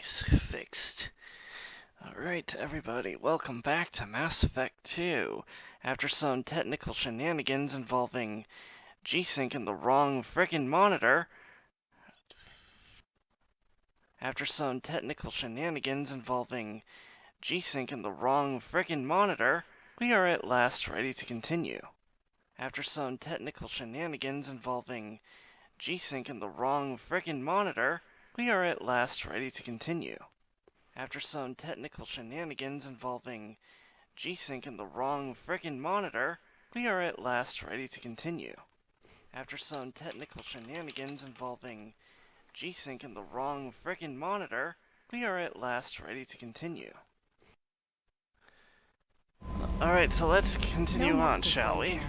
bugs fixed. Alright everybody, welcome back to Mass Effect 2. After some technical shenanigans involving G-Sync and the wrong frickin' monitor... we are at last ready to continue. After some technical shenanigans involving G-Sync and the wrong frickin' monitor, we are at last ready to continue. After some technical shenanigans involving G-Sync and the wrong frickin' monitor, we are at last ready to continue. After some technical shenanigans involving G-Sync and the wrong frickin' monitor, we are at last ready to continue. Alright, so let's continue on, shall we?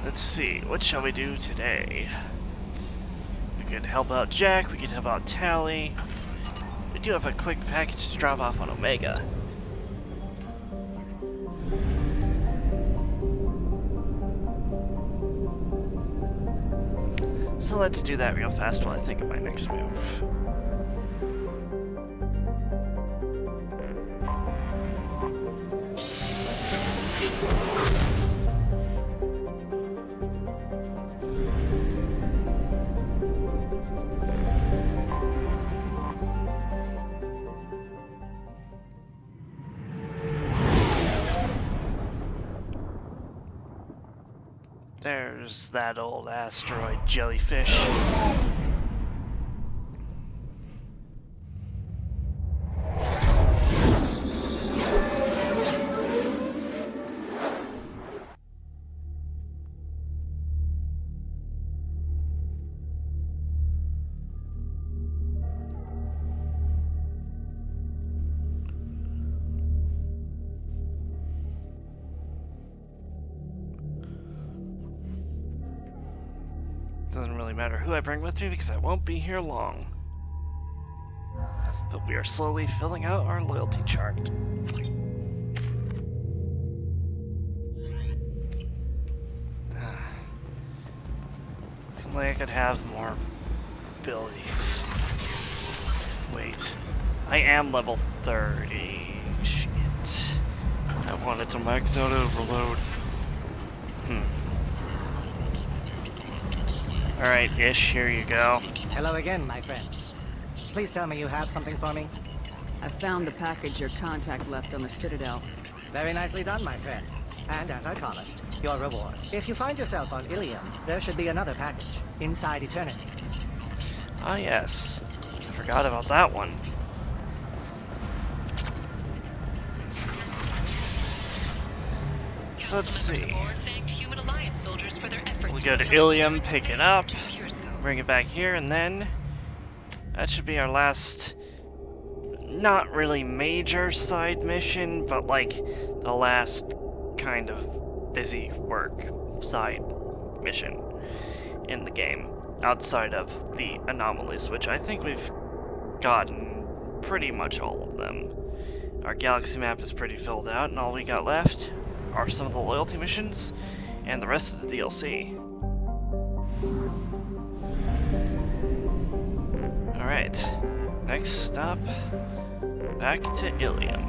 Let's see, what shall we do today? We could help out Jack, we could help out Tally. We do have a quick package to drop off on Omega. So let's do that real fast while I think of my next move. There's that old asteroid jellyfish. Doesn't really matter who I bring with me because I won't be here long. But we are slowly filling out our loyalty chart. If only I could have more abilities. Wait, I am level 30. Shit. I wanted to max out overload. Alright, Ish, here you go. Hello again, my friends. Please tell me you have something for me. I found the package your contact left on the Citadel. Very nicely done, my friend. And as I promised, your reward. If you find yourself on Ilium, there should be another package, Inside Eternity. Ah yes, I forgot about that one. So let's see. We go to Ilium, pick it up, bring it back here, and then that should be our last, not really major side mission, but like the last kind of busy work side mission in the game, outside of the anomalies, which I think we've gotten pretty much all of them. Our galaxy map is pretty filled out, and all we got left are some of the loyalty missions and the rest of the DLC. Alright, next stop, back to Ilium.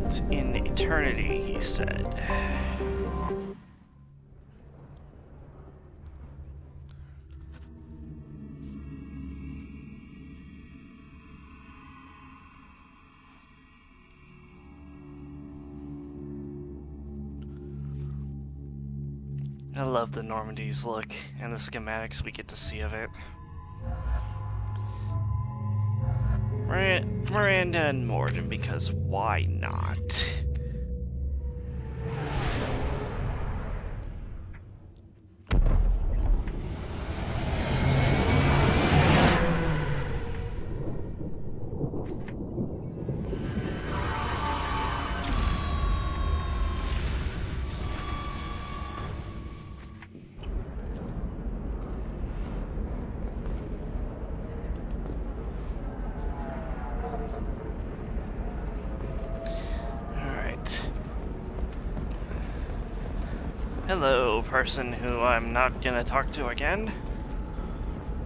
It's in eternity, he said. I love the Normandy's look and the schematics we get to see of it. Miranda and Morden, because why not? Hello, person who I'm not gonna talk to again.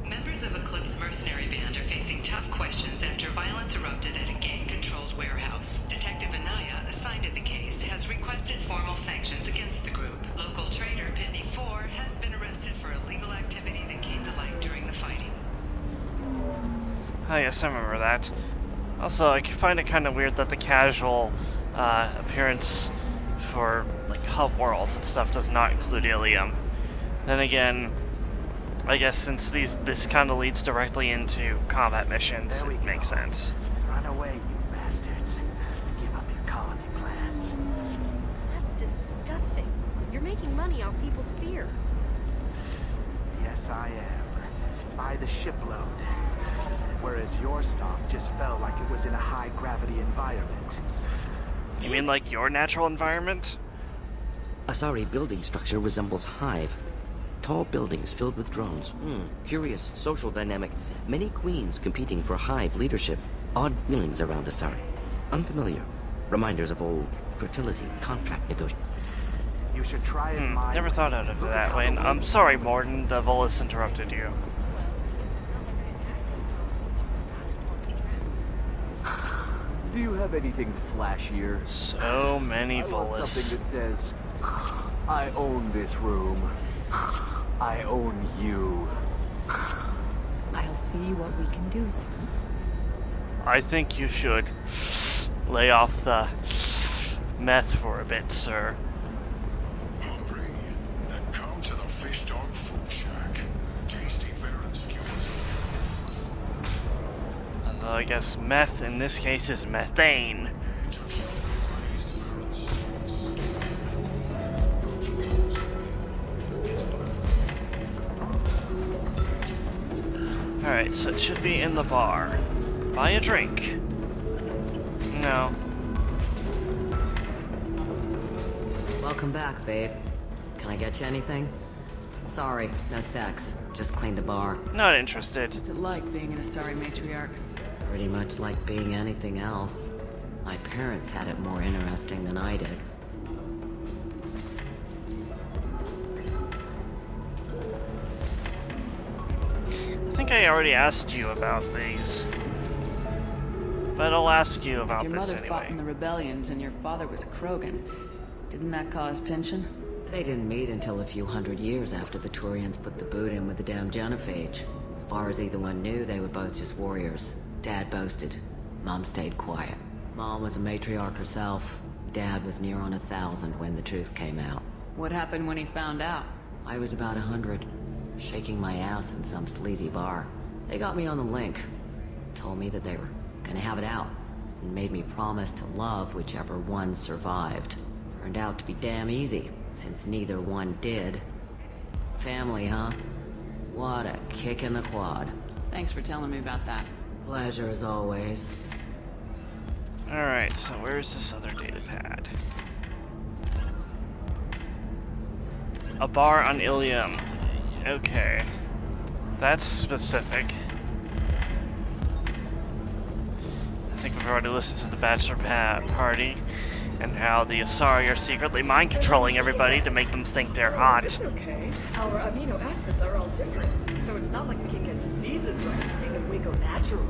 Members of Eclipse mercenary band are facing tough questions after violence erupted at a gang-controlled warehouse. Detective Anaya, assigned to the case, has requested formal sanctions against the group. Local trader Pitney 4 has been arrested for illegal activity that came to light during the fighting. Oh yes, I remember that. Also, I find it kind of weird that the casual appearance for like hub worlds and stuff does not include Ilium. Then again, I guess since this kind of leads directly into combat missions, it makes sense. Run away, you bastards. Give up your colony plans. That's disgusting. You're making money off people's fear. Yes, I am. By the shipload. Whereas your stock just fell like it was in a high-gravity environment. You mean like your natural environment? Asari building structure resembles Hive. Tall buildings filled with drones. Curious social dynamic. Many queens competing for Hive leadership. Odd feelings around Asari. Unfamiliar. Reminders of old fertility contract negotiations. You should try it my Never way. thought out of it Look at that how way. the I'm wind sorry, blows. Morden. The Volus interrupted you. Do you have anything flashier? So many I want Volus. something that says, I own this room. I own you. I'll see what we can do, sir. I think you should lay off the meth for a bit, sir. Hungry? Then come to the Fish Dog Food Shack. Tasty fare and skewers. Although I guess meth in this case is methane. Alright, so it should be in the bar. Buy a drink. No. Welcome back, babe. Can I get you anything? Sorry, no sex. Just cleaned the bar. Not interested. What's it like being an Asari matriarch? Pretty much like being anything else. My parents had it more interesting than I did. I think I already asked you about these. But I'll ask you about Your this mother fought in anyway. the rebellions and your father was a Krogan. Didn't that cause tension? They didn't meet until a few hundred years after the Turians put the boot in with the damn genophage. As far as either one knew, they were both just warriors. Dad boasted. Mom stayed quiet. Mom was a matriarch herself. Dad was near on 1,000 when the truth came out. What happened when he found out? I was about 100, shaking my ass in some sleazy bar. They got me on the link. Told me that they were gonna have it out, and made me promise to love whichever one survived. Turned out to be damn easy, since neither one did. Family, huh? What a kick in the quad. Thanks for telling me about that. Pleasure as always. Alright, so where's this other data pad? A bar on Ilium. Okay. That's specific. I think we've already listened to the bachelor party and how the Asari are secretly mind controlling everybody to make them think they're hot. It's okay. Our amino acids are all different, so it's not like we can get diseases or anything if we go natural.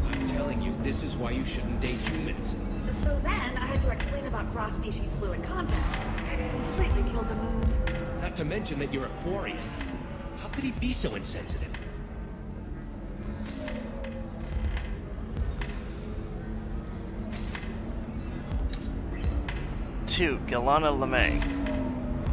I'm telling you, this is why you shouldn't date humans. So then, I had to explain about cross-species fluid contact. Completely killed the mood. Not to mention that you're a Quarian. How could he be so insensitive? Two, Galana LeMay.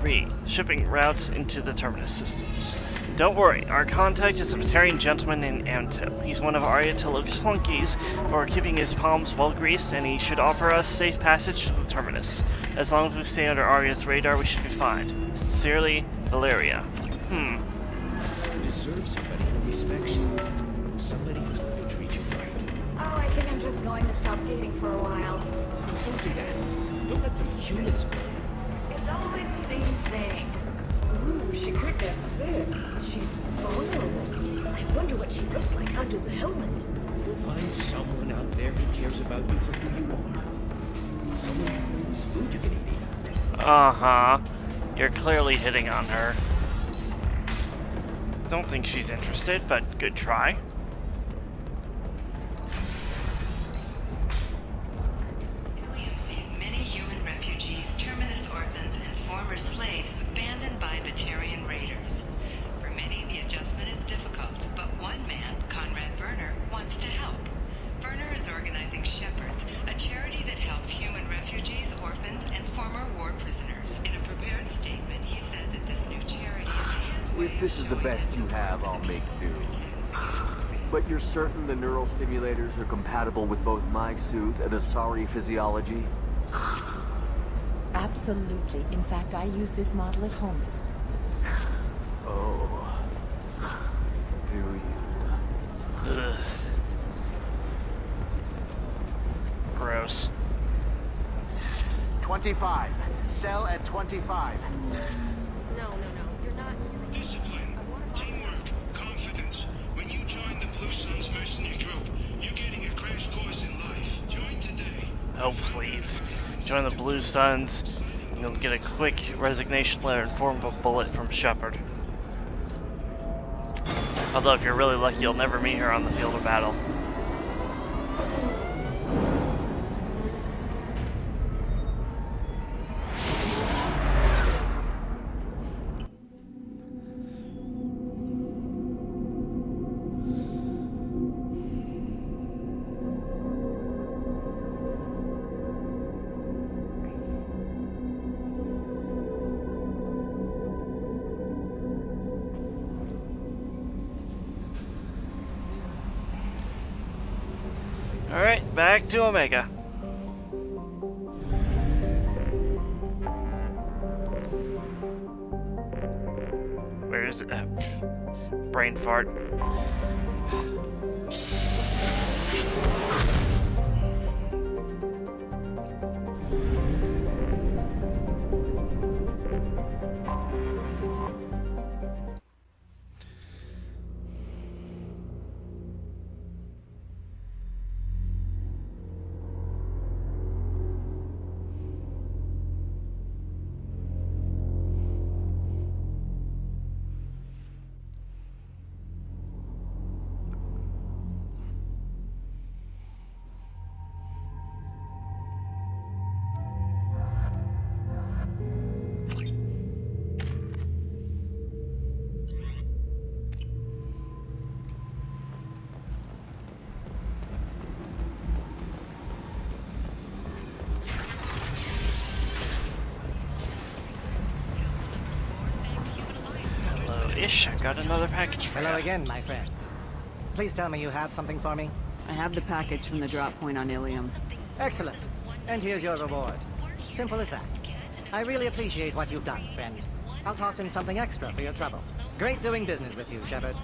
3. Shipping routes into the Terminus systems. Don't worry, our contact is a Batarian gentleman named Amto. He's one of Arya Tilok's flunkies for keeping his palms well greased, and he should offer us safe passage to the Terminus. As long as we stay under Arya's radar, we should be fine. Sincerely, Valeria. You deserve somebody who respects you. Somebody who's going to treat you right. Oh, I think I'm just going to stop dating for a while. Don't do that. Don't let some humans burn. It's always the same thing. Ooh, she could get sick. She's vulnerable. I wonder what she looks like under the helmet. You'll find someone out there who cares about you for who you are. Someone whose food you can eat even. Uh-huh. You're clearly hitting on her. Don't think she's interested, but good try. Ilium sees many human refugees, terminus orphans, and former slaves abandoned by Batarian raiders. For many, the adjustment is difficult, but one man, Conrad Werner, wants to help. Werner is organizing Shepherds, a charity that helps human refugees, orphans, and former war prisoners. In a prepared statement, he said that this new charity is his way If this of is the showing best his you have, I'll make do. But you're certain the neural stimulators are compatible with both my suit and Asari physiology? Absolutely. In fact, I use this model at home, sir. Oh. Do you? Ugh. Gross. 25. Sell at 25. No, you're not. Discipline, teamwork, confidence. When you join the Blue Suns mercenary group, you're getting a crash course in life. Join today. Oh, please. Join the Blue Suns. And you'll get a quick resignation letter in form of a bullet from Shepard. Although, if you're really lucky, you'll never meet her on the field of battle. Alright, back to Omega. Where is it? Brain fart. I got another package for Hello you. again, my friends. Please tell me you have something for me. I have the package from the drop point on Ilium. Excellent. And here's your reward. Simple as that. I really appreciate what you've done, friend. I'll toss in something extra for your trouble. Great doing business with you, Shepard.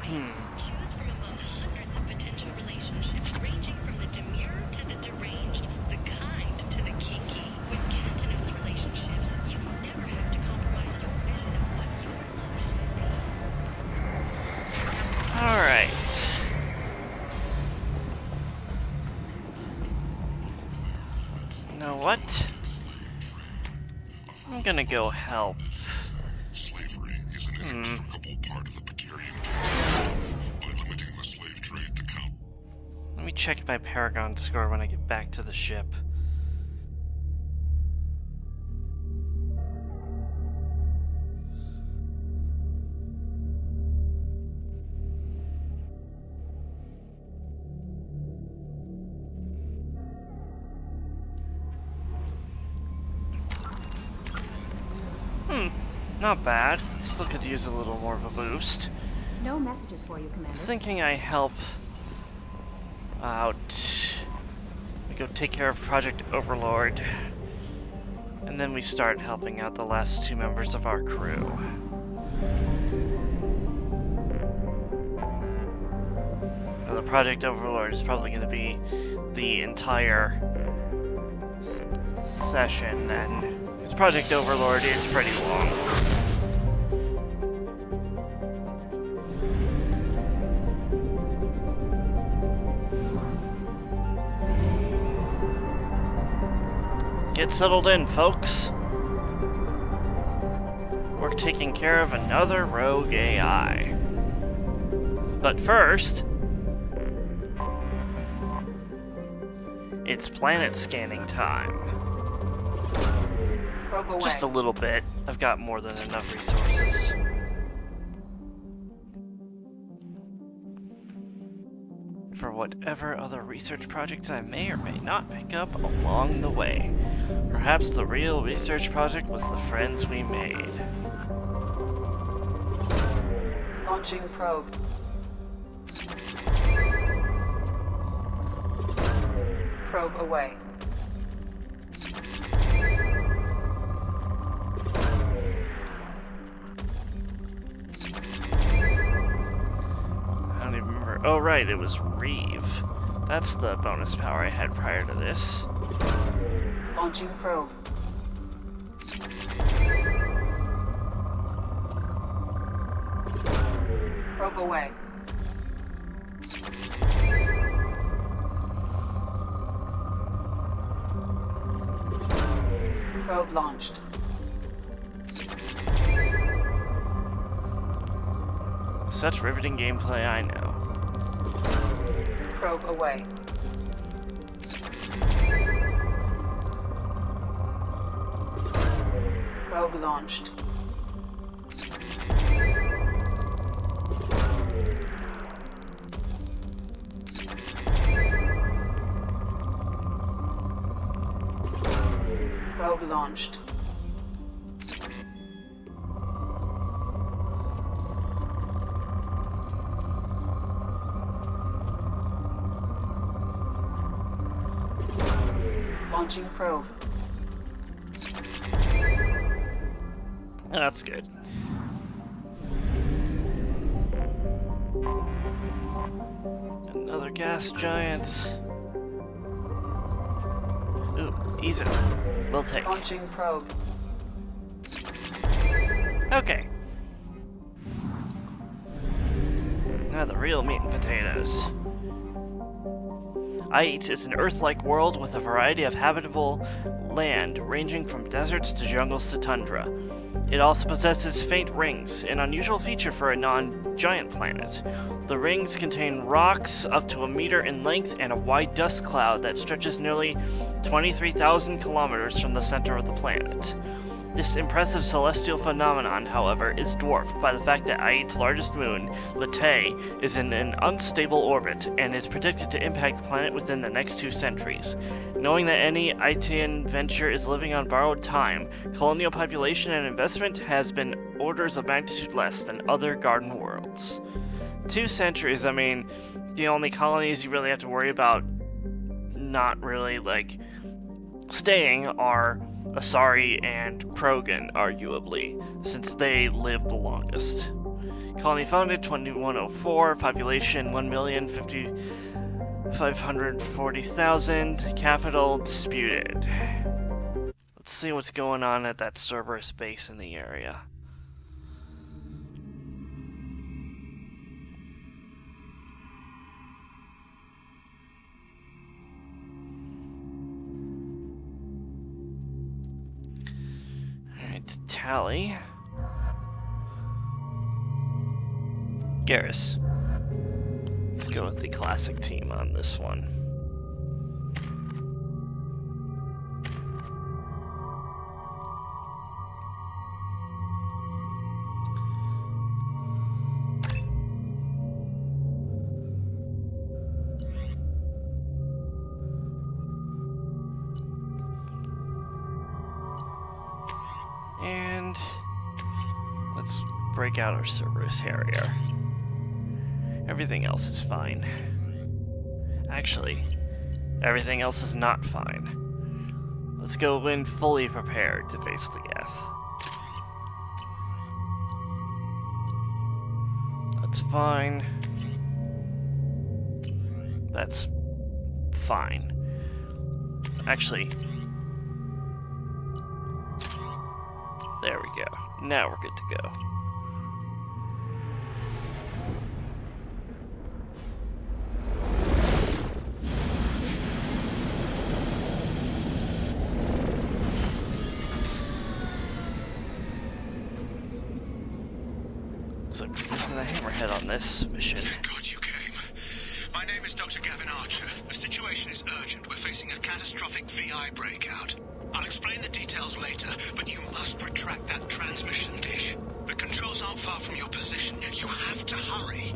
Choose from among hundreds of potential relationships, ranging from the demure to the deranged, the kind to the kinky. With Cantonos relationships, you never have to compromise your vision of what your love should be. Alright. You know what? I'm gonna go help. Slavery is an inextricable part of the Batarian tradition. By limiting the slave trade to count. Let me check my Paragon score when I get back to the ship. Not bad. Still could use a little more of a boost. No messages for you, Commander. Thinking I help out. We go take care of Project Overlord. And then we start helping out the last two members of our crew. Now, the Project Overlord is probably going to be the entire session, and this Project Overlord is pretty long. Get settled in, folks. we're taking care of another rogue AI. But first, it's planet scanning time. Just a little bit. I've got more than enough resources. For whatever other research projects I may or may not pick up along the way. Perhaps the real research project was the friends we made. Launching probe. Probe away. I don't even remember. Oh right, it was Reeve. That's the bonus power I had prior to this. Launching probe. Probe away. Probe launched. Such riveting gameplay, I know. Probe away. Probe launched. Probe launched. Launching probe. That's good. Another gas giant. Ooh, easy. We'll take. Launching probe. Okay. Now the real meat and potatoes. Ait is an Earth-like world with a variety of habitable land, ranging from deserts to jungles to tundra. It also possesses faint rings, an unusual feature for a non-giant planet. The rings contain rocks up to a meter in length and a wide dust cloud that stretches nearly 23,000 kilometers from the center of the planet. This impressive celestial phenomenon, however, is dwarfed by the fact that Ait's largest moon, Latae, is in an unstable orbit and is predicted to impact the planet within the next 2 centuries. Knowing that any Aitian venture is living on borrowed time, colonial population and investment has been orders of magnitude less than other garden worlds. 2 centuries, I mean, the only colonies you really have to worry about not really, like, staying are Asari and Krogan, arguably, since they lived the longest. Colony founded 2104, population 1,540,000, capital disputed. Let's see what's going on at that Cerberus base in the area. Tally. Garrus. Let's go with the classic team on this one. And let's break out our Cerberus Harrier. Everything else is fine. Actually, everything else is not fine. Let's go in fully prepared to face the Geth. That's fine. That's fine. Actually, there we go. Now we're good to go. Looks like we're using the hammerhead on this mission. Thank God you came. My name is Dr. Gavin Archer. The situation is urgent. We're facing a catastrophic VI breakout. I'll explain the details later, but you must retract that transmission dish. The controls aren't far from your position. You have to hurry.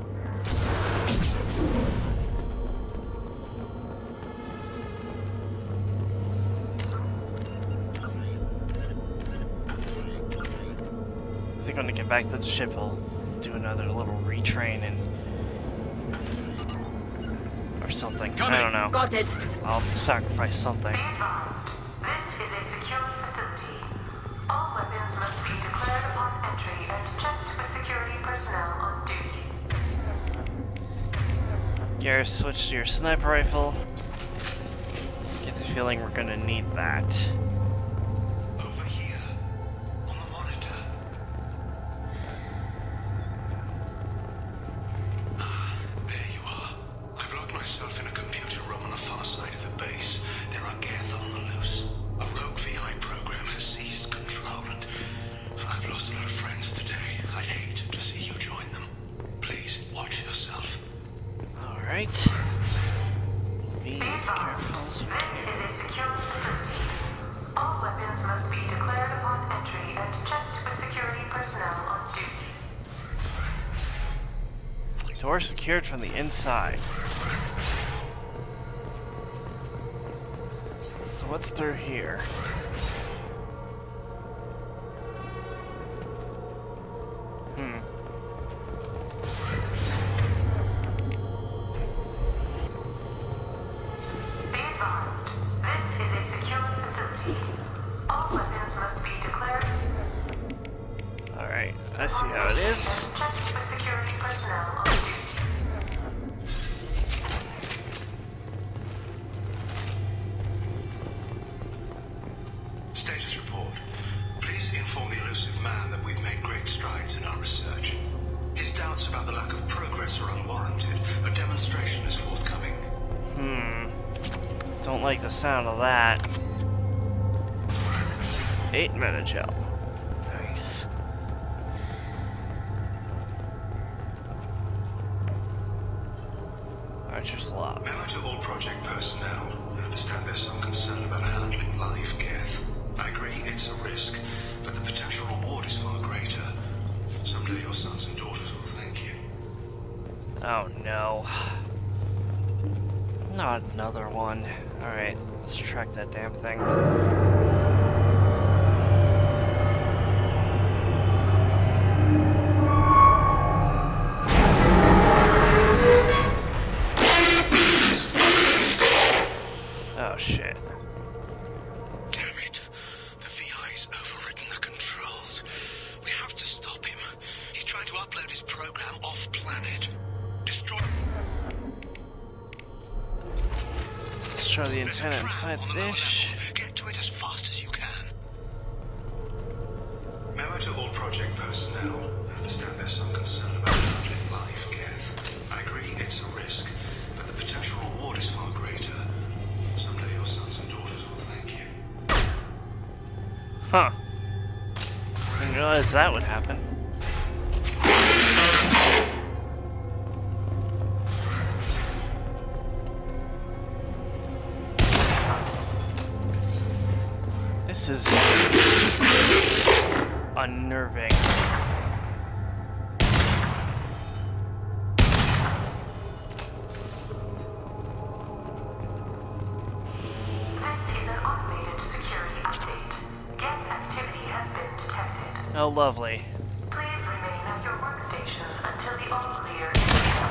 I think when I get back to the ship, I'll do another little retrain and or something. I don't know. Got it. I'll have to sacrifice something. Be advised, this is a secure facility. All weapons must be declared upon entry and checked with security personnel on duty. Garrus, switch to your sniper rifle. Get the feeling we're gonna need that. Over here, on the monitor. Ah, there you are. I've locked myself in a computer room on the far side of the base. There are Geth on the loose. A rogue VI program has seized control, and I've lost a lot of friends today. I'd hate to see you join them. Please, watch yourself. Alright. Be as careful as we This can. is a secure facility. All weapons must be declared upon entry and checked with security personnel on duty. Door secured from the inside. So what's through here? Be advised, this is a secure facility. All weapons must be declared Alright, I see how it is. and checked with security personnel on duty. Status report. Please inform the elusive man that we've made great strides in our research. His doubts about the lack of progress are unwarranted. A demonstration is forthcoming. Don't like the sound of that. 8 metagel. Nice. Archer's Log. Memo to all project personnel. I understand there's some concern about handling live Geth. I agree it's a risk, but the potential reward is far greater. Someday your sons and daughters will thank you. Oh no. Not another one. Alright, let's track that damn thing. Oh shit. Damn it. The VI's overridden the controls. We have to stop him. He's trying to upload his program off-planet. Destroy... Let's try the antenna inside the dish. Get to it as fast as you can. Memo to all project personnel. I understand there's some concern about handling live Geth. I agree it's a risk, but the potential reward is far greater. Someday your sons and daughters will thank you. Huh. Didn't realize that would happen. This is unnerving. This is an automated security update. Geth activity has been detected. Oh, lovely. Please remain at your workstations until the all clear is given.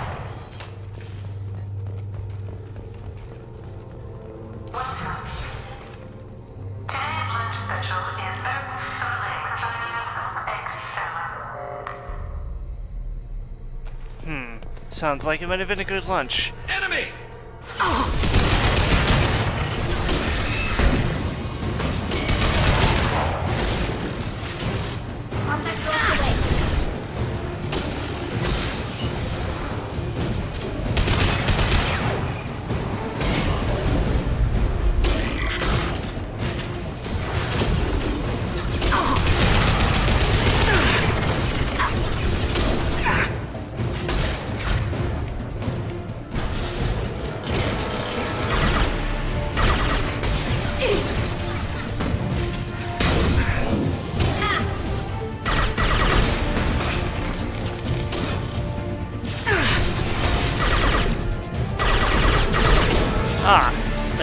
Welcome. Today's lunch special is Earth filling excellent. Sounds like it might have been a good lunch. Enemy!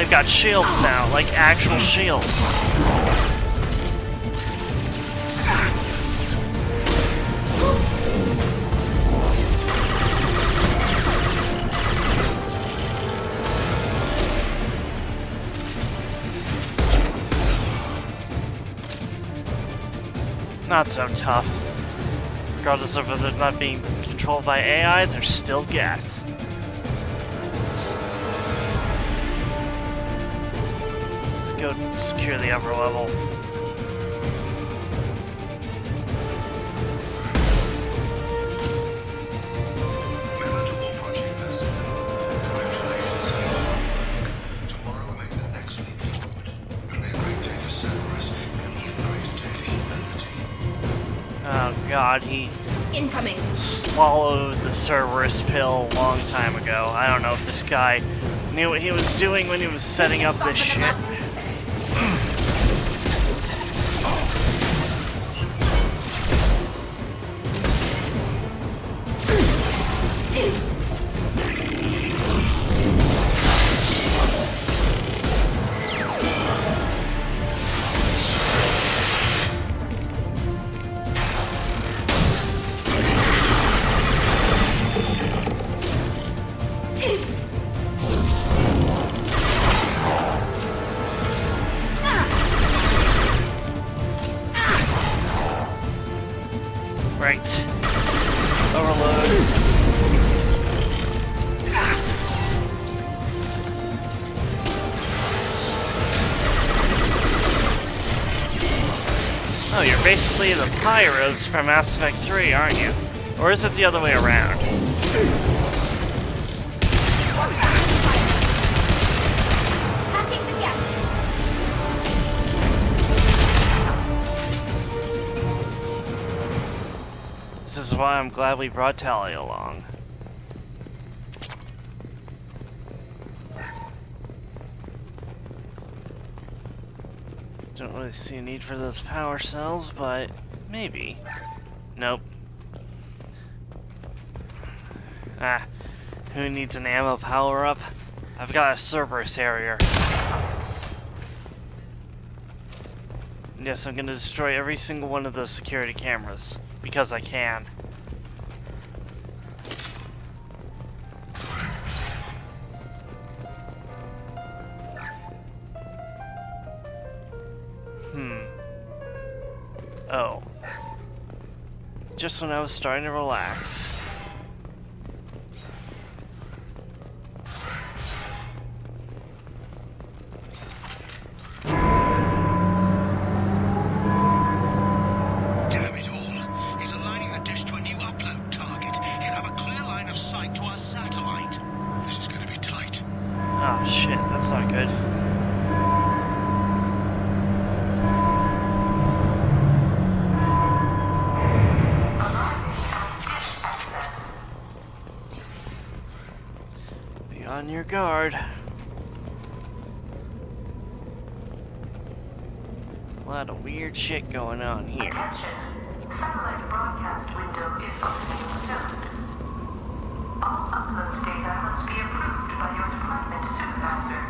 they've got shields now, like actual shields. Not so tough. Regardless of whether they're not being controlled by AI, they're still Geth. Let's go secure the upper level. Oh god, he Incoming. swallowed the Cerberus pill a long time ago. I don't know if this guy knew what he was doing when he was setting up this shit. Right. Overload. Oh, you're basically the Pyros from Mass Effect 3, aren't you? Or is it the other way around? This is why I'm glad we brought Tali along. Don't really see a need for those power cells, but maybe. Nope. Ah, who needs an ammo power-up? I've got a Cerberus Harrier. Yes, I'm gonna destroy every single one of those security cameras. Because I can. Oh. Just when I was starting to relax. Oh shit, that's not good. Be on your guard. A lot of weird shit going on here. Attention. Satellite broadcast window is opening soon. All upload data must be approved by your department supervisor.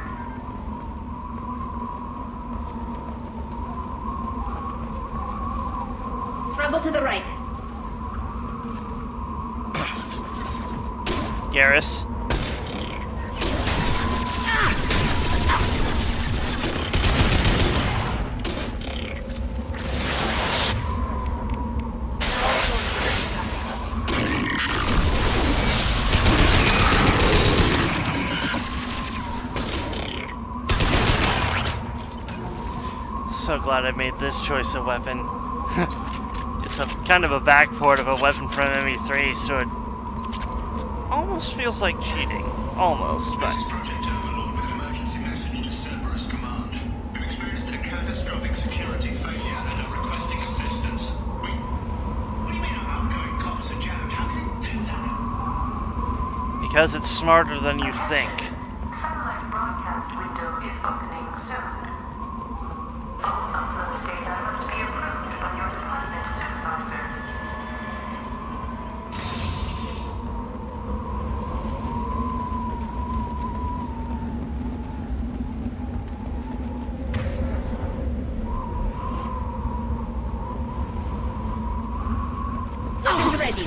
Trouble to the right. Garrus. So glad I made this choice of weapon. It's a kind of a backport of a weapon from ME3, so it almost feels like cheating. Almost, but... This is Project Overlord with an emergency message to Cerberus Command. We've experienced a catastrophic security failure and are requesting assistance. Wait, what do you mean our outgoing comms are jammed? How can it do that? Because it's smarter than you think. Satellite broadcast window is opening soon. All upload data must be approved by your department supervisor. ready.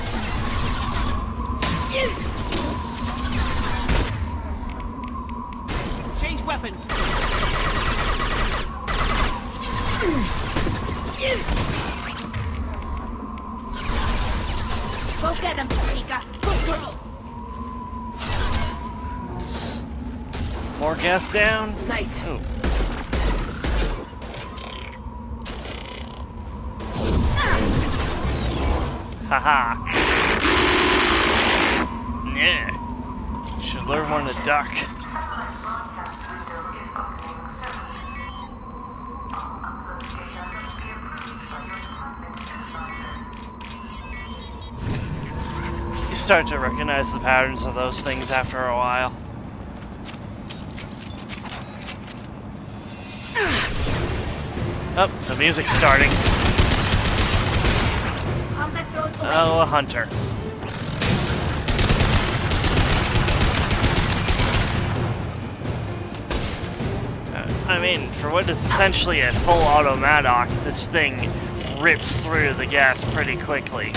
Change weapons. Go get them, Paprika. Good girl. More gas down. Nice. Ooh. Haha. Yeah. Should learn when to duck. You start to recognize the patterns of those things after a while. Oh, the music's starting. Oh, a hunter. I mean, for what is essentially a full auto Maddock, this thing rips through the gas pretty quickly.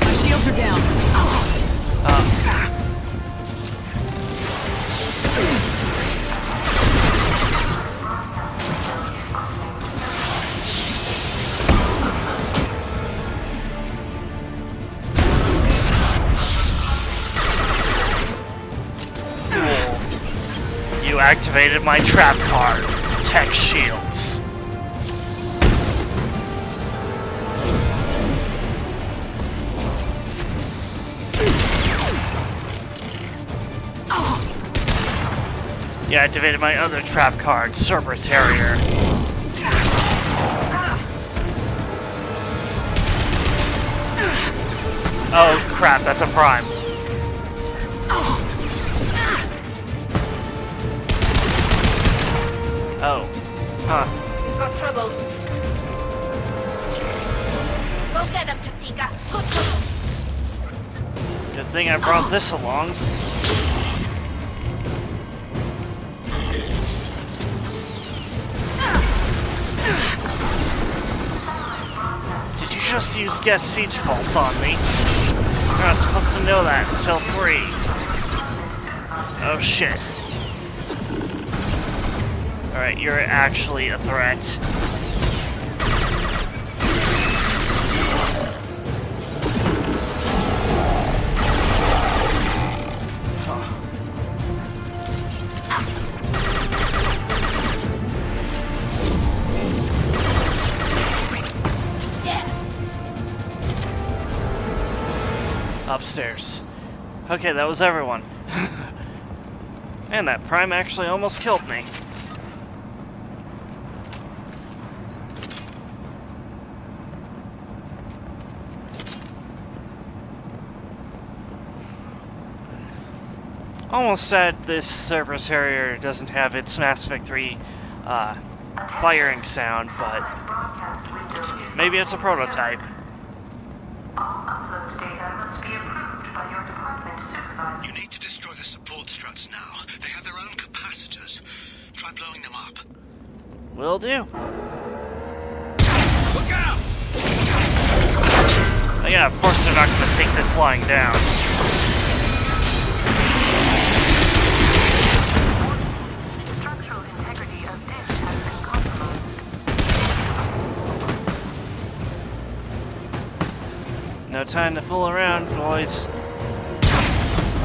My shields are down. You activated my trap card. Tech shields. You activated my other trap card, Cerberus Terrier. Oh crap, that's a prime. Oh. Huh. Got trouble. Go get them, Jessica. Good girl. Good thing I brought this along. Did you just use Get Siege Pulse on me? You're not supposed to know that until 3. Oh shit. Alright, you're actually a threat. Upstairs. Okay, that was everyone. And that prime actually almost killed me. Almost sad this Cerberus Harrier doesn't have its Mass Effect 3 firing sound, but maybe it's a prototype. You need to destroy the support struts now. They have their own capacitors. Try blowing them up. Will do. Look out! Oh yeah, of course they're not going to take this lying down. Structural integrity of dish has been compromised. No time to fool around, boys.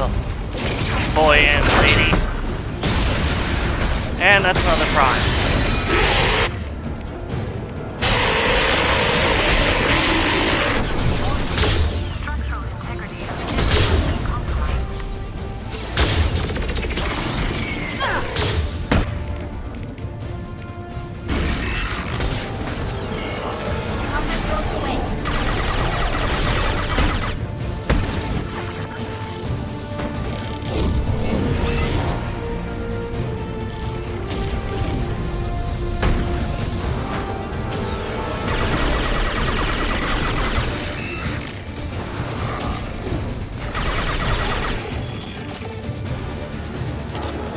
Oh. Boy and lady. And that's another prime. Structural integrity of dish has been compromised.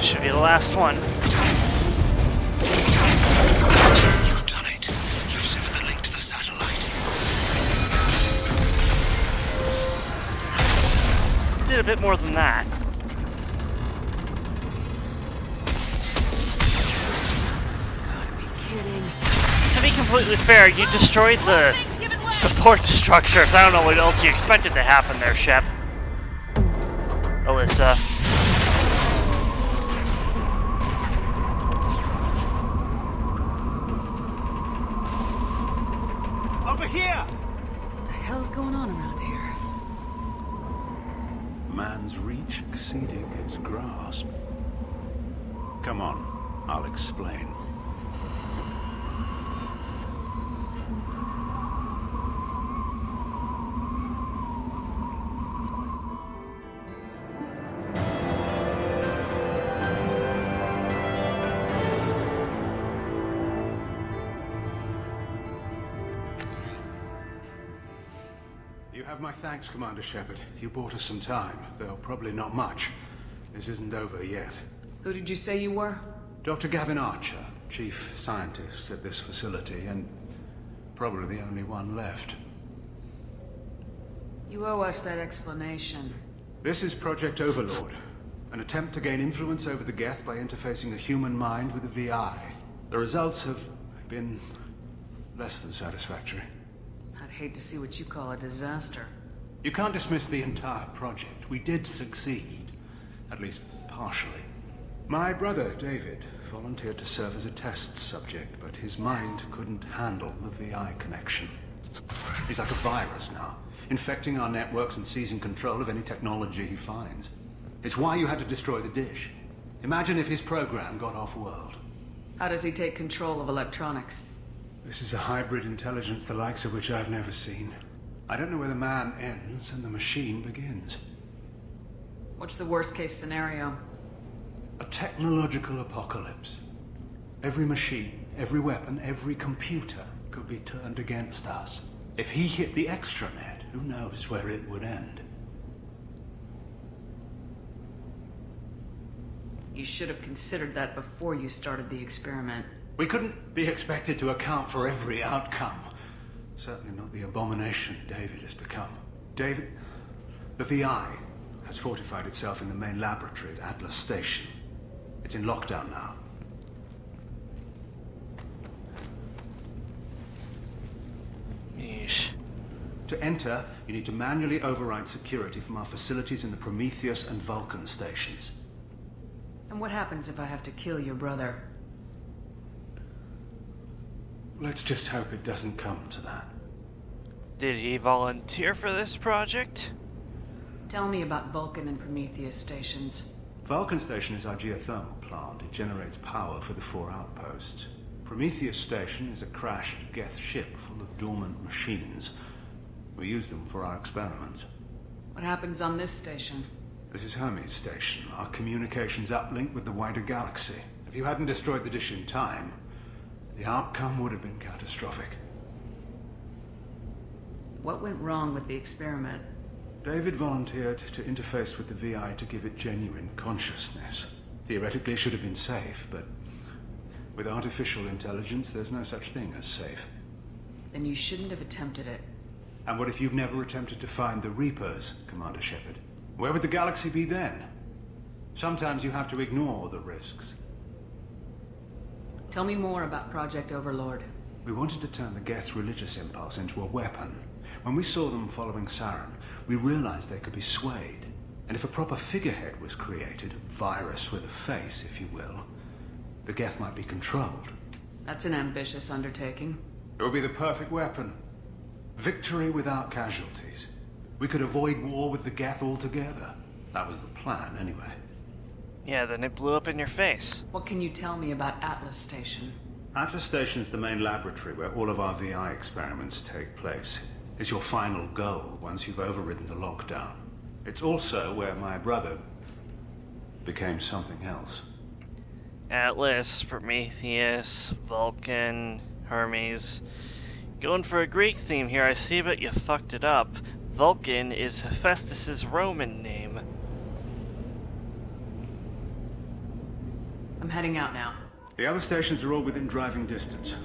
This should be the last one. You've done it. You've severed the link to the satellite. Did a bit more than that. Gotta be kidding. To be completely fair, you destroyed the support structures. I don't know what else you expected to happen there, Shep. Alyssa. Over here! What the hell's going on around here? Man's reach exceeding his grasp. Come on, I'll explain. You have my thanks, Commander Shepard. You bought us some time, though probably not much. This isn't over yet. Who did you say you were? Dr. Gavin Archer, chief scientist at this facility, and probably the only one left. You owe us that explanation. This is Project Overlord, an attempt to gain influence over the Geth by interfacing the human mind with the VI. The results have been less than satisfactory. I'd hate to see what you call a disaster. You can't dismiss the entire project. We did succeed, at least partially. My brother, David, volunteered to serve as a test subject, but his mind couldn't handle the VI connection. He's like a virus now, infecting our networks and seizing control of any technology he finds. It's why you had to destroy the dish. Imagine if his program got off-world. How does he take control of electronics? This is a hybrid intelligence the likes of which I've never seen. I don't know where the man ends and the machine begins. What's the worst-case scenario? A technological apocalypse. Every machine, every weapon, every computer could be turned against us. If he hit the extranet, who knows where it would end? You should have considered that before you started the experiment. We couldn't be expected to account for every outcome. Certainly not the abomination David has become. David, the VI has fortified itself in the main laboratory at Atlas Station. It's in lockdown now. Yeesh. To enter, you need to manually override security from our facilities in the Prometheus and Vulcan stations. And what happens if I have to kill your brother? Let's just hope it doesn't come to that. Did he volunteer for this project? Tell me about Vulcan and Prometheus stations. Vulcan Station is our geothermal plant. It generates power for the 4 outposts. Prometheus Station is a crashed Geth ship full of dormant machines. We use them for our experiments. What happens on this station? This is Hermes Station, our communications uplink with the wider galaxy. If you hadn't destroyed the dish in time, the outcome would have been catastrophic. What went wrong with the experiment? David volunteered to interface with the VI to give it genuine consciousness. Theoretically, it should have been safe, but with artificial intelligence, there's no such thing as safe. Then you shouldn't have attempted it. And what if you've never attempted to find the Reapers, Commander Shepard? Where would the galaxy be then? Sometimes you have to ignore the risks. Tell me more about Project Overlord. We wanted to turn the Geth's religious impulse into a weapon. When we saw them following Saren, we realized they could be swayed. And if a proper figurehead was created, a virus with a face, if you will, the Geth might be controlled. That's an ambitious undertaking. It would be the perfect weapon. Victory without casualties. We could avoid war with the Geth altogether. That was the plan, anyway. Yeah, then it blew up in your face. What can you tell me about Atlas Station? Atlas Station is the main laboratory where all of our VI experiments take place. It's your final goal once you've overridden the lockdown. It's also where my brother became something else. Atlas, Prometheus, Vulcan, Hermes. Going for a Greek theme here, I see, but you fucked it up. Vulcan is Hephaestus's Roman name. heading out now. The other stations are all within driving distance.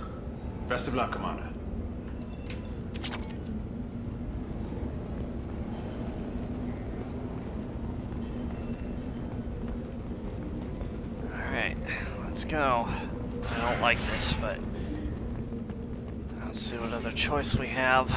Best of luck, Commander. Alright, let's go. I don't like this, but let's see what other choice we have.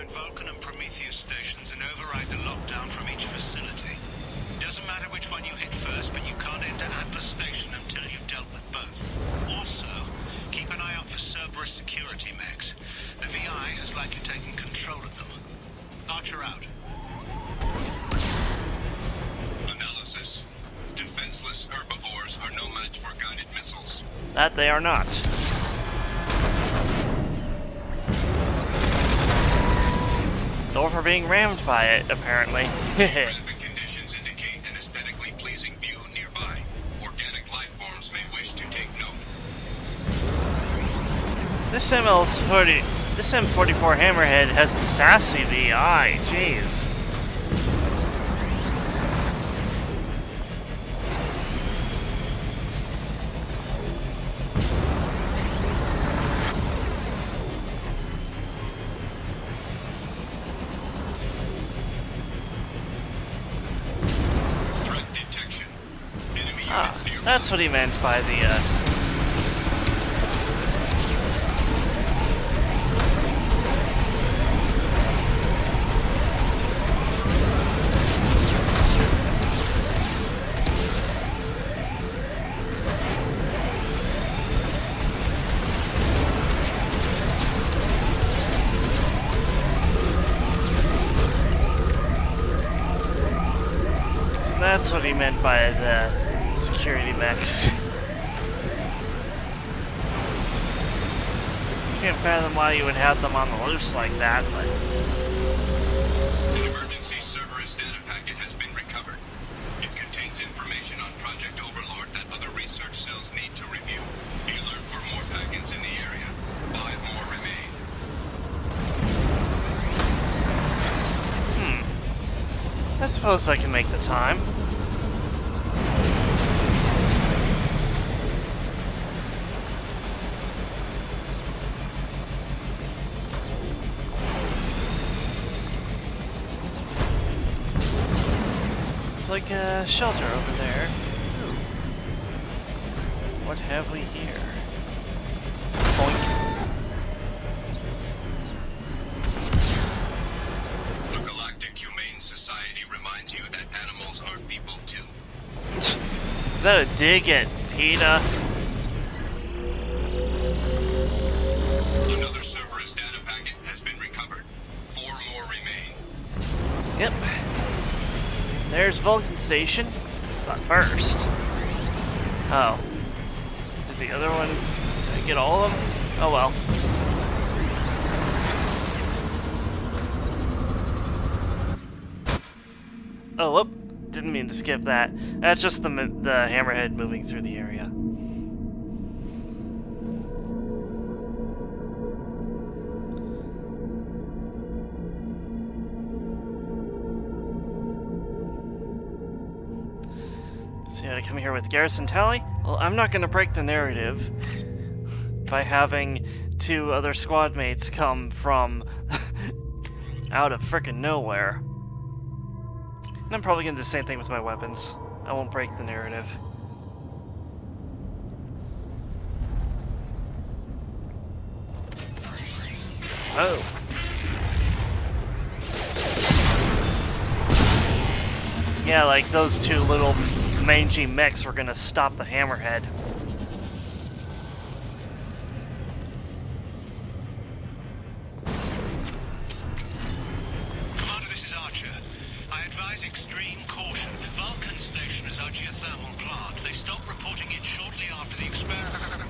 Vulcan and Prometheus stations and override the lockdown from each facility. Doesn't matter which one you hit first, but you can't enter Atlas Station until you've dealt with both. Also, keep an eye out for Cerberus security mechs. The VI has likely taken control of them. Archer out. Analysis. Defenseless herbivores are no match for guided missiles. That they are not. Or for being rammed by it, apparently. Relevant conditions indicate an aesthetically pleasing view nearby. Organic life forms may wish to take note. This M44 Hammerhead has a sassy VI, jeez. That's what he meant by the, So that's what he meant by the security mechs. Can't fathom why you would have them on the loose like that, but... An emergency Cerberus data packet has been recovered. It contains information on Project Overlord that other research cells need to review. Be alert for more packets in the area. 5 more remain. I suppose I can make the time. Like a shelter over there. Ooh. What have we here? Boink. The Galactic Humane Society reminds you that animals are people too. Is that a dig at PETA? Another Cerberus data packet has been recovered. 4 more remain. Yep. There's Vulcan Station, but first. Oh. Did the other one... Did I get all of them? Oh well. Oh, whoop. Didn't mean to skip that. That's just the Hammerhead moving through the area. So yeah, to come here with Garrison Tally? Well, I'm not going to break the narrative by having 2 other squad mates come from out of frickin' nowhere. And I'm probably going to do the same thing with my weapons. I won't break the narrative. Oh. Yeah, like those 2 little mangy mechs were gonna stop the Hammerhead. Commander, this is Archer. I advise extreme caution. Vulcan station is our geothermal plant. They stopped reporting in shortly after the experiment.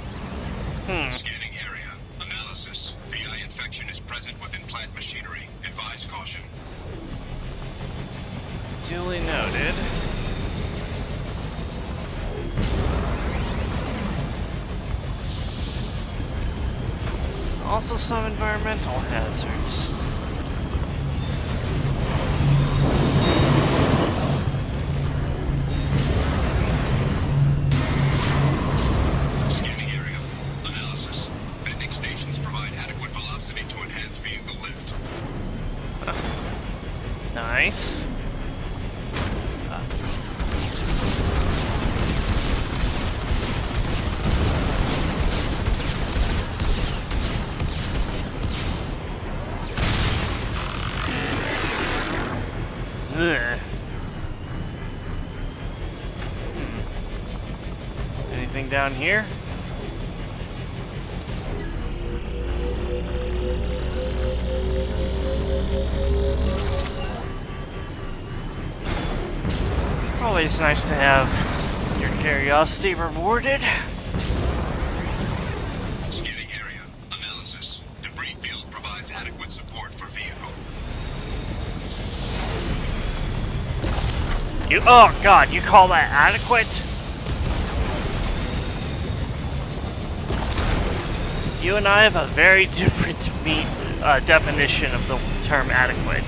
Scanning area. Analysis. VI infection is present within plant machinery. Advise caution. Duly noted. Also some environmental hazards. Scanning area. Analysis. Vending stations provide adequate velocity to enhance vehicle lift. Nice. Anything down here? Always nice to have your curiosity rewarded. Scanning area. Analysis. Debris field provides adequate support for vehicle. Oh god, you call that adequate? You and I have a very different definition of the term adequate.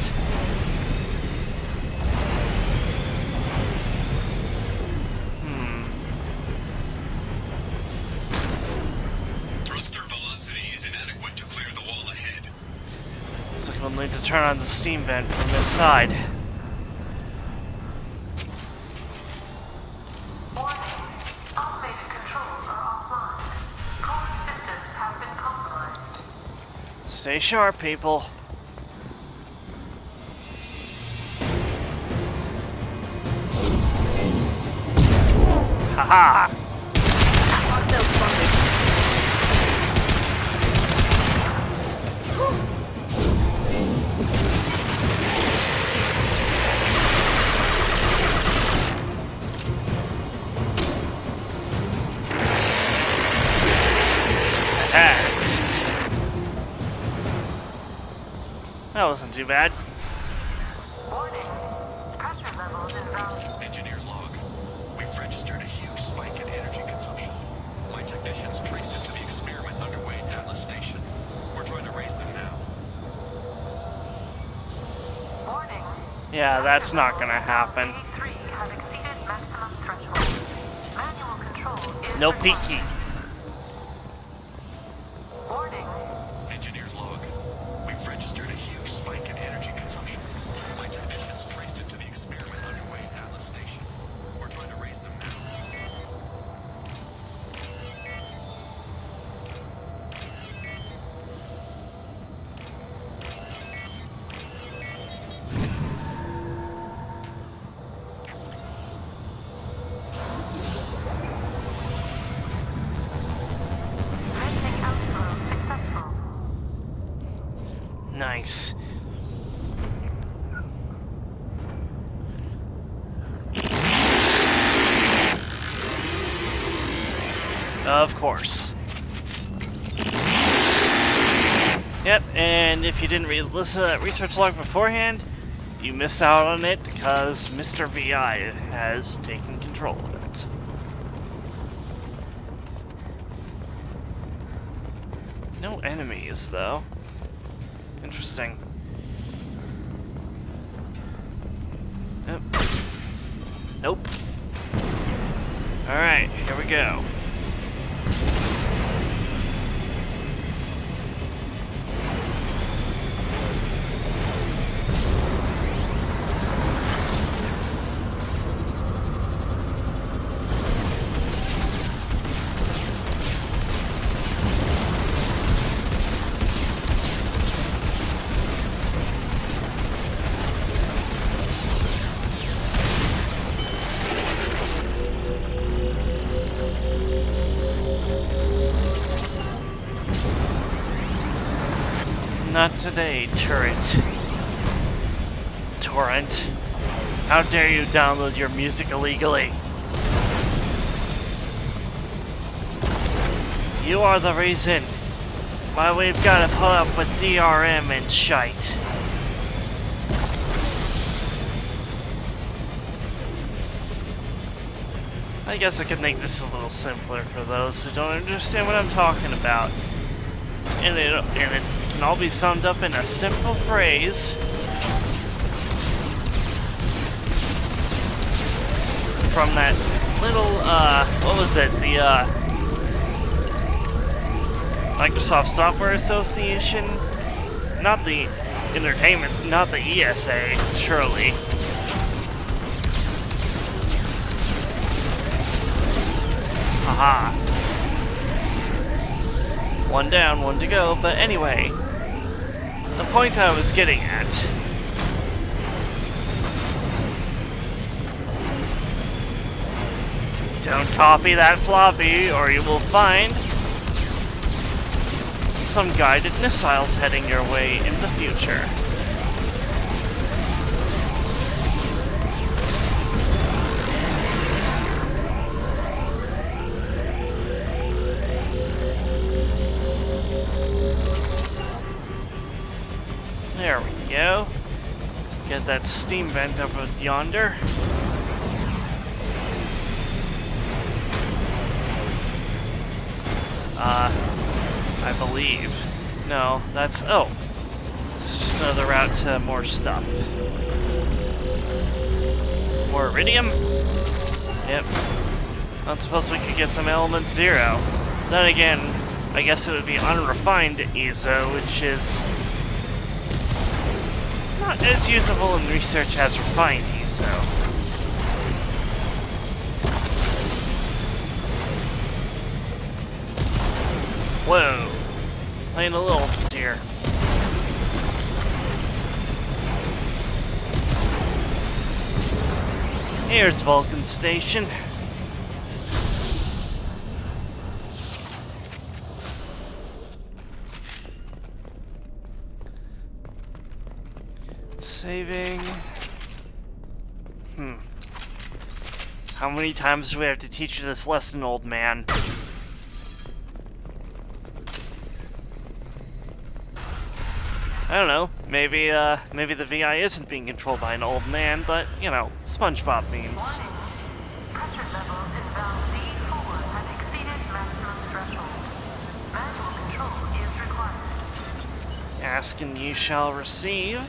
Thruster velocity is inadequate to clear the wall ahead. Looks like we'll need to turn on the steam vent from inside. Stay sharp, people. Haha! That wasn't too bad. Engineer's log. We've registered a huge spike in energy consumption. My technicians traced it to the experiment underway at Atlas Station. We're trying to raise them now. Yeah, that's not gonna happen. No peeking. Engineer's log. We've registered a huge spike in energy consumption. My technicians traced it to the experiment underway at Atlas Station. We're trying to raise them now. Nice. Of course. Yep, and if you didn't listen to that research log beforehand, you missed out on it because Mr. VI has taken control of it. No enemies, though. Interesting. Nope. Nope. Alright, here we go. Not today, turret. Torrent. How dare you download your music illegally? You are the reason why we've got to put up with DRM and shite. I guess I could make this a little simpler for those who don't understand what I'm talking about. And it can all be summed up in a simple phrase. From that little, what was it? The, Microsoft Software Association? Not the entertainment, not the ESA, surely. Haha. One down, one to go, but anyway. The point I was getting at. Don't copy that floppy, or you will find some guided missiles heading your way in the future. There we go. Get that steam vent over yonder. I believe. No, that's... oh. This is just another route to more stuff. More iridium? Yep. I don't suppose we could get some element 0. Then again, I guess it would be unrefined ESO, which is not as usable in research as refined ESO. Whoa. Playing a little here. Here's Vulcan Station. Saving. How many times do we have to teach you this lesson, old man? I don't know, maybe the VI isn't being controlled by an old man, but, you know, SpongeBob memes. Pressure levels in valve D4 have exceeded maximum threshold. Manual control is required. Ask and you shall receive.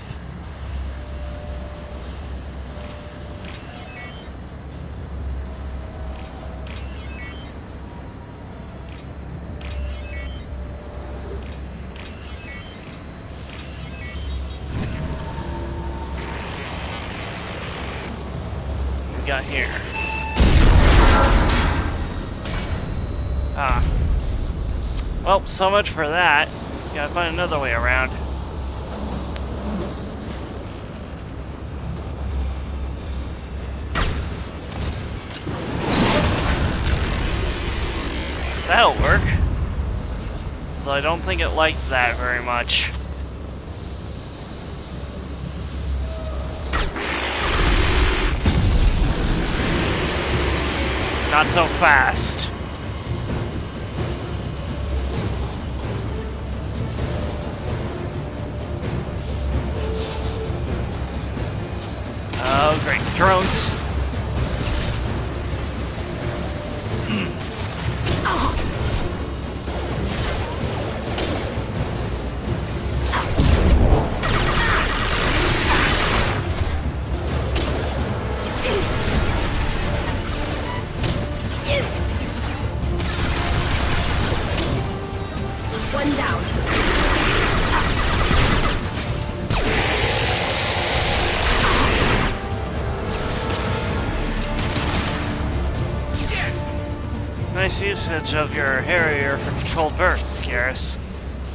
Got here. Ah. Well, so much for that. Gotta find another way around. That'll work. Though I don't think it liked that very much. Not so fast. Oh, great. Drones. One down. Nice usage of your Harrier for controlled bursts, Garrus.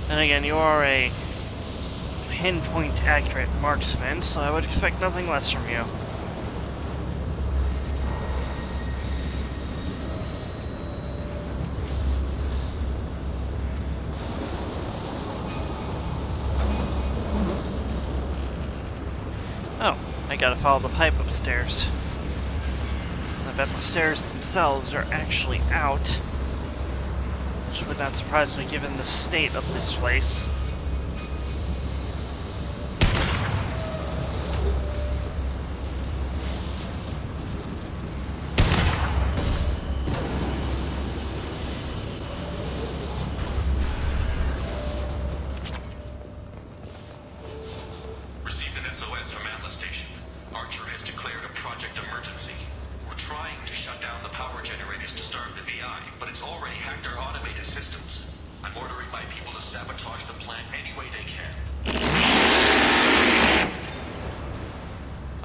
And again, you are a pinpoint accurate marksman, so I would expect nothing less from you. gotta follow the pipe upstairs. So I bet the stairs themselves are actually out. Which would not surprise me given the state of this place.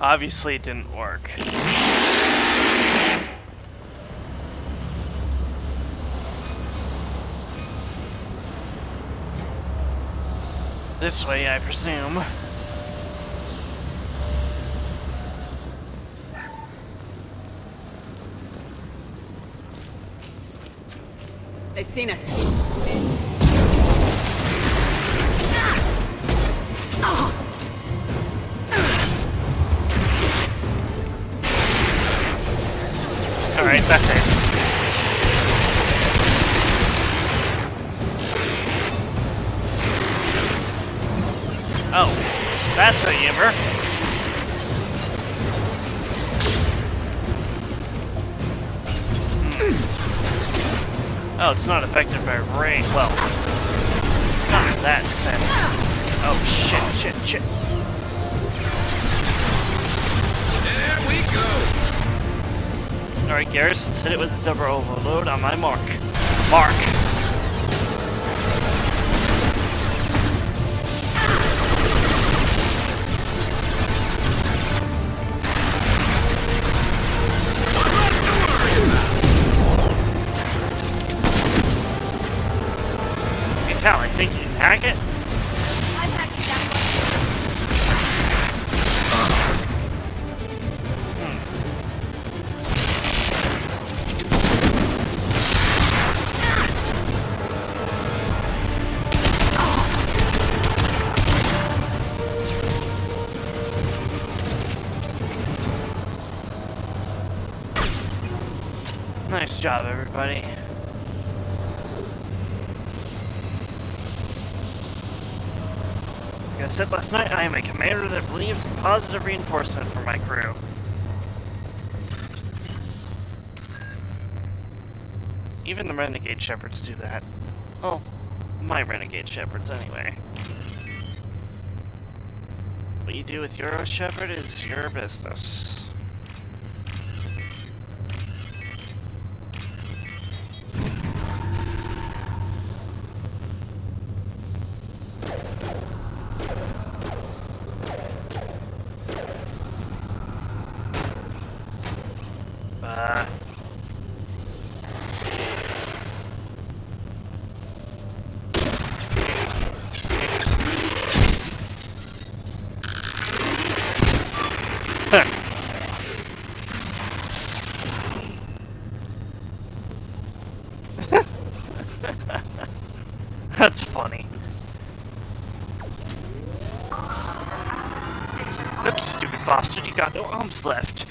Obviously it didn't work. This way, I presume. They've seen us. Alright, that's it. Oh, that's a yimmer. Oh, it's not affected by rain. Well, not in that sense. Oh, shit. There we go. Alright, Garrus, let's hit it with a double overload on my mark. Hey, Tal, I think you can hack it? I'm hacking that Nice job, everybody. Like I said last night, I am a commander that believes in positive reinforcement for my crew. Even the Renegade Shepherds do that. Well, my Renegade Shepherds anyway. What you do with your Shepherd is your business. That's funny. Look, you stupid bastard, you got no arms left.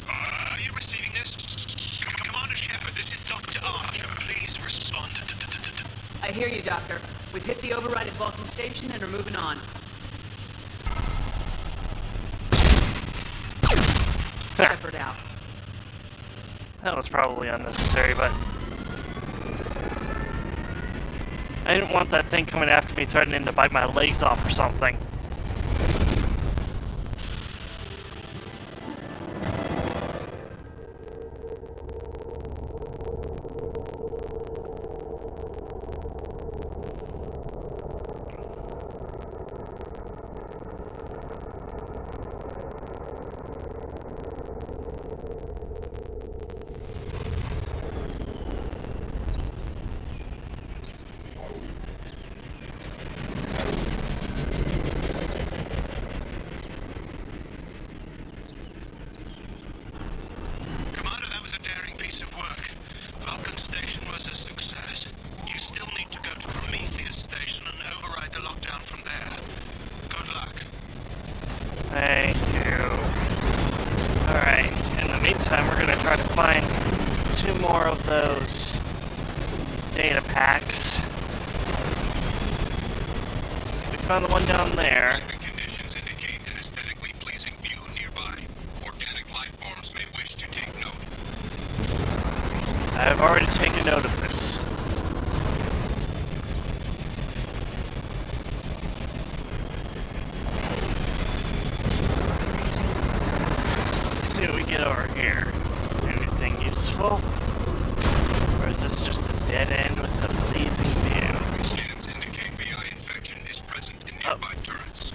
Are you receiving this? Commander Shepard, this is Dr. Archer. Please respond. I hear you, Doctor. We've hit the override at Vulcan Station and are moving on. Shepard out. That was probably unnecessary, but I didn't want that thing coming after me threatening to bite my legs off or something. Thank you. Alright, in the meantime, we're gonna try to find 2 more of those data packs. We found the one down there. Conditions indicate an aesthetically pleasing view nearby. Organic life forms may wish to take note. I've already taken note of this. Let's see what we get over here. Anything useful? Or is this just a dead end with a pleasing view? Scans indicate VI infection is present in nearby turrets.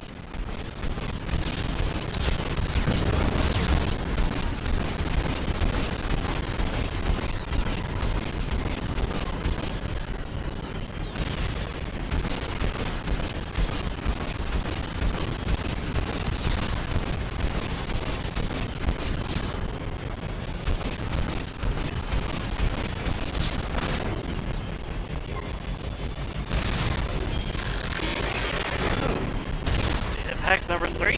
Pack number 3.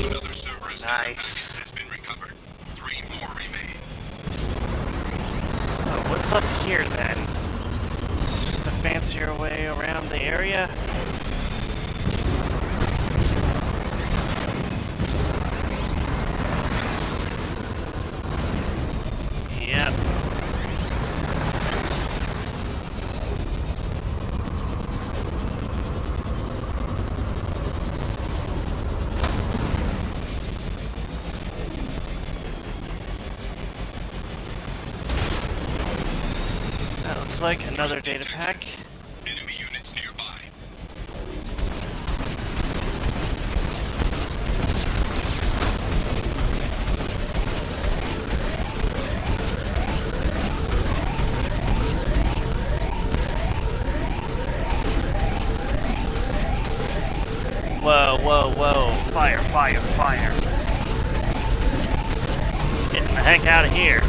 Another Cerberus Nice. has been recovered. 3 more remain. So what's up here then? It's just a fancier way around the area. Yep. That looks like another data pack. Enemy units nearby. Whoa, whoa, whoa. Fire, fire, fire. Getting the heck out of here.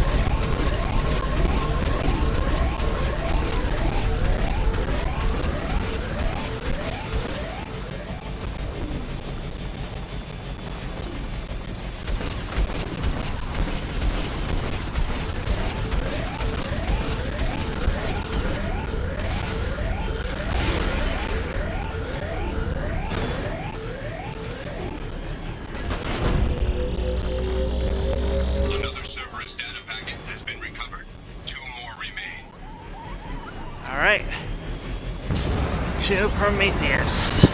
Another Cerberus data packet has been recovered. 2 more remain. Alright. To Prometheus.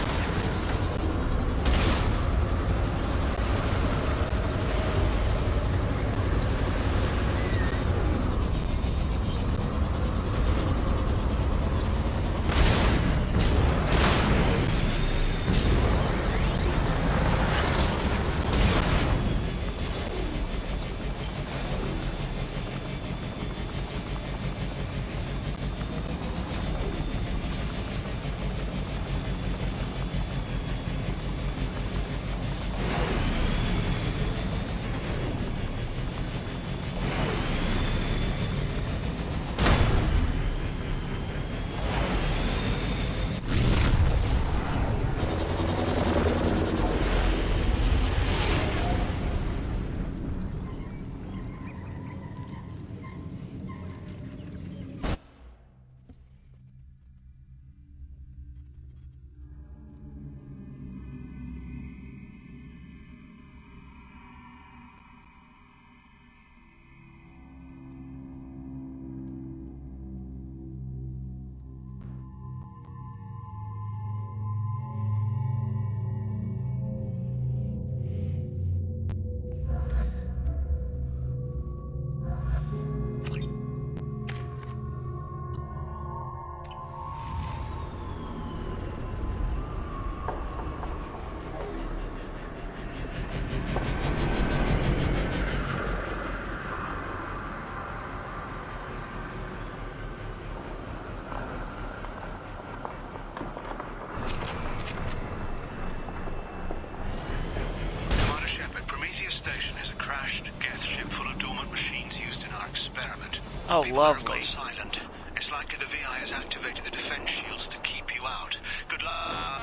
Oh, lovely. Silent. It's likely the VI has activated the defense shields to keep you out. Good luck.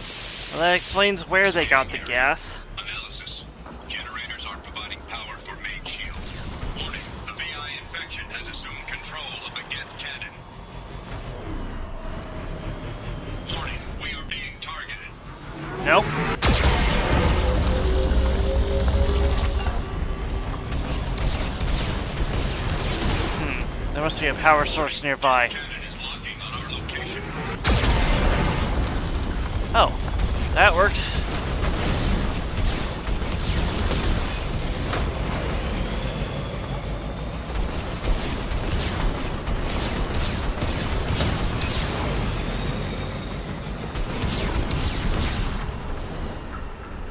Well, that explains where they got the gas. Analysis. Generators are providing power for main shield. Warning, the VI infection has assumed control of the Geth cannon. Warning, we are being targeted. Nope. There must be a power source nearby. Oh, that works.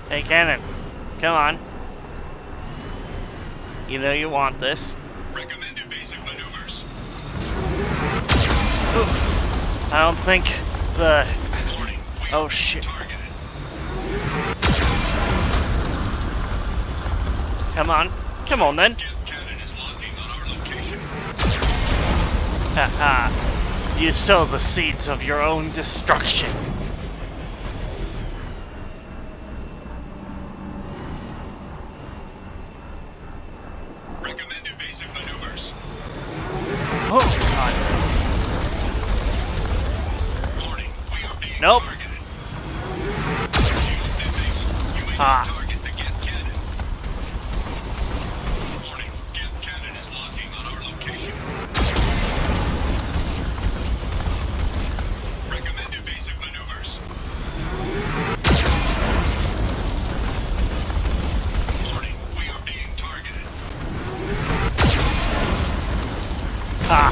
Hey, Cannon, come on. You know you want this. Recommend evasive maneuvers. Ooh, I don't think the... Oh shit. Come on. Come on then. Haha. You sow the seeds of your own destruction. Recommend evasive maneuvers. Oh god. Nope. Ah. Warning, Geth cannon is locking on our location. Recommend evasive maneuvers. Warning, we are being targeted. Ah.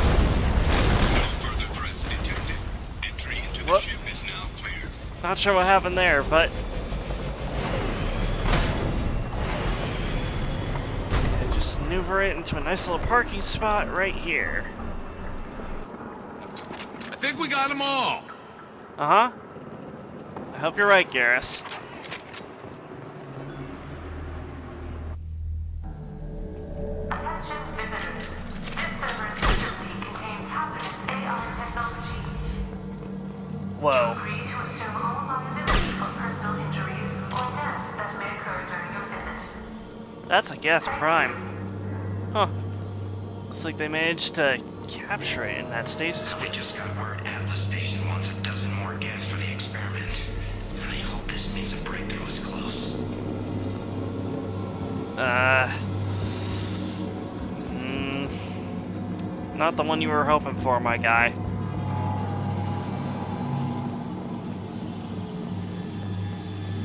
No further threats detected. Entry into the ship is now clear. Not sure what happened there, but just maneuver it into a nice little parking spot right here. I think we got them all. Uh-huh. I hope you're right, Garrus. Attention visitors. This server's facility contains hazardous AR technology. Whoa. Agree to assume all liability for personal injuries or death that may occur during your visit. That's a Geth Prime. Huh. Looks like they managed to capture it in that stasis. We just got word Atlas Station wants a dozen more Geth for the experiment. And I hope this means a breakthrough is close. Not the one you were hoping for, my guy.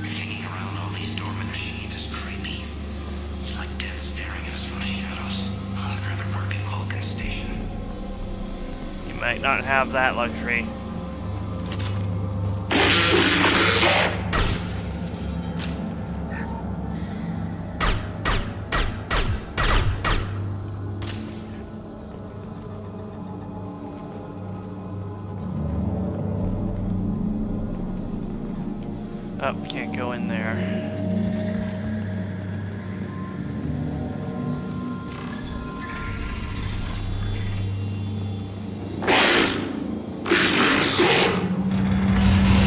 Hanging around all these dormant machines is creepy. It's like death staring at us from the shadows. I'd rather work at Vulcan Station. You might not have that luxury. Oh, can't go in there.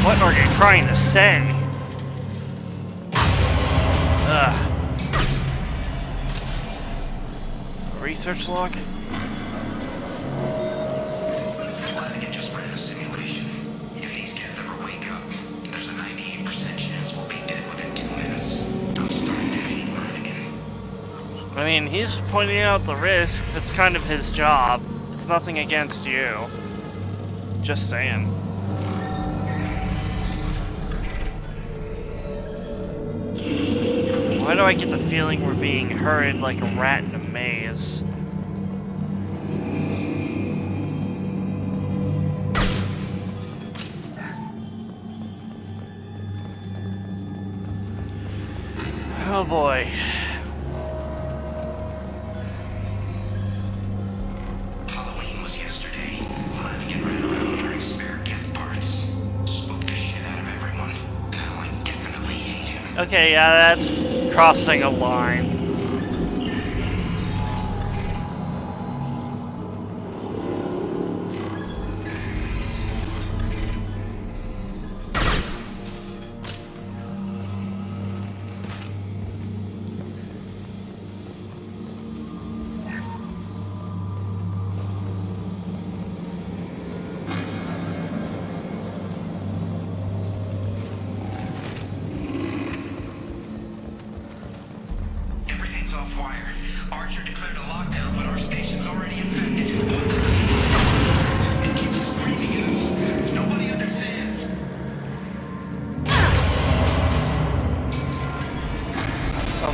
What are you trying to say? Ugh. Research log? Flanagan just ran a simulation. If these Geth ever wake up, there's a 98% chance we'll be dead within 2 minutes. I'm starting to hate Flanagan. I mean, he's pointing out the risks. It's kind of his job. It's nothing against you. Just saying. Why do I get the feeling we're being hurried like a rat in a maze? Oh boy. Halloween was yesterday. Flanagan ran around wearing spare Geth parts. Spooked the shit out of everyone. Now I definitely hate him. Okay, yeah, that's crossing a line.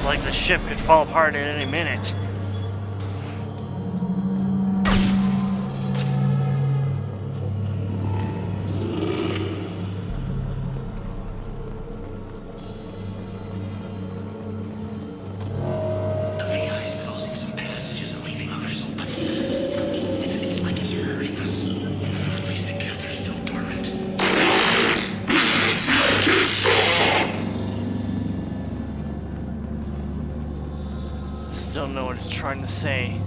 like the ship could fall apart at any minute. Don't know what it's trying to say.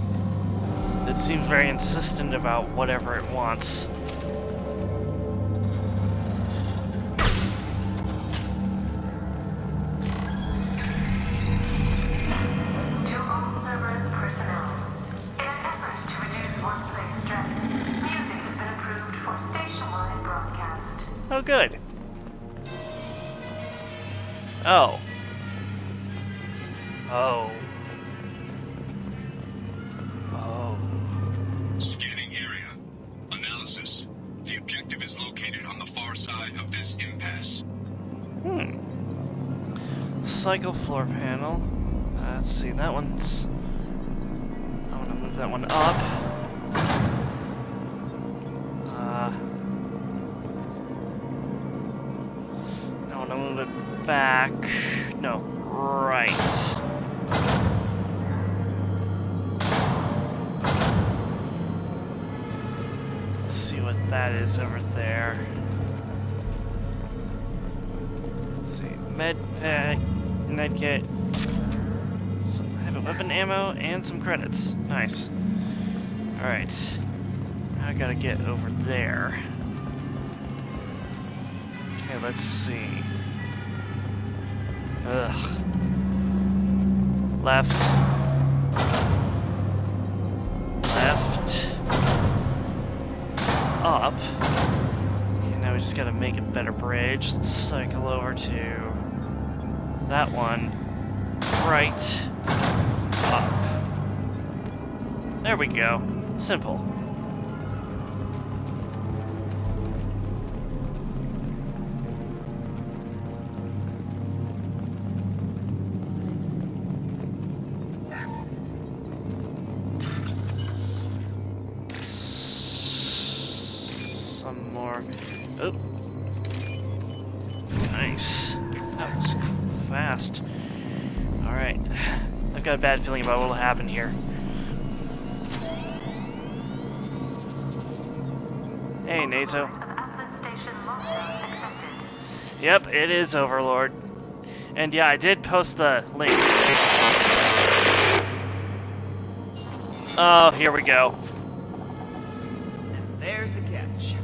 It seems very insistent about whatever it wants. To all Cerberus personnel, in an effort to reduce workplace stress, music has been approved for station-wide broadcast. Oh, good. Oh. Oh. Scanning area. Analysis. The objective is located on the far side of this impasse. Cycle floor panel. Let's see, that one's... I want to move that one up. I want to move it back. No, right. That is over there. Let's see, med pack, medkit, some heavy weapon ammo, and some credits. Nice. Alright. Now I gotta get over there. Okay, let's see. Ugh. Left. Left. Up. Okay, now we just gotta make a better bridge. Let's cycle over to that one. Right. Up. There we go. Simple. More. Oh. Nice. That was fast. Alright. I've got a bad feeling about what will happen here. Hey, NATO. Yep, it is Overlord. And yeah, I did post the link. Oh, here we go. And there's the catch.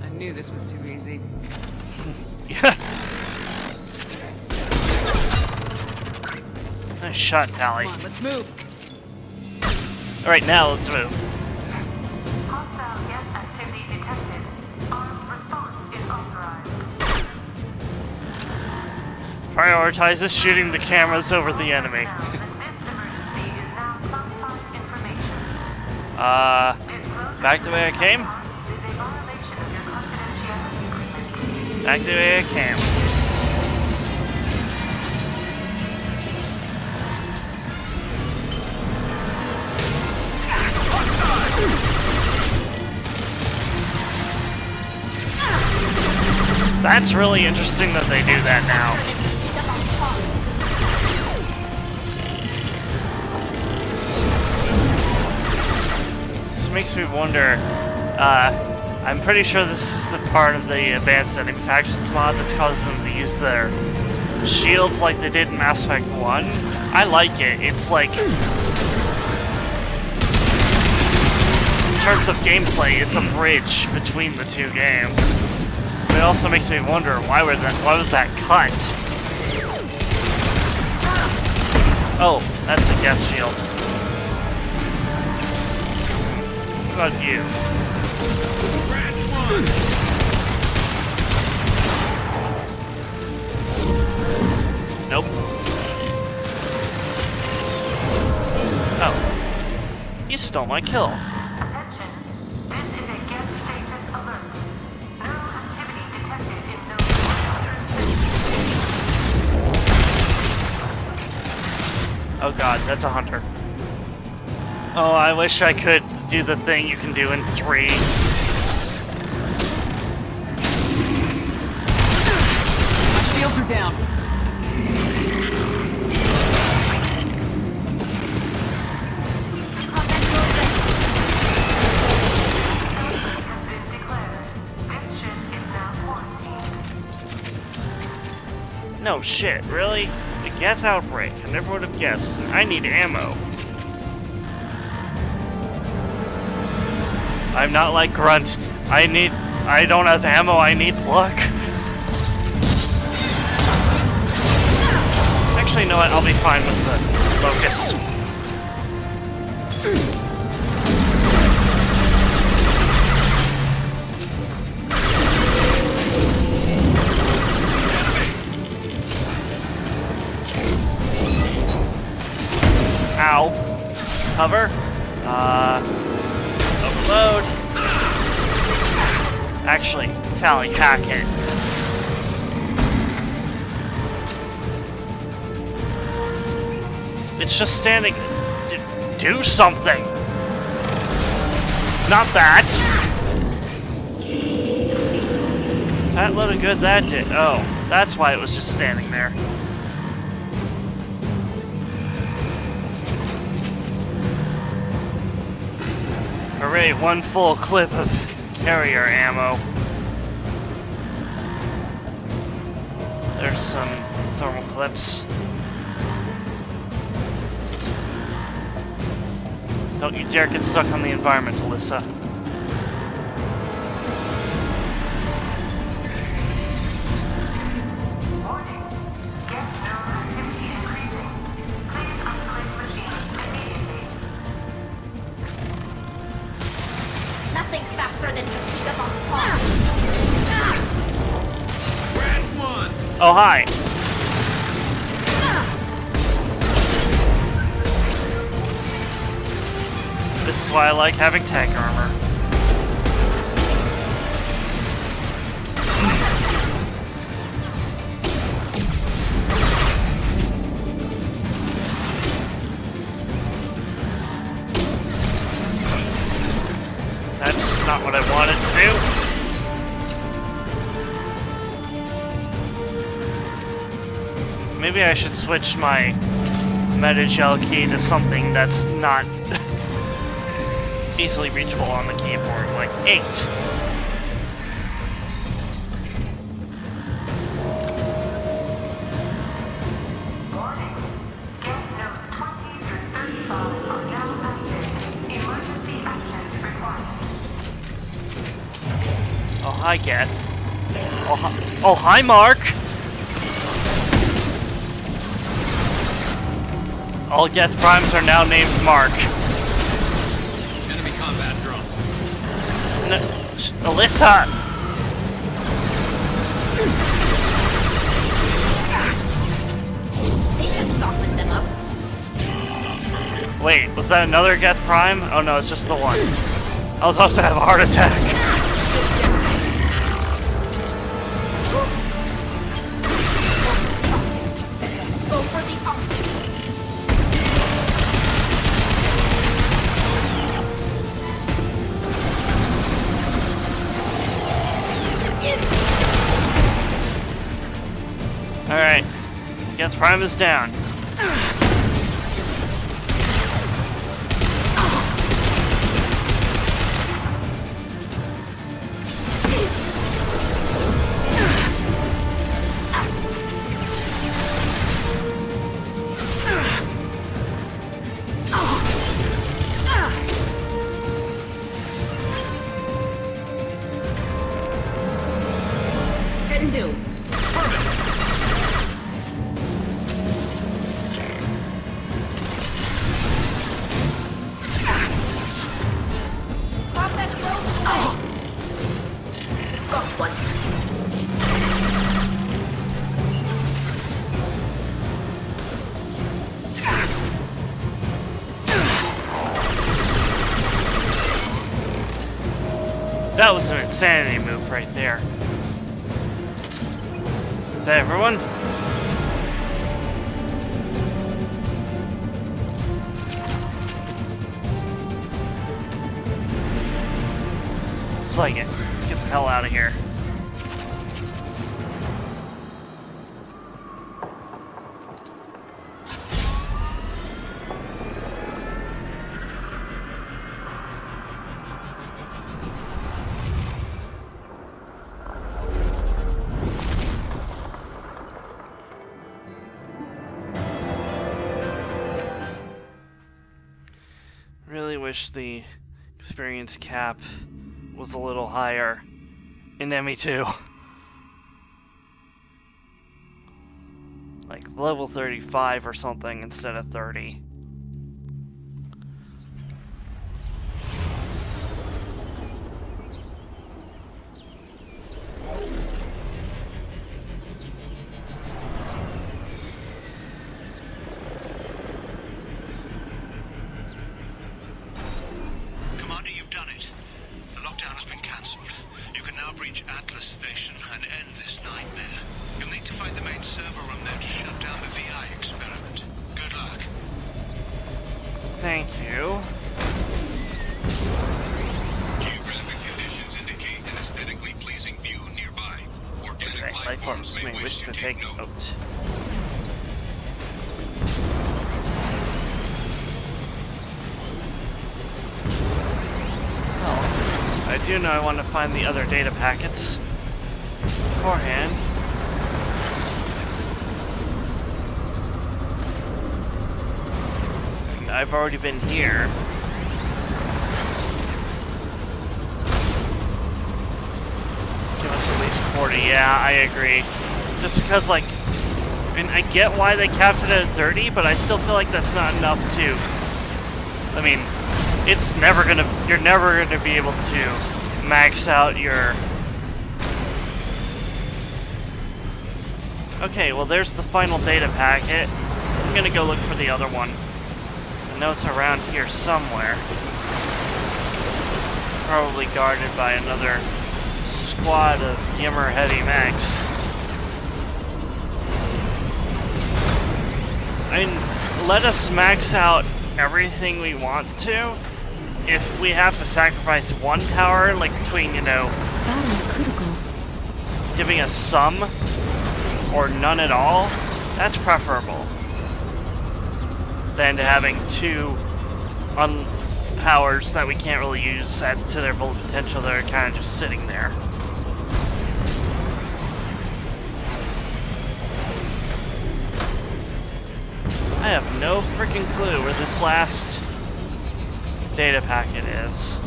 I knew this was too easy. Nice shot, Tally. Come on, let's move. Alright, now let's move. Hostile jet activity detected. Armed response is authorized. Prioritizes shooting the cameras over the enemy. Back the way I came? Back the way I came. That's really interesting that they do that now. This makes me wonder, I'm pretty sure this is the part of the advanced enemy factions mod that's causing them to use their shields like they did in Mass Effect 1. I like it. It's like, in terms of gameplay, it's a bridge between the two games. But it also makes me wonder, why was that cut? Oh, that's a gas shield. What about you? Nope. Oh. You stole my kill. Attention. This is a gas stasis alert. No activity detected in node 100. Oh god, that's a hunter. Oh, I wish I could do the thing you can do in 3. My shields are down. No shit, really? The Geth outbreak. I never would have guessed. I need ammo. I'm not like Grunt. I don't have ammo, I need luck. Actually, you know what? I'll be fine with the Locust. Ow. Cover. Overload. Actually, Tally, hack it. It's just standing. Do something. Not that. That load of good that did. Oh, that's why it was just standing there. Hooray, one full clip of Harrier ammo. There's some thermal clips. Don't you dare get stuck on the environment, Alyssa. Nothing's faster than to pick up on pause. Oh, hi. This is why I like having tank armor. That's not what I wanted to do. Maybe I should switch my Metagel key to something that's not easily reachable on the keyboard, like 8. Oh, hi, Geth. Oh, hi, Mark! All Geth Primes are now named Mark. Enemy combat drone. No, Alyssa! They should soften them up. Wait, was that another Geth Prime? Oh no, it's just the one. I was about to have a heart attack. Go for the optic. Alright. Geth Prime is down. Can do. That was an insanity move right there. Is that everyone? Looks like it. Let's get the hell out of here. Really wish the experience cap was a little higher in ME2. Like level 35 or something instead of 30. Commander, you've done it. The lockdown has been cancelled. You can now breach Atlas Station and end this nightmare. You'll need to find the main server room there to shut down the VI experiment. Good luck. Thank you. Geographic conditions indicate an aesthetically pleasing view nearby. Organic Life forms may wish to take note. Well, I do know I want to find the other data packets beforehand. I've already been here. Give us at least 40. Yeah, I agree. Just because, like, I mean, I get why they capped it at 30, but I still feel like that's not enough to. I mean, it's never gonna. You're never gonna be able to max out your. Okay, well, there's the final data packet. I'm gonna go look for the other one. I know it's around here somewhere. Probably guarded by another squad of Yimmer heavy mechs. I mean, let us max out everything we want to. If we have to sacrifice one tower, like between, you know, giving us some or none at all, that's preferable than to having two powers that we can't really use to their full potential that are kind of just sitting there. I have no freaking clue where this last data packet is.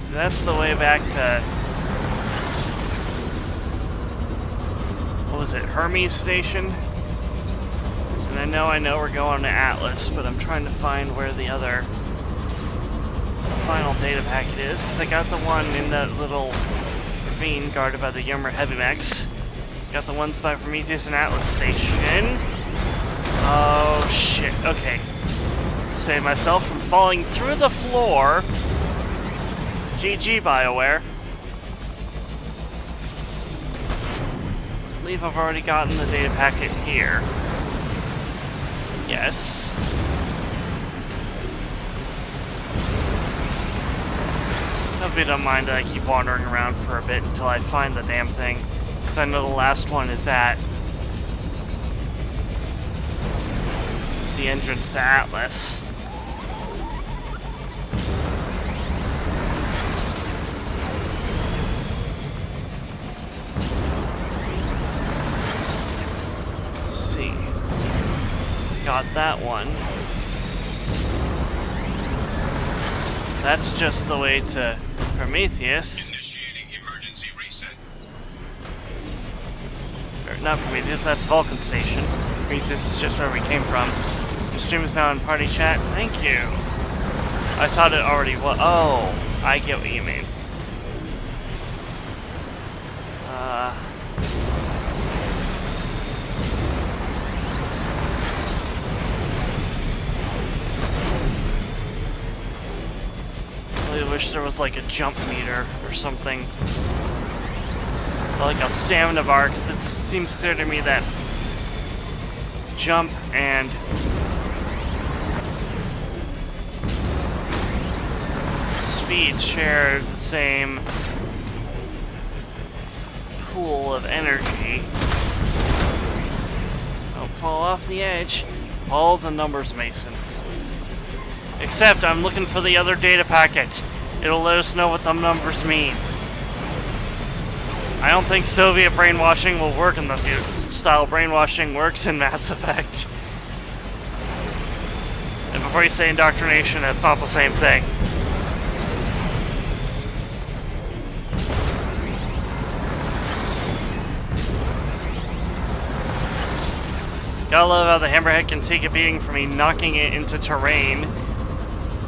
So that's the way back to... what was it, Hermes Station? And I know we're going to Atlas, but I'm trying to find where the other final data packet is, because I got the one in that little ravine guarded by the Yimmer heavy mechs. Got the ones by Prometheus and Atlas Station. Oh shit, okay. Save myself from falling through the floor. GG, BioWare. I believe I've already gotten the data packet here. Yes. Hope you don't mind that I keep wandering around for a bit until I find the damn thing. Because I know the last one is at the entrance to Atlas. Got that one. That's just the way to Prometheus. Initiating emergency reset. Or not Prometheus, that's Vulcan Station. Prometheus is just where we came from. The stream is now in party chat. Thank you. I thought it already was. Oh, I get what you mean. I wish there was like a jump meter or something. Or like a stamina bar, because it seems clear to me that jump and speed share the same pool of energy. Don't fall off the edge. All the numbers, Mason. Except I'm looking for the other data packet. It'll let us know what the numbers mean. I don't think Soviet brainwashing will work in the style brainwashing works in Mass Effect. And before you say indoctrination, it's not the same thing. Gotta love how the hammerhead can take a beating from me knocking it into terrain,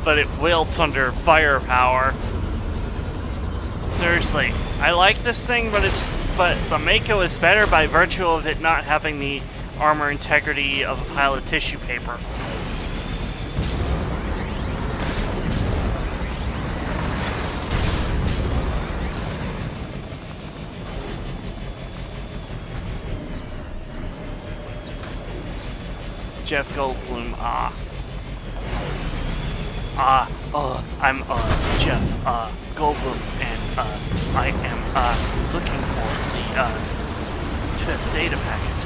but it wilts under firepower. Seriously, I like this thing, but the Mako is better by virtue of it not having the armor integrity of a pile of tissue paper. Jeff Goldblum, I'm Jeff Goldblum, and I am looking for the fifth data packet.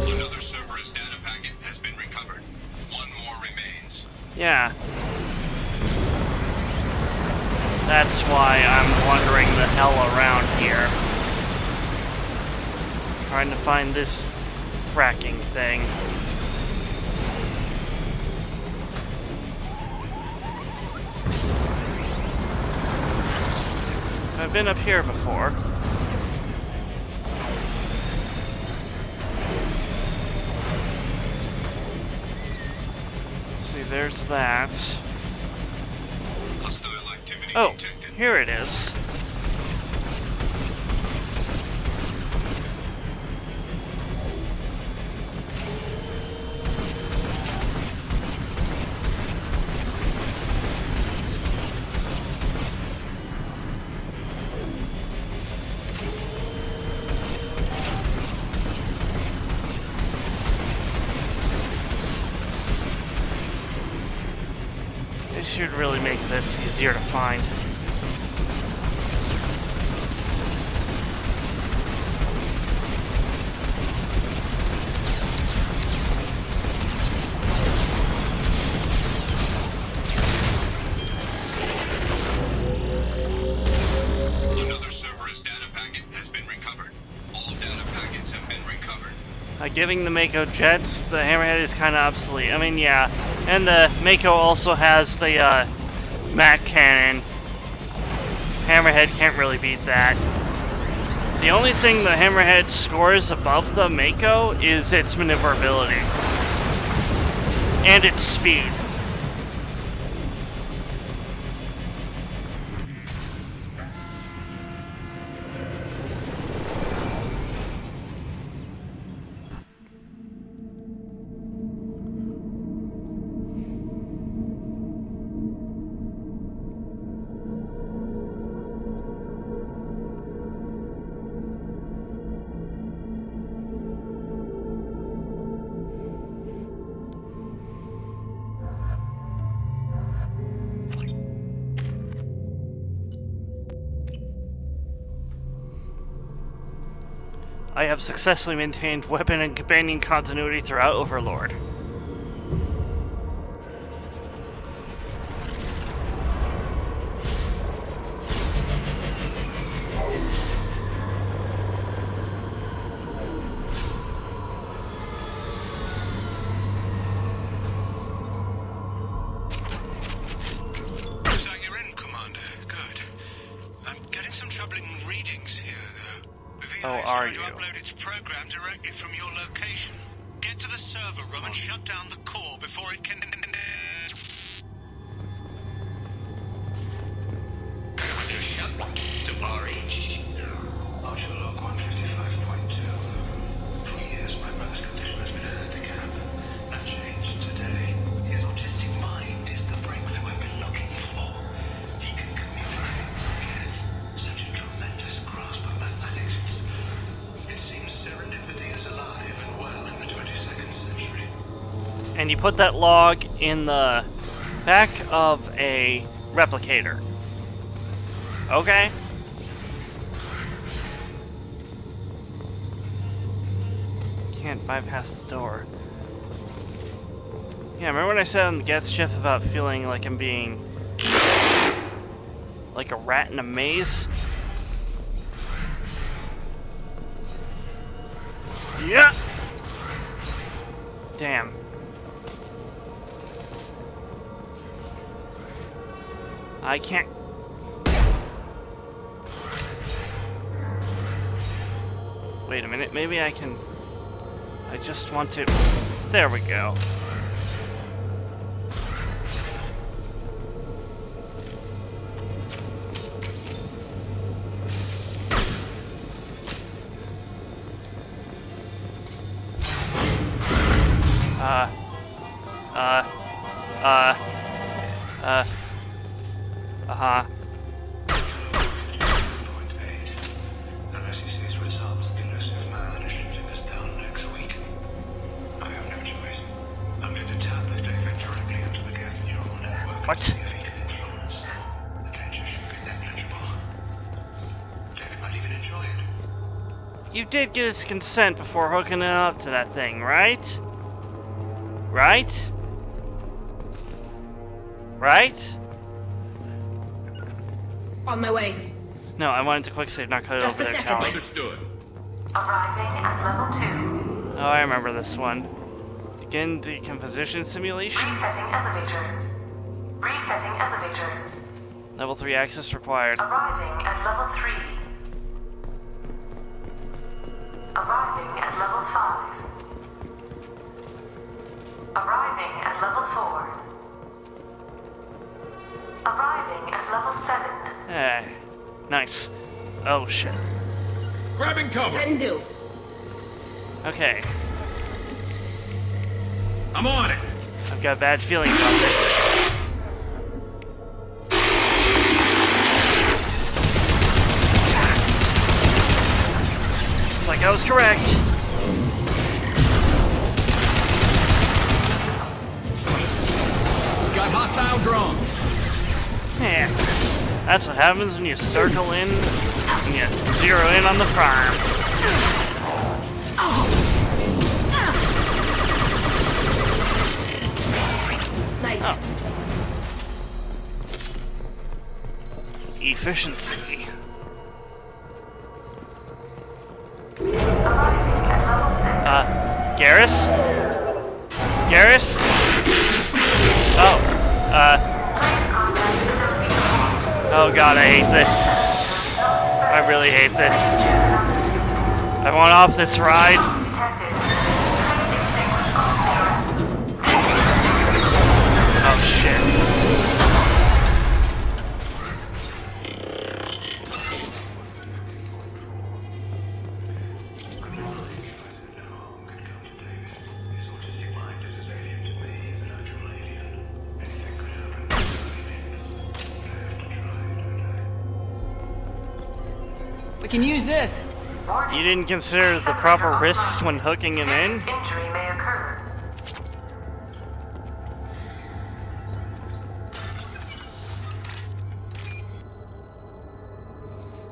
Another Cerberus data packet has been recovered. One more remains. Yeah. That's why I'm wandering the hell around here. Trying to find this fracking thing. I've been up here before. Let's see, there's that. Oh, here it is. This should really make this easier to find. Giving the Mako jets, the hammerhead is kind of obsolete. I mean, yeah. And the Mako also has the Mac cannon. Hammerhead can't really beat that. The only thing the hammerhead scores above the Mako is its maneuverability. And its speed. I have successfully maintained weapon and companion continuity throughout Overlord. Is that your end, Commander? Good. I'm getting some troubling readings here, though. Oh, are you? To upload its program directly from your location. Get to the server room and shut down the core before it can... To bar each. Martial log 155.2. For years, my brother's condition has been a handicap. That changed today. His autistic mind is the breakthrough I've been looking for. He can communicate and you put that log in the back of a replicator. Okay? Can't bypass the door. Yeah, remember when I said on the Geth shift about feeling like I'm being like a rat in a maze? Yeah! Damn. I can't... Wait a minute, maybe I can... I just want to... There we go. Uh-huh. Point 8. Unless he sees results, the elusive man is shooting us down next week. I have no choice. I'm going to tap David directly into the Geth neural network and see if he can influence. The danger should be negligible. David might even enjoy it. You did get his consent before hooking it up to that thing, right? Right? Right? On my way. No, I wanted to quick save, not cut it over there, Tally. Understood. Arriving at level 2. Oh, I remember this one. Begin decomposition simulation? Resetting elevator. Resetting elevator. Level 3 access required. Arriving at level 3. Arriving at level 5. Arriving at level 4. Arriving at level 7. Eh, nice. Oh shit. Grabbing cover. Can do. Okay, I'm on it. I've got bad feelings about this. Looks like I was correct. Got hostile drone. Yeah, that's what happens when you circle in and you zero in on the prime. Nice. Oh. Efficiency. Garrus? Garrus? Oh, oh god, I hate this. I really hate this. I want off this ride. Oh shit. We can use this. You didn't consider the proper risks when hooking him in? Injury may occur.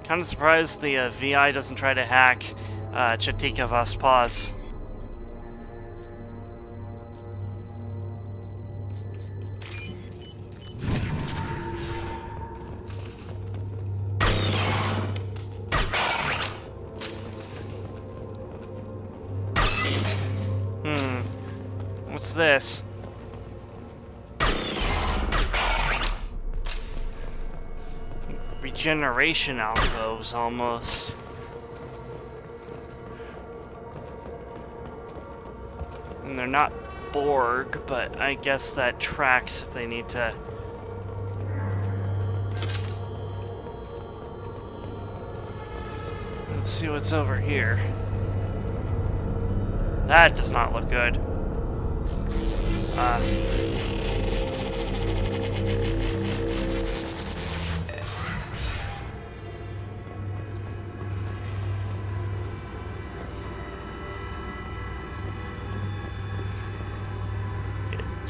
Kind of surprised the VI doesn't try to hack Chatika Vastpaz. What's this? Regeneration alcoves, almost. And they're not Borg, but I guess that tracks if they need to... Let's see what's over here. That does not look good.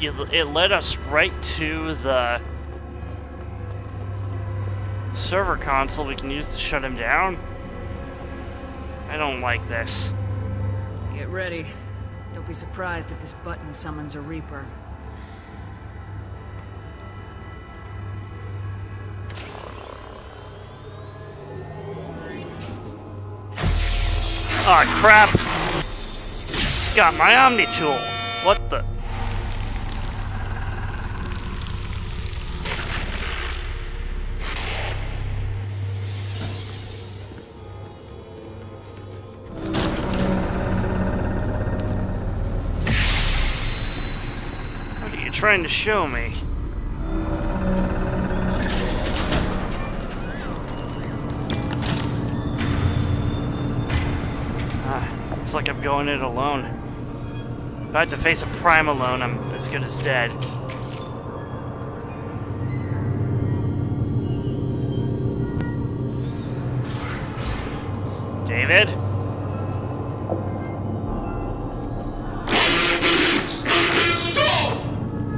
it led us right to the server console we can use to shut him down. I don't like this. Get ready. Don't be surprised if this button summons a Reaper. Aw, crap! It's got my Omni tool. What the? What are you trying to show me? Looks like I'm going it alone. If I had to face a Prime alone, I'm as good as dead. David?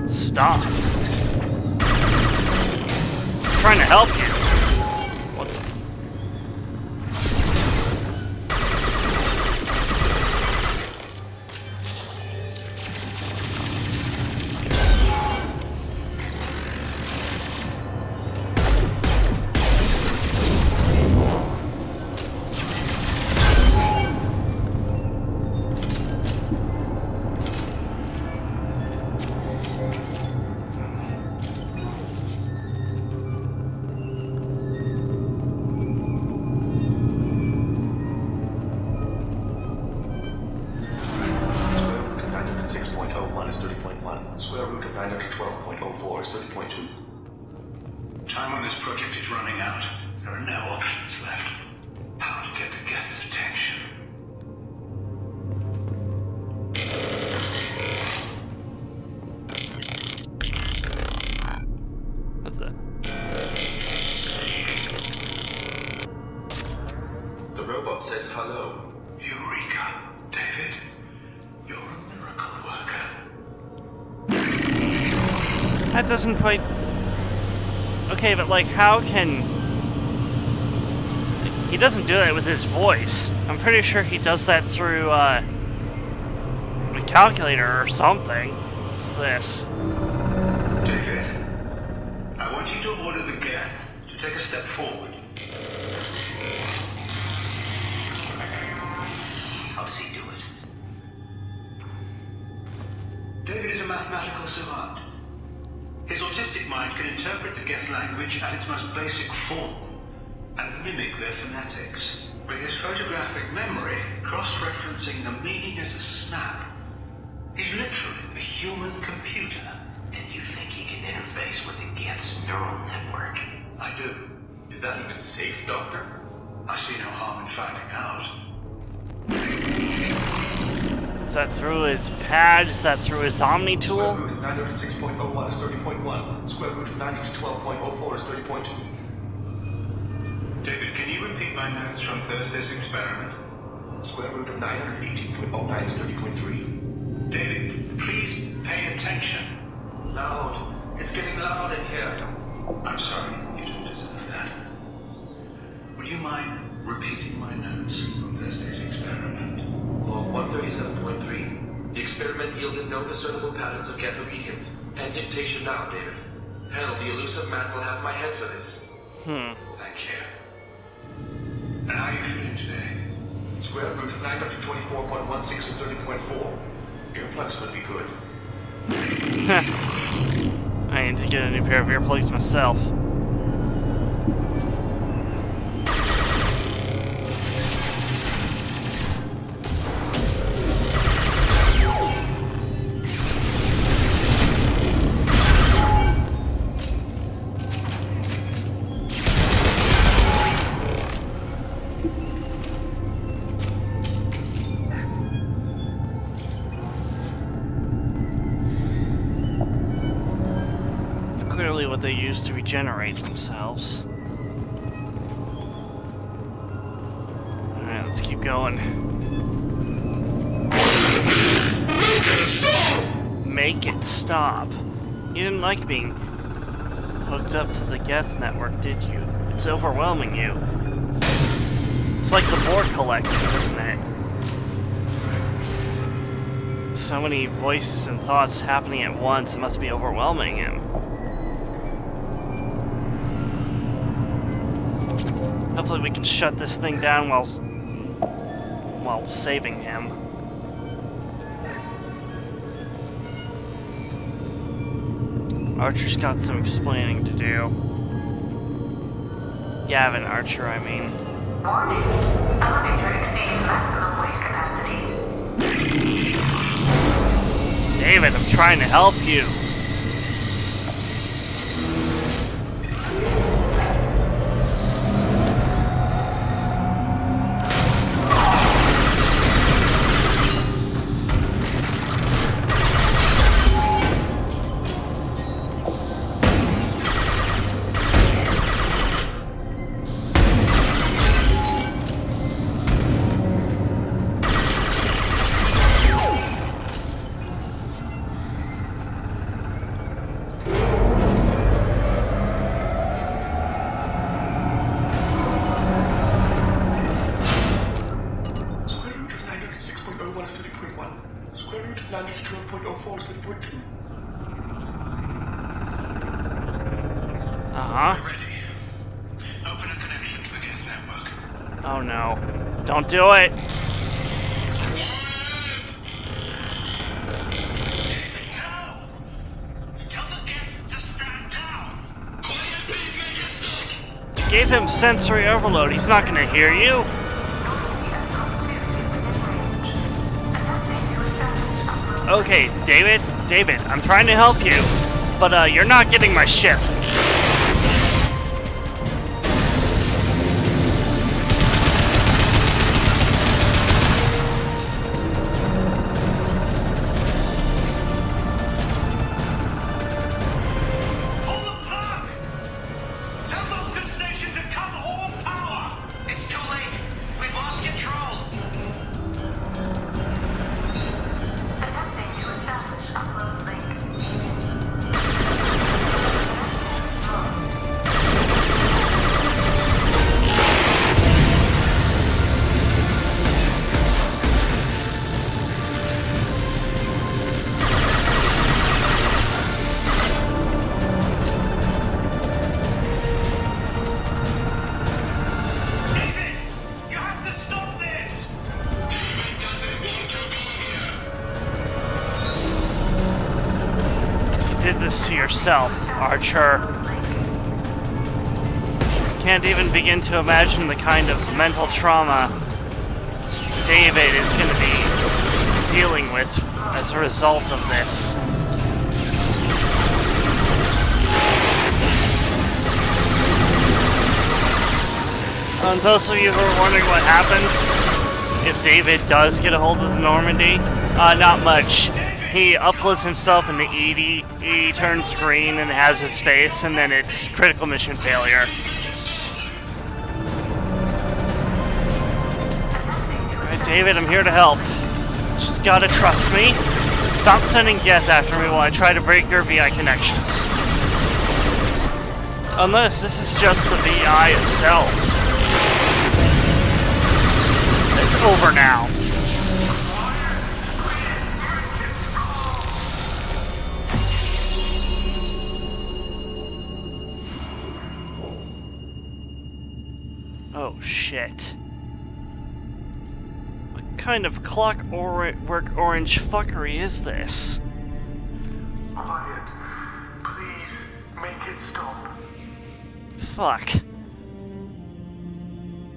Stop. I'm trying to help you. What the? Time on this project is running out. There are no options left. How to get the Geth's attention? What's that? The robot says hello. Eureka, David. You're a miracle worker. That doesn't quite... Okay, but like, how can... He doesn't do that with his voice. I'm pretty sure he does that through, a calculator or something. What's this? David, I want you to order the Geth to take a step forward. How does he do it? David is a mathematical savant. His autistic mind can interpret the Geth language at its most basic form and mimic their phonetics. With his photographic memory, cross-referencing the meaning as a snap, he's literally a human computer. And you think he can interface with the Geth's neural network? I do. Is that even safe, Doctor? I see no harm in finding out. Is that through his pad? Is that through his Omni tool? Square root of 906.01 is 30.1. Square root of 912.04 is 30.2. David, can you repeat my notes from Thursday's experiment? Square root of 918.09 is 30.3. David, please pay attention. Loud. It's getting loud in here. I'm sorry, you don't deserve that. Would you mind repeating my notes from Thursday's experiment? Log 137.3. The experiment yielded no discernible patterns of Geth obedience. End dictation now, David. Hell, the elusive man will have my head for this. Thank you. And how are you feeling today? Square root of 924.16 is 30.4. Earplugs would be good. I need to get a new pair of earplugs myself. What they use to regenerate themselves. Alright, let's keep going. make it stop. You didn't like being hooked up to the Geth network, did you? It's overwhelming you. It's like the Borg Collective, isn't it? So many voices and thoughts happening at once, it must be overwhelming him. Hopefully we can shut this thing down while saving him. Archer's got some explaining to do. Gavin Archer, I mean. Warning. Elevator exceeds maximum weight capacity. David, I'm trying to help you. Oh no. Don't do it! You gave him sensory overload, he's not gonna hear you! Okay, David, I'm trying to help you, but you're not getting my ship. Did this to yourself, Archer. Can't even begin to imagine the kind of mental trauma David is going to be dealing with as a result of this. And those of you who are wondering what happens if David does get a hold of the Normandy, not much. He uploads himself into ED, he turns green and has his face, and then it's critical mission failure. Alright, David, I'm here to help. Just gotta trust me. Stop sending Geth after me while I try to break your VI connections. Unless this is just the VI itself. It's over now. Oh shit. What kind of clockwork orange fuckery is this? Quiet. Please, make it stop. Fuck.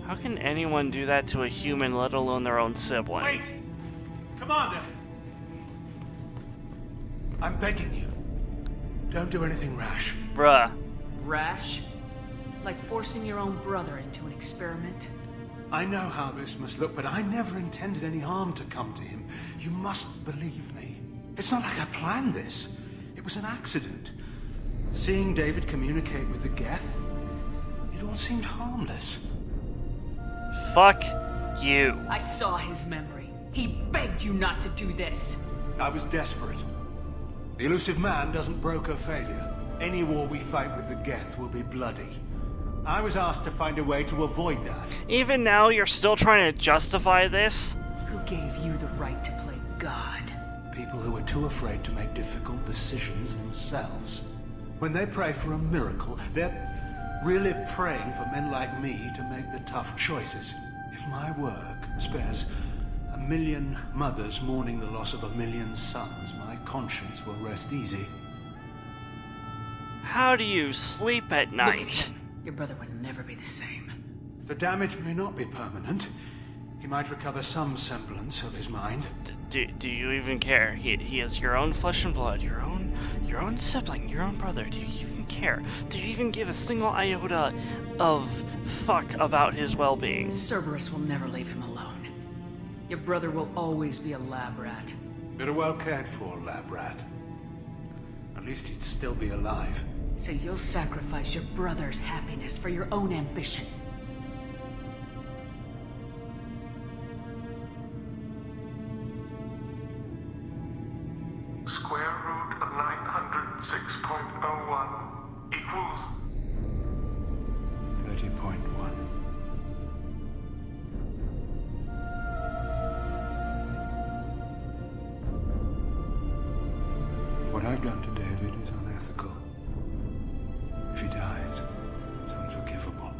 How can anyone do that to a human, let alone their own sibling? Wait! Commander! I'm begging you. Don't do anything rash. Bruh. Rash? Like forcing your own brother into an experiment? I know how this must look, but I never intended any harm to come to him. You must believe me. It's not like I planned this. It was an accident. Seeing David communicate with the Geth, it all seemed harmless. Fuck you. I saw his memory. He begged you not to do this. I was desperate. The elusive man doesn't broker failure. Any war we fight with the Geth will be bloody. I was asked to find a way to avoid that. Even now, you're still trying to justify this? Who gave you the right to play God? People who are too afraid to make difficult decisions themselves. When they pray for a miracle, they're really praying for men like me to make the tough choices. If my work spares 1 million mothers mourning the loss of 1 million sons, my conscience will rest easy. How do you sleep at night? Your brother would never be the same. The damage may not be permanent. He might recover some semblance of his mind. Do you even care? He is your own flesh and blood, your own sibling, your own brother. Do you even care? Do you even give a single iota of fuck about his well-being? Cerberus will never leave him alone. Your brother will always be a lab rat. You're a well-cared-for lab rat. At least he'd still be alive. So you'll sacrifice your brother's happiness for your own ambition. Square root of 906.01 equals 30.1. What I've done to David is unethical. If he dies, it's unforgivable.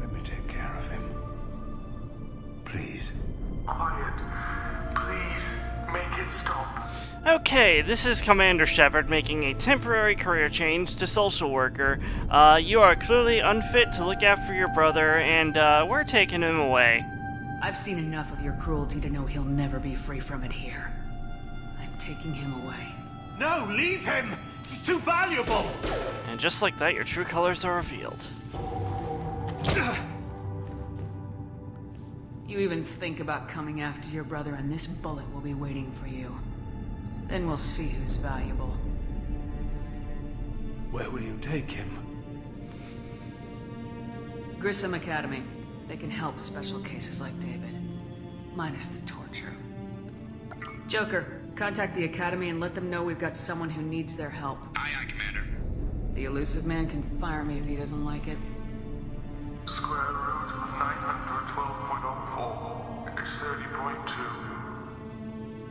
Let me take care of him. Please. quiet. Please, make it stop. Okay, this is Commander Shepard making a temporary career change to social worker. You are clearly unfit to look after your brother, and we're taking him away. I've seen enough of your cruelty to know he'll never be free from it here. I'm taking him away. No, leave him! He's too valuable! And just like that, your true colors are revealed. You even think about coming after your brother, and this bullet will be waiting for you. Then we'll see who's valuable. Where will you take him? Grissom Academy. They can help special cases like David. Minus the torture. Joker, contact the Academy and let them know we've got someone who needs their help. Aye, aye, Commander. The elusive man can fire me if he doesn't like it. Square root of 912.04 is 30.2.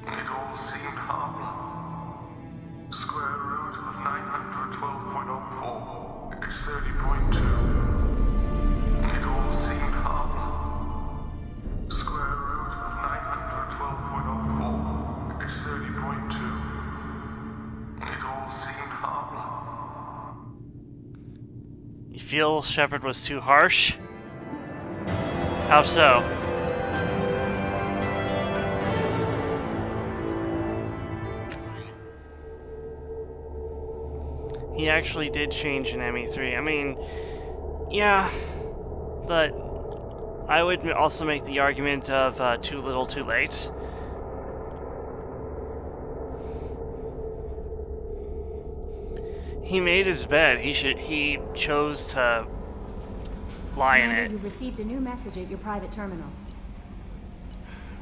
It all seemed harmless. Square root of 912.04 is 30.2. It all seemed harmless. Square root of 912.04 is 30.2. It all seemed harmless. You feel Shepard was too harsh? How so? He actually did change in ME3. I mean, yeah, but I would also make the argument of too little, too late. He made his bed. He chose to lie in it. You've received a new message at your private terminal.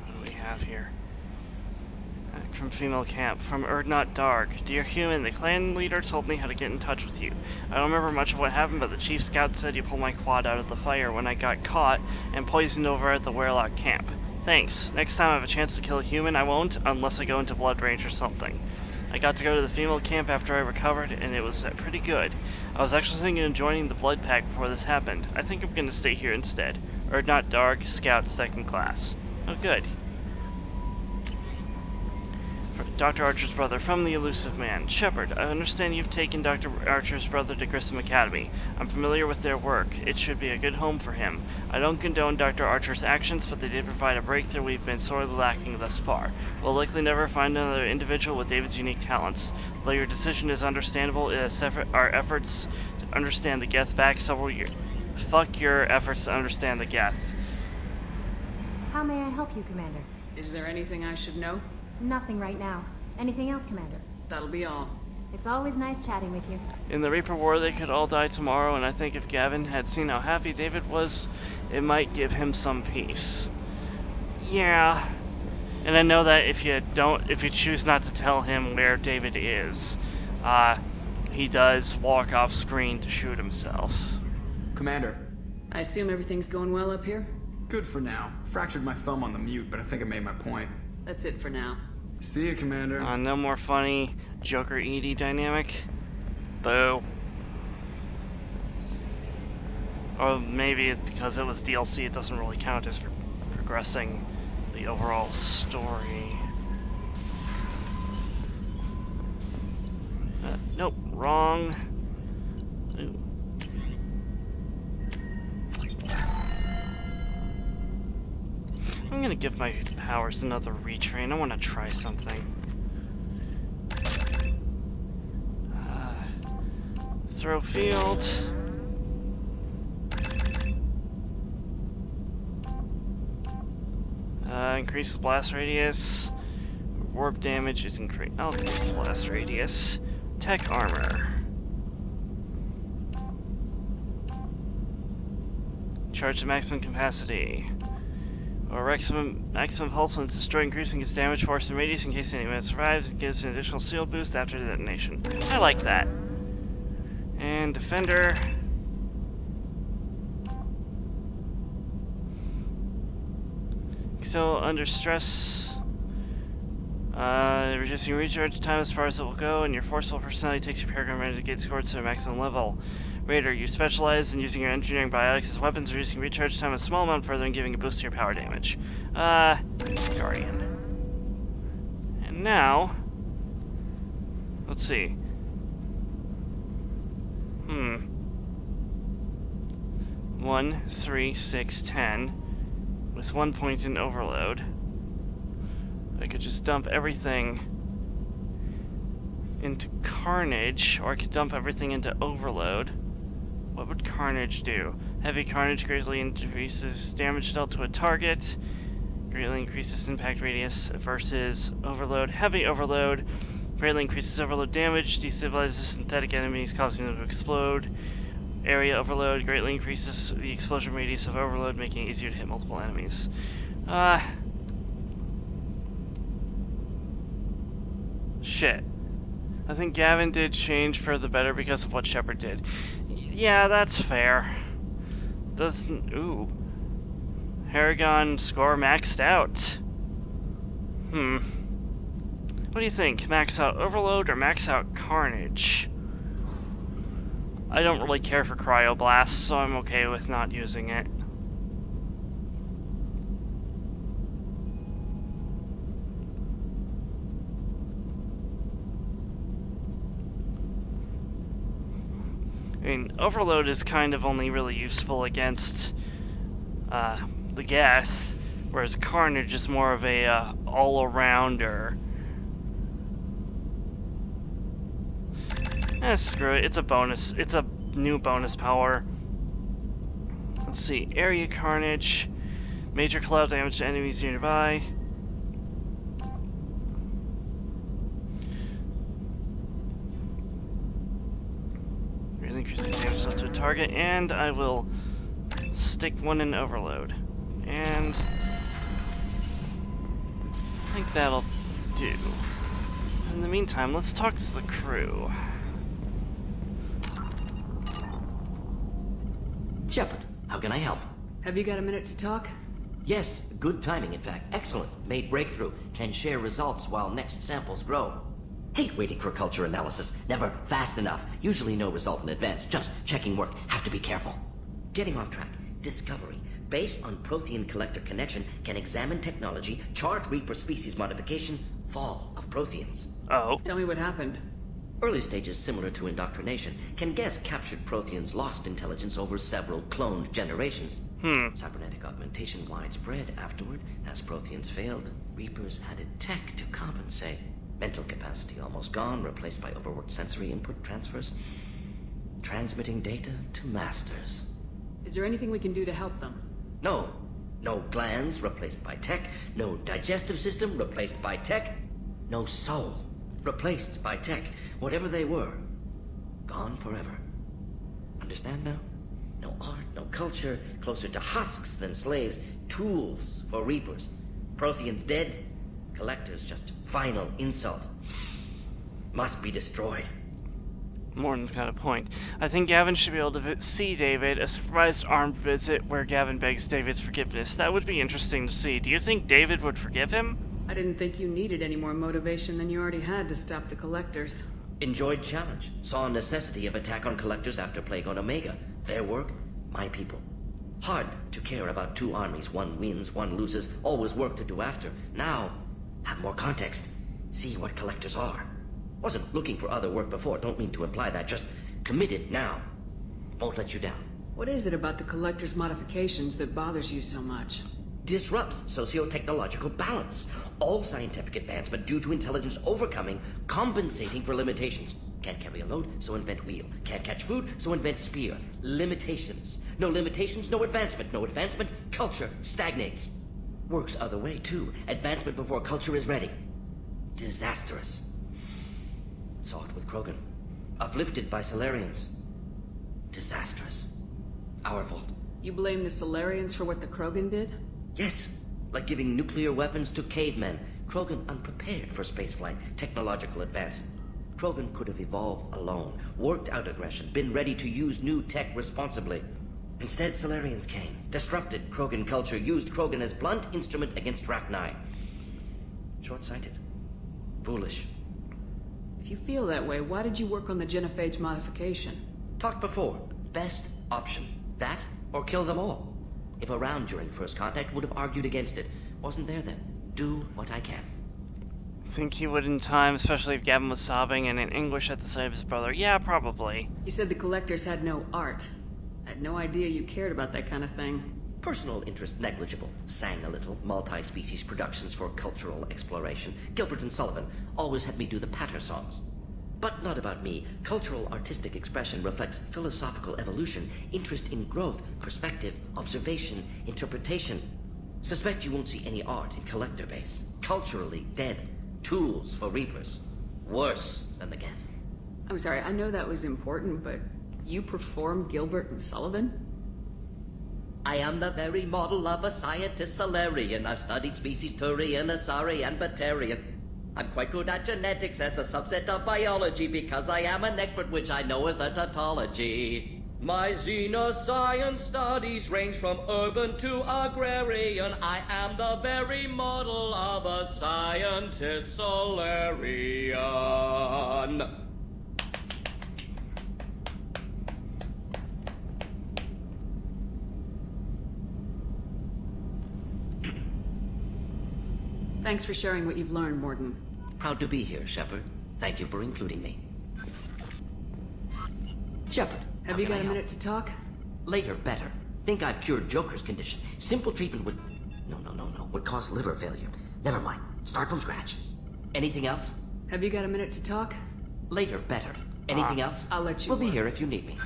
What do we have here? From female camp, from Erdnot Darg. Dear human, the clan leader told me how to get in touch with you. I don't remember much of what happened, but the chief scout said you pulled my quad out of the fire when I got caught and poisoned over at the Werlock camp. Thanks. Next time I have a chance to kill a human, I won't, unless I go into blood rage or something. I got to go to the female camp after I recovered, and it was pretty good. I was actually thinking of joining the blood pack before this happened. I think I'm gonna stay here instead. Erdnot Darg, Scout 2nd Class. Oh, good. Dr. Archer's brother, from the elusive man. Shepard, I understand you've taken Dr. Archer's brother to Grissom Academy. I'm familiar with their work. It should be a good home for him. I don't condone Dr. Archer's actions, but they did provide a breakthrough we've been sorely lacking thus far. We'll likely never find another individual with David's unique talents. Though your decision is understandable, it has our efforts to understand the Geth back several years. Fuck your efforts to understand the Geth. How may I help you, Commander? Is there anything I should know? Nothing right now. Anything else, Commander? That'll be all. It's always nice chatting with you. In the Reaper War, they could all die tomorrow, and I think if Gavin had seen how happy David was, it might give him some peace. Yeah. And I know that if you choose not to tell him where David is, he does walk off screen to shoot himself. Commander. I assume everything's going well up here? Good for now. Fractured my thumb on the mute, but I think I made my point. That's it for now. See you, Commander. No more funny Joker-Edie dynamic. Boo. Or maybe because it was DLC, it doesn't really count as progressing the overall story. Nope, wrong. Ooh. I'm gonna give my powers another retrain. I want to try something. Throw field. Increase the blast radius. Warp damage is increased. I'll increase the blast radius. Tech armor. Charge to maximum capacity. Or maximum pulse when it's destroyed, increasing its damage, force, and radius in case anyone survives. It gives an additional seal boost after detonation. I like that. And defender. So under stress, reducing recharge time as far as it will go, and your forceful personality takes your paragon renegade scores to a maximum level. Raider, you specialize in using your engineering biotics as weapons, reducing recharge time a small amount further and giving a boost to your power damage. Guardian. And now, let's see. 1, 3, 6, 10. With 1 point in overload. I could just dump everything into Carnage, or I could dump everything into Overload. What would Carnage do? Heavy Carnage greatly increases damage dealt to a target, greatly increases impact radius versus Overload. Heavy Overload greatly increases overload damage, destabilizes synthetic enemies, causing them to explode. Area Overload greatly increases the explosion radius of Overload, making it easier to hit multiple enemies. Shit. I think Gavin did change for the better because of what Shepard did. Yeah, that's fair. Ooh. Paragon score maxed out. What do you think? Max out Overload or max out Carnage? I don't really care for Cryoblast, so I'm okay with not using it. I mean, Overload is kind of only really useful against the Geth, whereas Carnage is more of a all-arounder. Screw it, it's a bonus. It's a new bonus power. Let's see, Area Carnage, major cloud damage to enemies nearby. Really increases damage dealt to a target, and I will stick one in Overload. And I think that'll do. In the meantime, let's talk to the crew. Shepard, how can I help? Have you got a minute to talk? Yes, good timing, in fact. Excellent. Made breakthrough. Can share results while next samples grow. Hate waiting for culture analysis. Never fast enough. Usually no result in advance. Just checking work. Have to be careful. Getting off track. Discovery. Based on Prothean collector connection, can examine technology, chart Reaper species modification, fall of Protheans. Oh. Tell me what happened. Early stages similar to indoctrination. Can guess captured Protheans lost intelligence over several cloned generations. Cybernetic augmentation widespread afterward. As Protheans failed, Reapers added tech to compensate. Mental capacity almost gone, replaced by overworked sensory input transfers. Transmitting data to masters. Is there anything we can do to help them? No. No glands replaced by tech. No digestive system replaced by tech. No soul replaced by tech. Whatever they were, gone forever. Understand now? No art, no culture, closer to husks than slaves, tools for Reapers. Protheans dead, Collector's just final insult. Must be destroyed. Morton's got a point. I think Gavin should be able to see David, a supervised armed visit where Gavin begs David's forgiveness. That would be interesting to see. Do you think David would forgive him? I didn't think you needed any more motivation than you already had to stop the Collectors. Enjoyed challenge. Saw necessity of attack on Collectors after Plague on Omega. Their work, my people. Hard to care about two armies. One wins, one loses. Always work to do after. Now, have more context. See what Collectors are. Wasn't looking for other work before. Don't mean to imply that. Just committed now. Won't let you down. What is it about the Collector's modifications that bothers you so much? Disrupts socio-technological balance. All scientific advancement due to intelligence overcoming, compensating for limitations. Can't carry a load, so invent wheel. Can't catch food, so invent spear. Limitations. No limitations, no advancement. No advancement, culture stagnates. Works other way, too. Advancement before culture is ready. Disastrous. Saw it with Krogan. Uplifted by Solarians. Disastrous. Our fault. You blame the Solarians for what the Krogan did? Yes. Like giving nuclear weapons to cavemen. Krogan unprepared for spaceflight, technological advance. Krogan could have evolved alone, worked out aggression, been ready to use new tech responsibly. Instead, Solarians came, disrupted Krogan culture, used Krogan as blunt instrument against Rachni. Short-sighted. Foolish. If you feel that way, why did you work on the Genophage modification? Talked before. Best option. That, or kill them all. If around during first contact, would have argued against it. Wasn't there then. Do what I can. Think he would in time, especially if Gavin was sobbing and in anguish at the sight of his brother. Yeah, probably. You said the Collectors had no art. I had no idea you cared about that kind of thing. Personal interest negligible. Sang a little. Multi-species productions for cultural exploration. Gilbert and Sullivan always had me do the patter songs. But not about me. Cultural artistic expression reflects philosophical evolution, interest in growth, perspective, observation, interpretation. Suspect you won't see any art in Collector base. Culturally dead. Tools for Reapers. Worse than the Geth. I'm sorry, I know that was important, but you performed Gilbert and Sullivan? I am the very model of a scientist Solarian. I've studied species Turian, Asari, and Batarian. I'm quite good at genetics as a subset of biology because I am an expert, which I know is a tautology. My xenoscience studies range from urban to agrarian. I am the very model of a scientist Solarian. Thanks for sharing what you've learned, Morton. Proud to be here, Shepard. Thank you for including me. Shepard, have you got a minute to talk? Later, better. Think I've cured Joker's condition. Simple treatment would... No. Would cause liver failure. Never mind. Start from scratch. Anything else? Have you got a minute to talk? Later, better. Anything else? I'll let you We'll be here if you need me.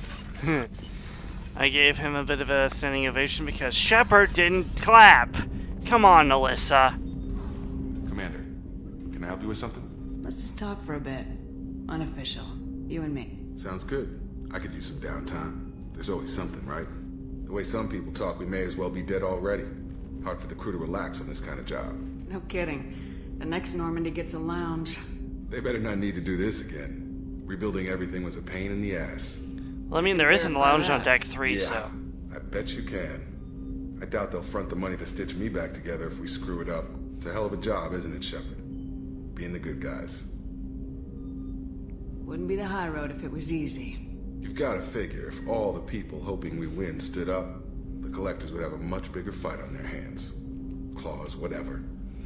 I gave him a bit of a standing ovation because Shepard didn't clap. Come on, Alyssa. Commander, can I help you with something? Let's just talk for a bit. Unofficial. You and me. Sounds good. I could use some downtime. There's always something, right? The way some people talk, we may as well be dead already. Hard for the crew to relax on this kind of job. No kidding. The next Normandy gets a lounge. They better not need to do this again. Rebuilding everything was a pain in the ass. Well, I mean, there isn't a lounge on deck 3, so... I bet you can. I doubt they'll front the money to stitch me back together if we screw it up. It's a hell of a job, isn't it, Shepard? Being the good guys. Wouldn't be the high road if it was easy. You've got to figure if all the people hoping we win stood up, the Collectors would have a much bigger fight on their hands. Claws, whatever.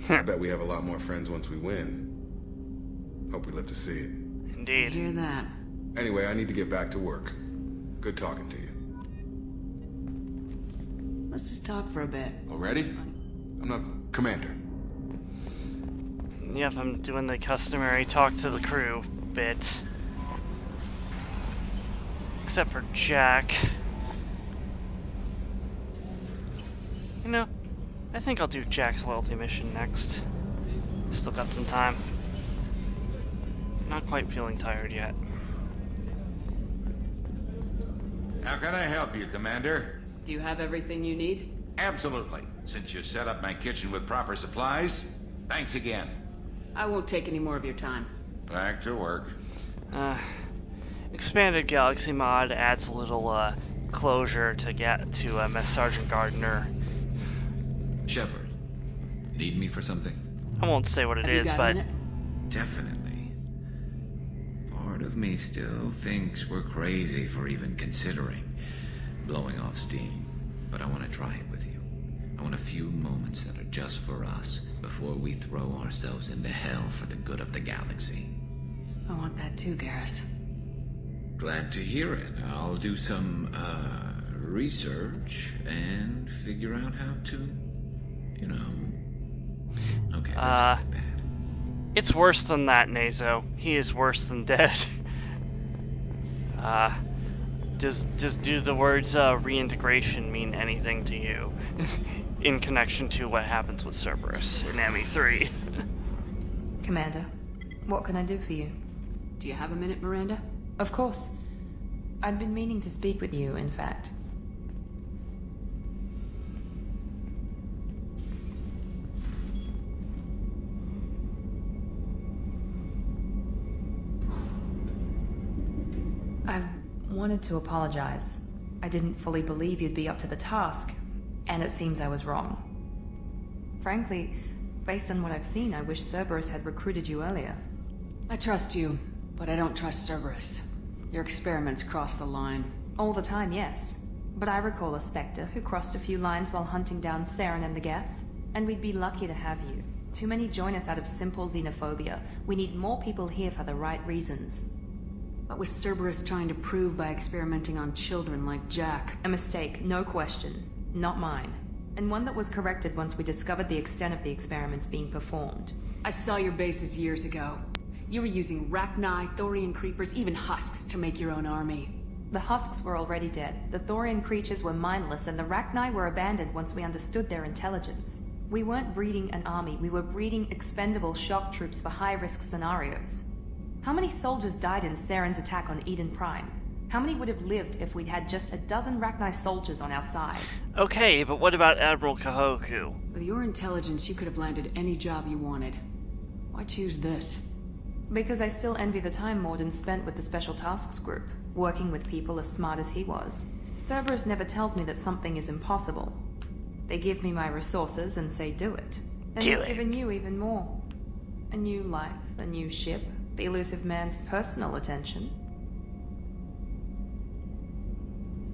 I bet we have a lot more friends once we win. Hope we live to see it. Indeed. I hear that. Anyway, I need to get back to work. Good talking to you. Let's just talk for a bit. Already? I'm not Commander. Yep, I'm doing the customary talk to the crew bit. Except for Jack. You know, I think I'll do Jack's loyalty mission next. Still got some time. Not quite feeling tired yet. How can I help you, Commander? Do you have everything you need? Absolutely. Since you set up my kitchen with proper supplies, Thanks again. I won't take any more of your time. Back to work. Expanded Galaxy mod adds a little closure to get to Miss Sergeant Gardner. Shepard, need me for something? I won't say what it is, but definitely. Part of me still thinks we're crazy for even considering blowing off steam, but I want to try it with you. I want a few moments that are just for us before we throw ourselves into hell for the good of the galaxy. I want that too, Garrus. Glad to hear it. I'll do some, research and figure out how to, you know... Okay, that's not bad. It's worse than that, Nazo. He is worse than dead. Does do the words reintegration mean anything to you in connection to what happens with Cerberus in ME3? Commander, what can I do for you? Do you have a minute, Miranda? Of course. I'd been meaning to speak with you, in fact. I wanted to apologize. I didn't fully believe you'd be up to the task, and it seems I was wrong. Frankly, based on what I've seen, I wish Cerberus had recruited you earlier. I trust you, but I don't trust Cerberus. Your experiments cross the line. All the time, yes. But I recall a Spectre who crossed a few lines while hunting down Saren and the Geth. And we'd be lucky to have you. Too many join us out of simple xenophobia. We need more people here for the right reasons. What was Cerberus trying to prove by experimenting on children like Jack? A mistake, no question. Not mine. And one that was corrected once we discovered the extent of the experiments being performed. I saw your bases years ago. You were using Rachni, Thorian creepers, even husks to make your own army. The husks were already dead. The Thorian creatures were mindless, and the Rachni were abandoned once we understood their intelligence. We weren't breeding an army, we were breeding expendable shock troops for high-risk scenarios. How many soldiers died in Saren's attack on Eden Prime? How many would have lived if we'd had just a dozen Rachni soldiers on our side? Okay, but what about Admiral Kahoku? With your intelligence, you could have landed any job you wanted. Why choose this? Because I still envy the time Morden spent with the Special Tasks Group, working with people as smart as he was. Cerberus never tells me that something is impossible. They give me my resources and say do it. And they've given you even more. A new life, a new ship, the elusive man's personal attention.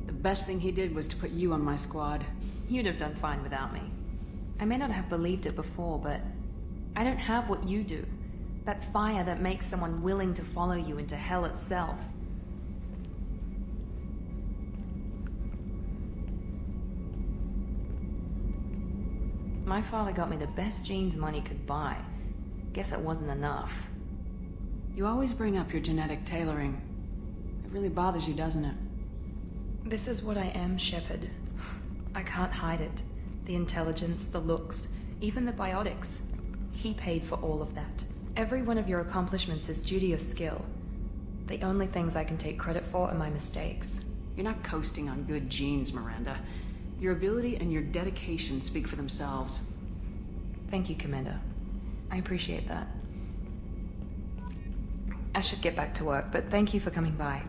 The best thing he did was to put you on my squad. You'd have done fine without me. I may not have believed it before, but I don't have what you do. That fire that makes someone willing to follow you into hell itself. My father got me the best genes money could buy. Guess it wasn't enough. You always bring up your genetic tailoring. It really bothers you, doesn't it? This is what I am, Shepard. I can't hide it. The intelligence, the looks, even the biotics. He paid for all of that. Every one of your accomplishments is due to your skill. The only things I can take credit for are my mistakes. You're not coasting on good genes, Miranda. Your ability and your dedication speak for themselves. Thank you, Commander. I appreciate that. I should get back to work, but thank you for coming by.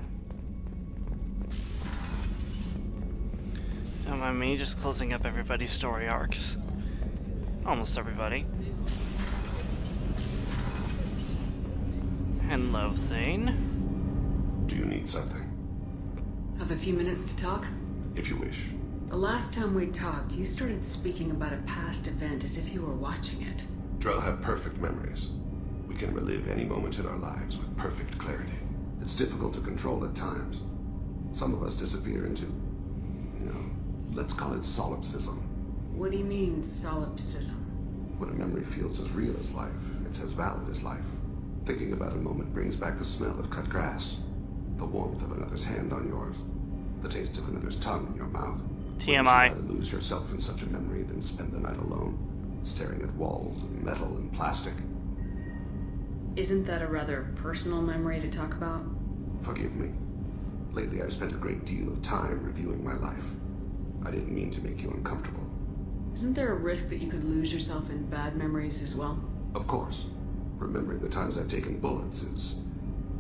Don't mind me just closing up everybody's story arcs. Almost everybody. Hello, Thane. Do you need something? Have a few minutes to talk? If you wish. The last time we talked, you started speaking about a past event as if you were watching it. Drell have perfect memories. We can relive any moment in our lives with perfect clarity. It's difficult to control at times. Some of us disappear into, let's call it solipsism. What do you mean, solipsism? When a memory feels as real as life, it's as valid as life. Thinking about a moment brings back the smell of cut grass, the warmth of another's hand on yours, the taste of another's tongue in your mouth. TMI. Would you rather lose yourself in such a memory than spend the night alone, staring at walls of metal and plastic? Isn't that a rather personal memory to talk about? Forgive me. Lately I've spent a great deal of time reviewing my life. I didn't mean to make you uncomfortable. Isn't there a risk that you could lose yourself in bad memories as well? Of course. Remembering the times I've taken bullets is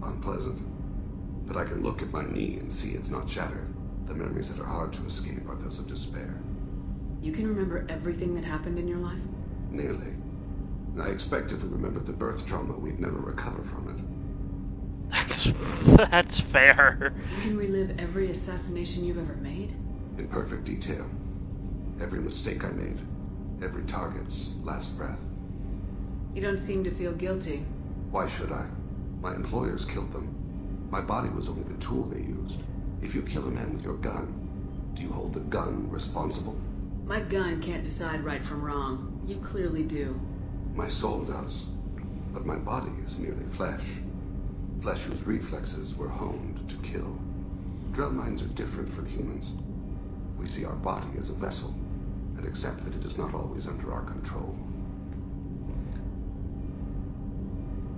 unpleasant. But I can look at my knee and see it's not shattered. The memories that are hard to escape are those of despair. You can remember everything that happened in your life? Nearly. I expect if we remembered the birth trauma, we'd never recover from it. That's fair. You can relive every assassination you've ever made? In perfect detail. Every mistake I made. Every target's last breath. You don't seem to feel guilty. Why should I? My employers killed them. My body was only the tool they used. If you kill a man with your gun, do you hold the gun responsible? My gun can't decide right from wrong. You clearly do. My soul does. But my body is merely flesh. Flesh whose reflexes were honed to kill. Drell minds are different from humans. We see our body as a vessel, and accept that it is not always under our control.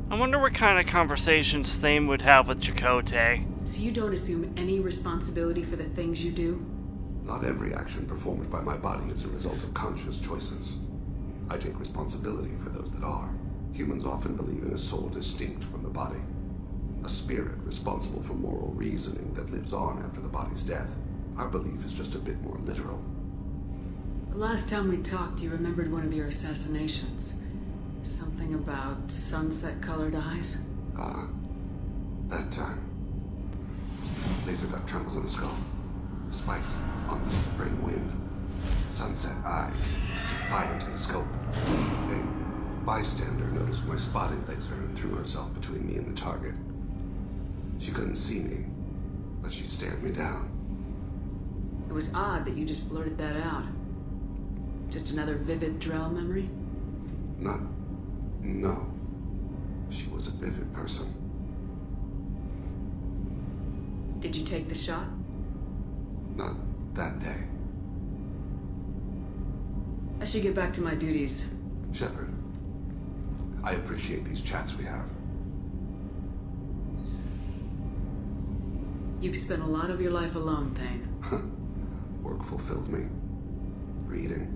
I wonder what kind of conversations Thame would have with Chakotay. So you don't assume any responsibility for the things you do? Not every action performed by my body is a result of conscious choices. I take responsibility for those that are. Humans often believe in a soul distinct from the body. A spirit responsible for moral reasoning that lives on after the body's death. Our belief is just a bit more literal. The last time we talked, you remembered one of your assassinations. Something about sunset-colored eyes? That time. Laser dot trembles on the skull. Spice on the spring wind. Sunset eyes, defiant in the scope. A bystander noticed my spotting laser and threw herself between me and the target. She couldn't see me, but she stared me down. It was odd that you just blurted that out. Just another vivid Drell memory? No. She was a vivid person. Did you take the shot? Not that day. I should get back to my duties. Shepard, I appreciate these chats we have. You've spent a lot of your life alone, Thane. Work fulfilled me. Reading.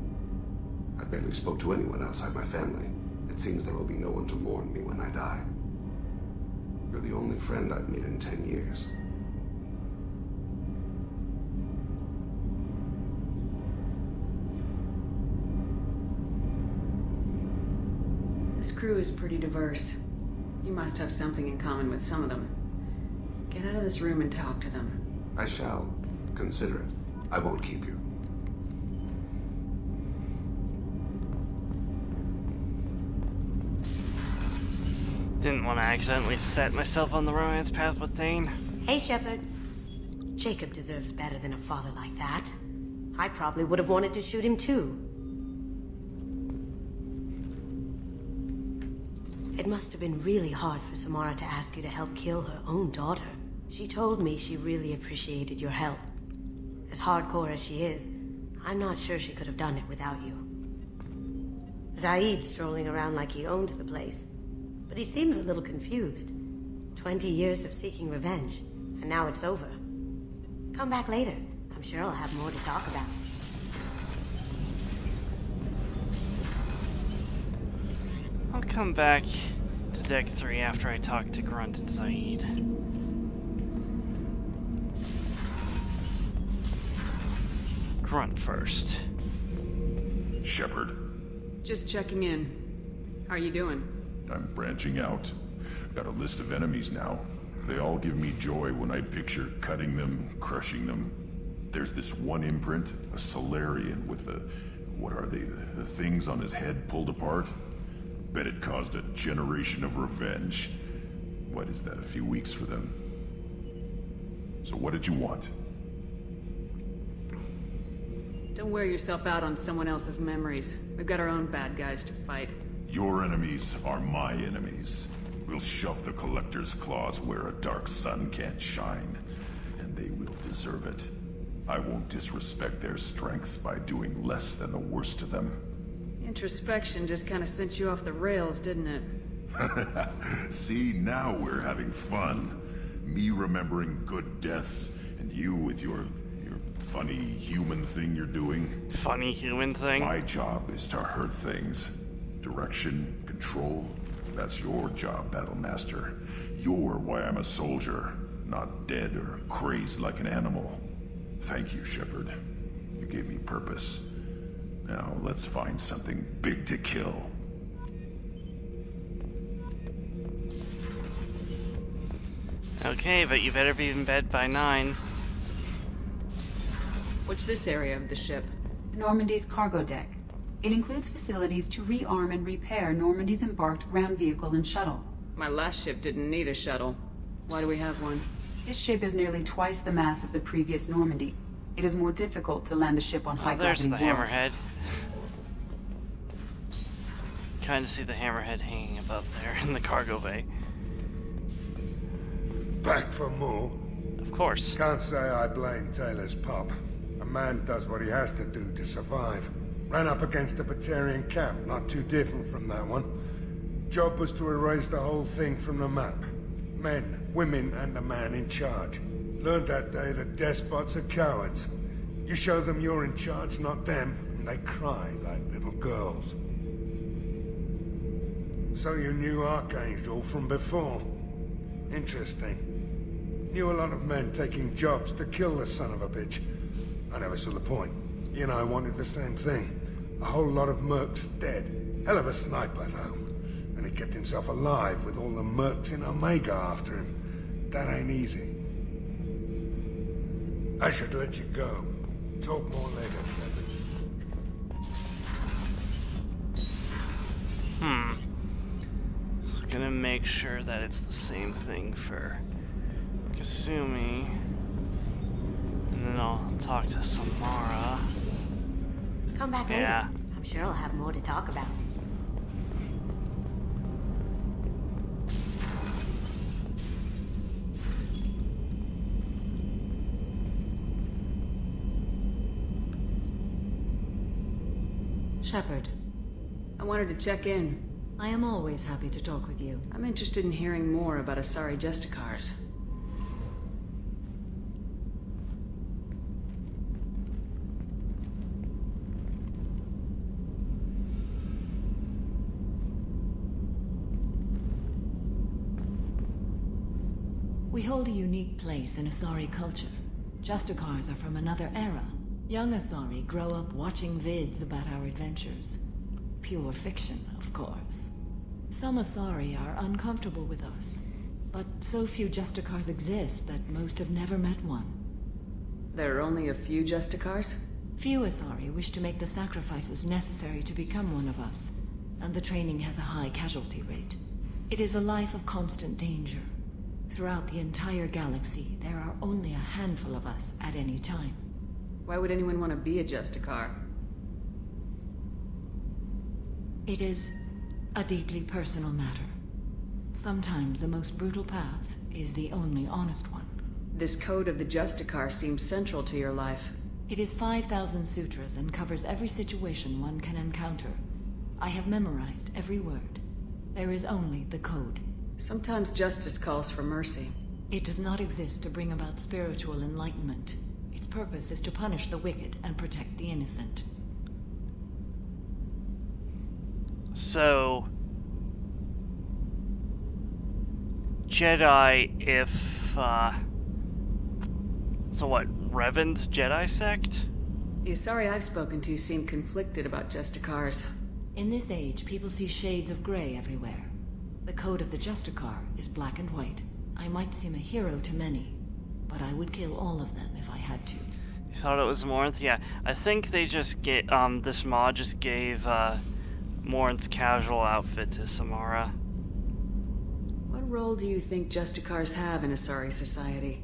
I barely spoke to anyone outside my family. It seems there will be no one to mourn me when I die. You're the only friend I've made in 10 years. This crew is pretty diverse. You must have something in common with some of them. Get out of this room and talk to them. I shall. Consider it. I won't keep you. Didn't want to accidentally set myself on the romance path with Thane. Hey, Shepard. Jacob deserves better than a father like that. I probably would have wanted to shoot him too. It must have been really hard for Samara to ask you to help kill her own daughter. She told me she really appreciated your help. As hardcore as she is, I'm not sure she could have done it without you. Zaid's strolling around like he owns the place, but he seems a little confused. 20 years of seeking revenge, and now it's over. Come back later. I'm sure I'll have more to talk about. I'll come back to Deck 3 after I talk to Grunt and Zaid. Grunt first. Shepard. Just checking in. How are you doing? I'm branching out. Got a list of enemies now. They all give me joy when I picture cutting them, crushing them. There's this one imprint, a Solarian with the... what are they? The things on his head pulled apart? Bet it caused a generation of revenge. What is that, a few weeks for them? So what did you want? Don't wear yourself out on someone else's memories. We've got our own bad guys to fight. Your enemies are my enemies. We'll shove the Collector's claws where a dark sun can't shine, and they will deserve it. I won't disrespect their strengths by doing less than the worst to them. Introspection just kind of sent you off the rails, didn't it? See, now we're having fun. Me remembering good deaths, and you with your funny human thing you're doing? Funny human thing? My job is to hurt things. Direction, control, that's your job, Battlemaster. You're why I'm a soldier, not dead or crazed like an animal. Thank you, Shepard. You gave me purpose. Now let's find something big to kill. Okay, but you better be in bed by 9. What's this area of the ship? Normandy's cargo deck. It includes facilities to rearm and repair Normandy's embarked ground vehicle and shuttle. My last ship didn't need a shuttle. Why do we have one? This ship is nearly twice the mass of the previous Normandy. It is more difficult to land the ship on high there's gravity the worlds. hammerhead. Kind of see the hammerhead hanging above there in the cargo bay. Back for more? Of course. Can't say I blame Taylor's pop. A man does what he has to do to survive. Ran up against a Batarian camp, not too different from that one. Job was to erase the whole thing from the map. Men, women, and the man in charge. Learned that day that despots are cowards. You show them you're in charge, not them, and they cry like little girls. So you knew Archangel from before? Interesting. Knew a lot of men taking jobs to kill the son of a bitch. I never saw the point. You know, I wanted the same thing. A whole lot of mercs dead. Hell of a sniper, though. And he kept himself alive with all the mercs in Omega after him. That ain't easy. I should let you go. Talk more later, Shepard. Just gonna make sure that it's the same thing for Kasumi. And then I'll talk to Samara. Come back later. Yeah. I'm sure I'll have more to talk about. Shepard. I wanted to check in. I am always happy to talk with you. I'm interested in hearing more about Asari Justicars. We hold a unique place in Asari culture. Justicars are from another era. Young Asari grow up watching vids about our adventures. Pure fiction, of course. Some Asari are uncomfortable with us, but so few Justicars exist that most have never met one. There are only a few Justicars? Few Asari wish to make the sacrifices necessary to become one of us, and the training has a high casualty rate. It is a life of constant danger. Throughout the entire galaxy, there are only a handful of us at any time. Why would anyone want to be a Justicar? It is a deeply personal matter. Sometimes the most brutal path is the only honest one. This code of the Justicar seems central to your life. It is 5,000 sutras and covers every situation one can encounter. I have memorized every word. There is only the code. Sometimes justice calls for mercy. It does not exist to bring about spiritual enlightenment. Its purpose is to punish the wicked and protect the innocent. So, Jedi, if, so what, Revan's Jedi sect? The Asari I've spoken to seem conflicted about Justicars. In this age, people see shades of gray everywhere. The code of the Justicar is black and white. I might seem a hero to many, but I would kill all of them if I had to. You thought it was Morinth? Yeah, I think they just get, this mod just gave, Morinth's casual outfit to Samara. What role do you think Justicars have in Asari society?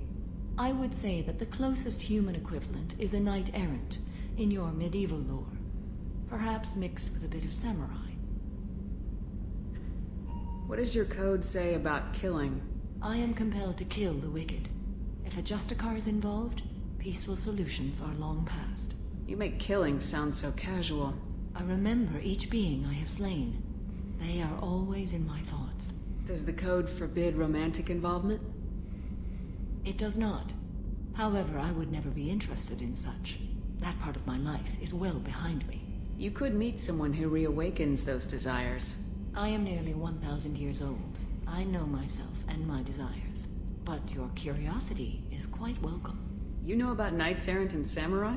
I would say that the closest human equivalent is a knight-errant in your medieval lore. Perhaps mixed with a bit of samurai. What does your code say about killing? I am compelled to kill the wicked. If a Justicar is involved, peaceful solutions are long past. You make killing sound so casual. I remember each being I have slain. They are always in my thoughts. Does the code forbid romantic involvement? It does not. However, I would never be interested in such. That part of my life is well behind me. You could meet someone who reawakens those desires. I am nearly 1,000 years old. I know myself and my desires. But your curiosity is quite welcome. You know about knights errant and samurai?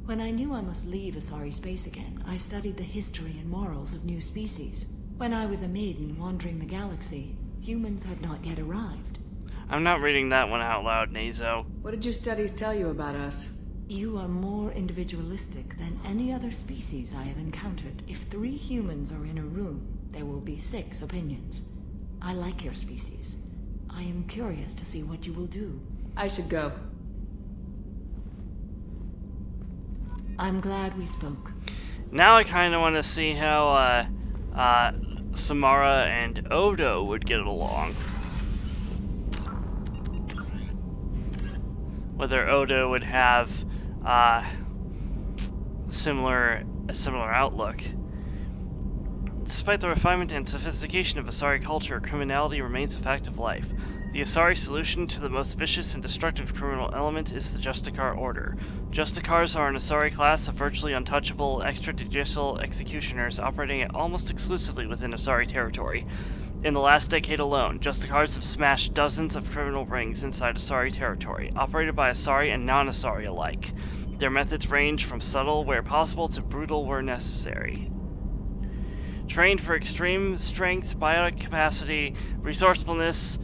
When I knew I must leave Asari space again, I studied the history and morals of new species. When I was a maiden wandering the galaxy, humans had not yet arrived. I'm not reading that one out loud, Nazo. What did your studies tell you about us? You are more individualistic than any other species I have encountered. If 3 humans are in a room, there will be 6 opinions. I like your species. I am curious to see what you will do. I should go. I'm glad we spoke. Now I kind of want to see how Samara and Odo would get along. Whether Odo would have a similar outlook. Despite the refinement and sophistication of Asari culture, criminality remains a fact of life. The Asari solution to the most vicious and destructive criminal element is the Justicar Order. Justicars are an Asari class of virtually untouchable extrajudicial executioners operating almost exclusively within Asari territory. In the last decade alone, Justicars have smashed dozens of criminal rings inside Asari territory, operated by Asari and non-Asari alike. Their methods range from subtle where possible to brutal where necessary. Trained for extreme strength, biotic capacity, resourcefulness,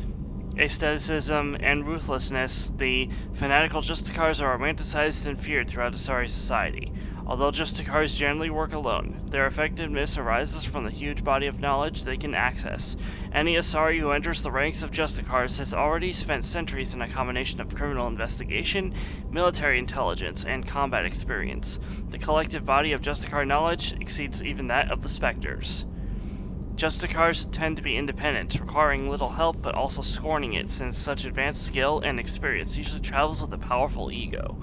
aestheticism, and ruthlessness, the fanatical Justicars are romanticized and feared throughout Asari society. Although Justicars generally work alone, their effectiveness arises from the huge body of knowledge they can access. Any Asari who enters the ranks of Justicars has already spent centuries in a combination of criminal investigation, military intelligence, and combat experience. The collective body of Justicar knowledge exceeds even that of the Spectres. Justicars tend to be independent, requiring little help but also scorning it, since such advanced skill and experience usually travels with a powerful ego.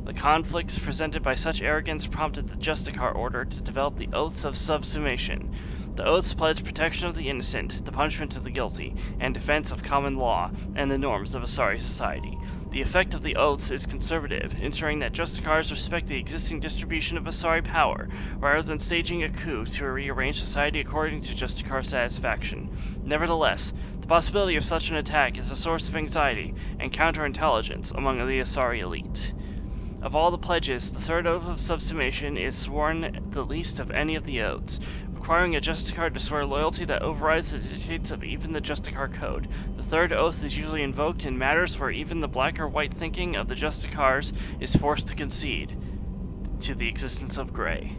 The conflicts presented by such arrogance prompted the Justicar Order to develop the Oaths of Subsumation. The Oaths pledge protection of the innocent, the punishment of the guilty, and defense of common law and the norms of Asari society. The effect of the Oaths is conservative, ensuring that Justicars respect the existing distribution of Asari power, rather than staging a coup to rearrange society according to Justicar satisfaction. Nevertheless, the possibility of such an attack is a source of anxiety and counterintelligence among the Asari elite. Of all the pledges, the third oath of subsumation is sworn the least of any of the oaths, requiring a Justicar to swear loyalty that overrides the dictates of even the Justicar Code. The third oath is usually invoked in matters where even the black or white thinking of the Justicars is forced to concede to the existence of gray.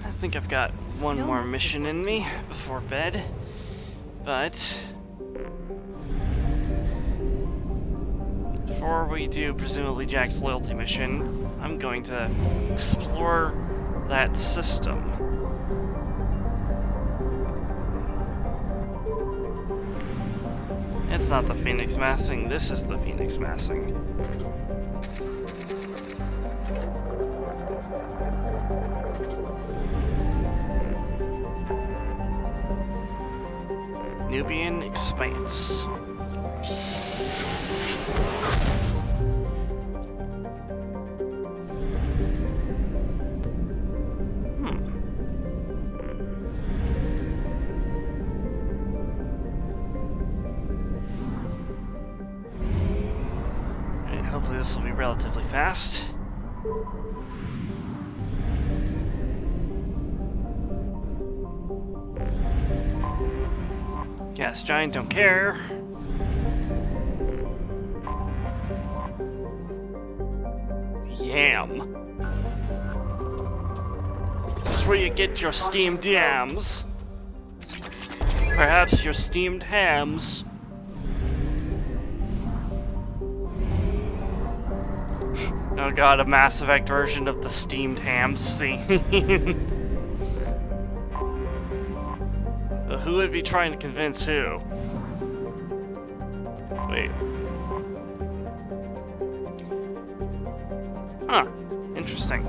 I think I've got one more mission in me before bed, but before we do presumably Jack's loyalty mission, I'm going to explore that system. It's not the Phoenix Massing, this is the Phoenix Massing. Nubian Expanse. And hopefully this will be relatively fast. Gas giant, don't care. Yam. This is where you get your steamed yams. Perhaps your steamed hams. Oh god, a Mass Effect version of the steamed ham scene. Who would be trying to convince who? Wait. Huh. Interesting.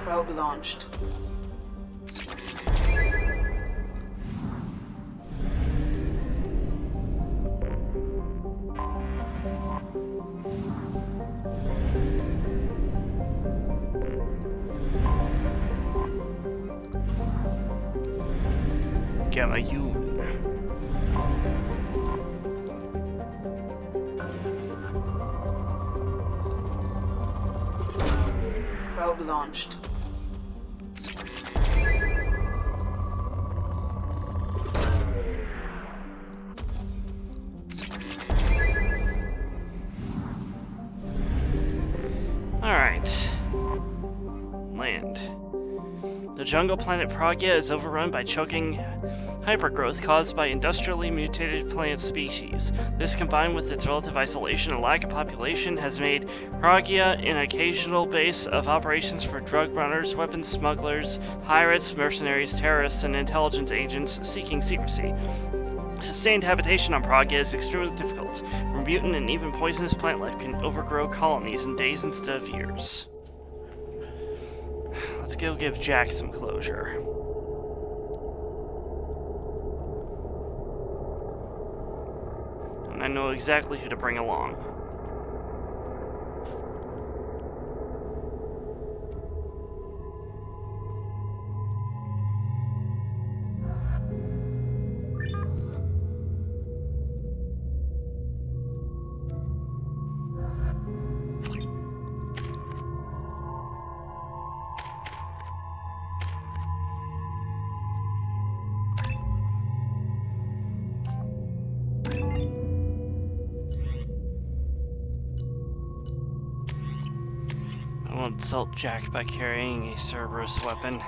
Probe launched. Gamma U. Probe launched. Alright. Land. The jungle planet Pragia is overrun by choking hypergrowth caused by industrially mutated plant species. This, combined with its relative isolation and lack of population, has made Pragia an occasional base of operations for drug runners, weapons smugglers, pirates, mercenaries, terrorists, and intelligence agents seeking secrecy. Sustained habitation on Pragia is extremely difficult, where mutant and even poisonous plant life can overgrow colonies in days instead of years. Let's go give Jack some closure. And I know exactly who to bring along. I won't insult Jack by carrying a Cerberus weapon.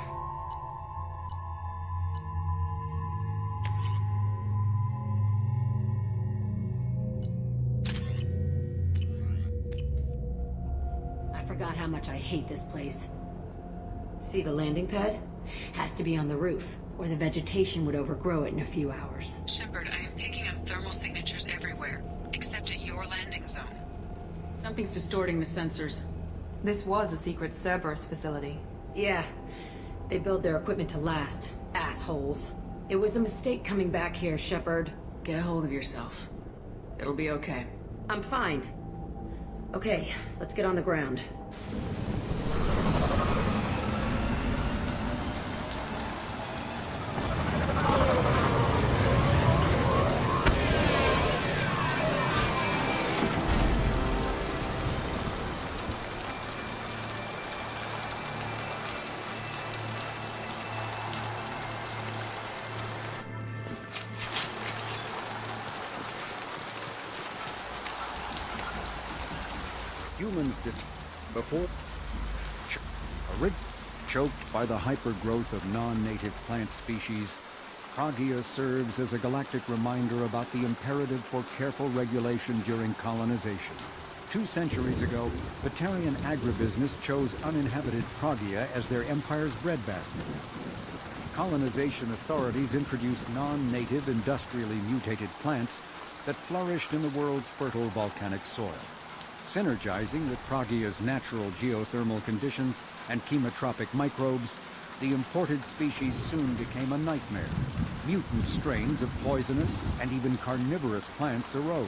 I forgot how much I hate this place. See the landing pad? Has to be on the roof, or the vegetation would overgrow it in a few hours. Shepard, I am picking up thermal signatures everywhere, except at your landing zone. Something's distorting the sensors. This was a secret Cerberus facility. Yeah, they build their equipment to last. Assholes. It was a mistake coming back here, Shepard. Get a hold of yourself. It'll be okay. I'm fine. Okay, let's get on the ground. Humans did before choked by the hypergrowth of non-native plant species. Pragia serves as a galactic reminder about the imperative for careful regulation during colonization. 2 centuries ago, Batarian agribusiness chose uninhabited Pragia as their empire's breadbasket. Colonization authorities introduced non-native, industrially mutated plants that flourished in the world's fertile volcanic soil. Synergizing with Pragia's natural geothermal conditions and chemotropic microbes, the imported species soon became a nightmare. Mutant strains of poisonous and even carnivorous plants arose,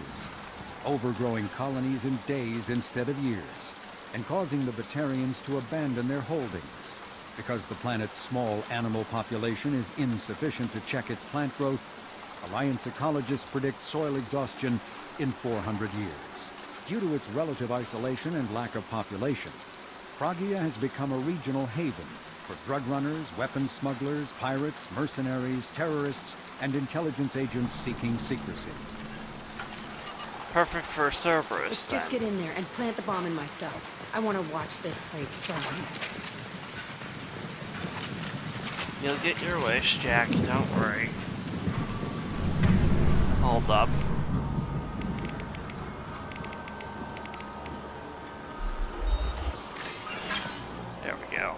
overgrowing colonies in days instead of years, and causing the Batarians to abandon their holdings. Because the planet's small animal population is insufficient to check its plant growth, Alliance ecologists predict soil exhaustion in 400 years. Due to its relative isolation and lack of population, Pragia has become a regional haven for drug runners, weapons smugglers, pirates, mercenaries, terrorists, and intelligence agents seeking secrecy. Perfect for Cerberus, Let's then. just get in there and plant the bomb in myself. I want to watch this place burn. You'll get your wish, Jack, don't worry. Hold up. There we go.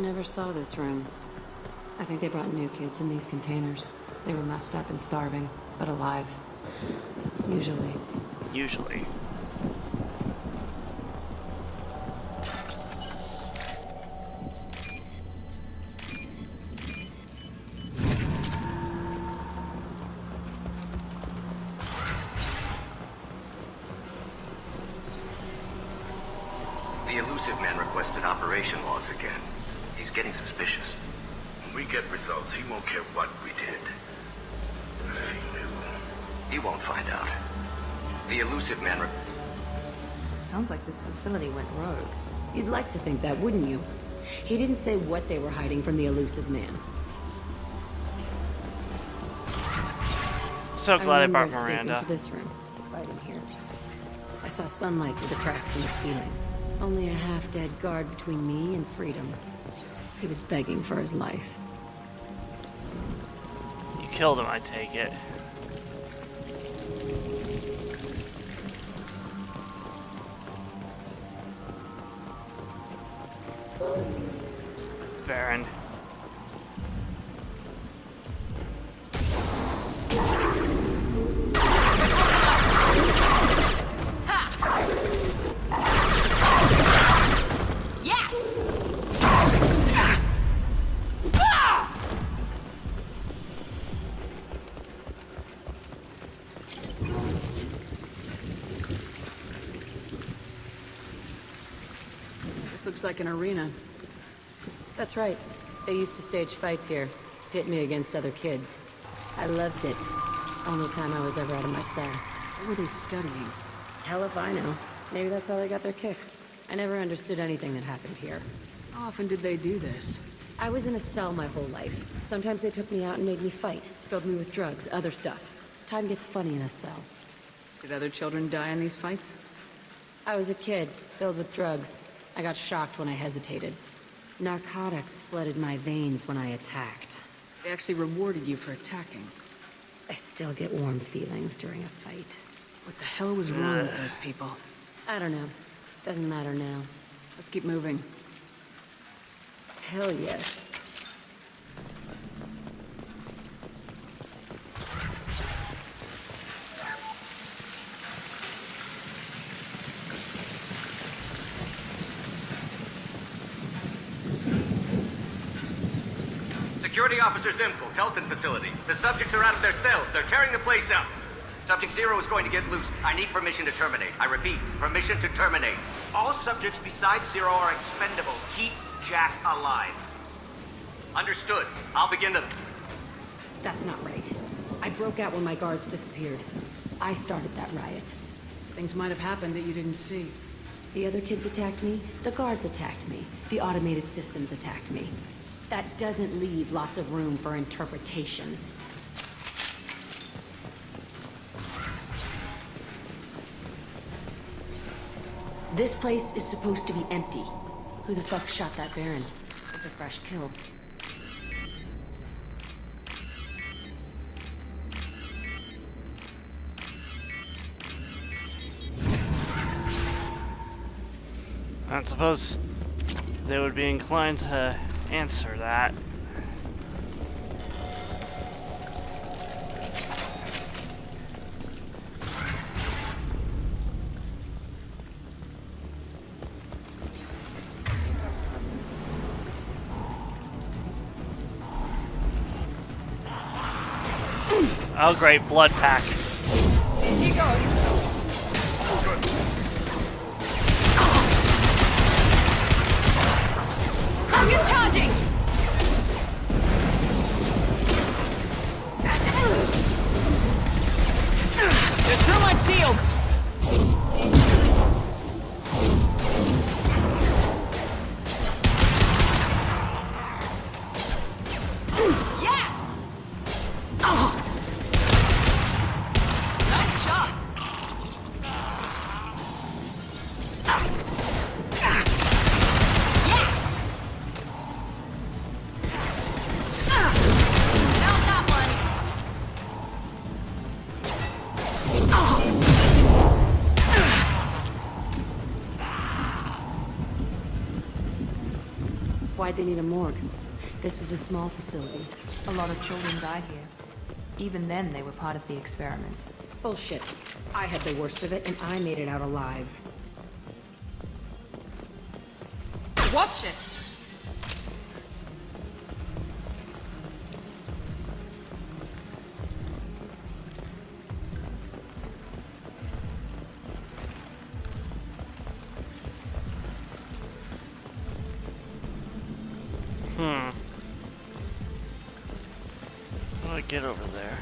never saw this room. I think they brought new kids in these containers. They were messed up and starving, but alive. Usually. Usually. The elusive man requested operation logs again. He's getting suspicious. When we get results, he won't care what we did. If he knew. He won't find out. The elusive man Sounds like this facility went rogue. You'd like to think that, wouldn't you? He didn't say what they were hiding from the elusive man. So glad I brought escape Miranda. into this room, right in here. I saw sunlight through the cracks in the ceiling. Only a half-dead guard between me and freedom. He was begging for his life. You killed him, I take it. Baron. This looks like an arena. That's right. They used to stage fights here. Pit me against other kids. I loved it. Only time I was ever out of my cell. What were they studying? Hell if I know. Maybe that's how they got their kicks. I never understood anything that happened here. How often did they do this? I was in a cell my whole life. Sometimes they took me out and made me fight. Filled me with drugs, other stuff. Time gets funny in a cell. Did other children die in these fights? I was a kid, filled with drugs. I got shocked when I hesitated. Narcotics flooded my veins when I attacked. They actually rewarded you for attacking. I still get warm feelings during a fight. What the hell was wrong with those people? I don't know. Doesn't matter now. Let's keep moving. Hell yes. Security Officer Zimkel, Telton facility. The subjects are out of their cells. They're tearing the place up. Subject Zero is going to get loose. I need permission to terminate. I repeat, permission to terminate. All subjects besides Zero are expendable. Keep Jack alive. Understood. I'll begin the... That's not right. I broke out when my guards disappeared. I started that riot. Things might have happened that you didn't see. The other kids attacked me. The guards attacked me. The automated systems attacked me. That doesn't leave lots of room for interpretation. This place is supposed to be empty. Who the fuck shot that Baron? It's a fresh kill. I suppose they would be inclined to answer that. Oh great, blood pack. In he goes. Target charging! Get through my shields! Yes! Oh. Nice shot! Why'd they need a morgue? This was a small facility. A lot of children died here. Even then, they were part of the experiment. Bullshit. I had the worst of it, and I made it out alive. Watch it! How do I get over there?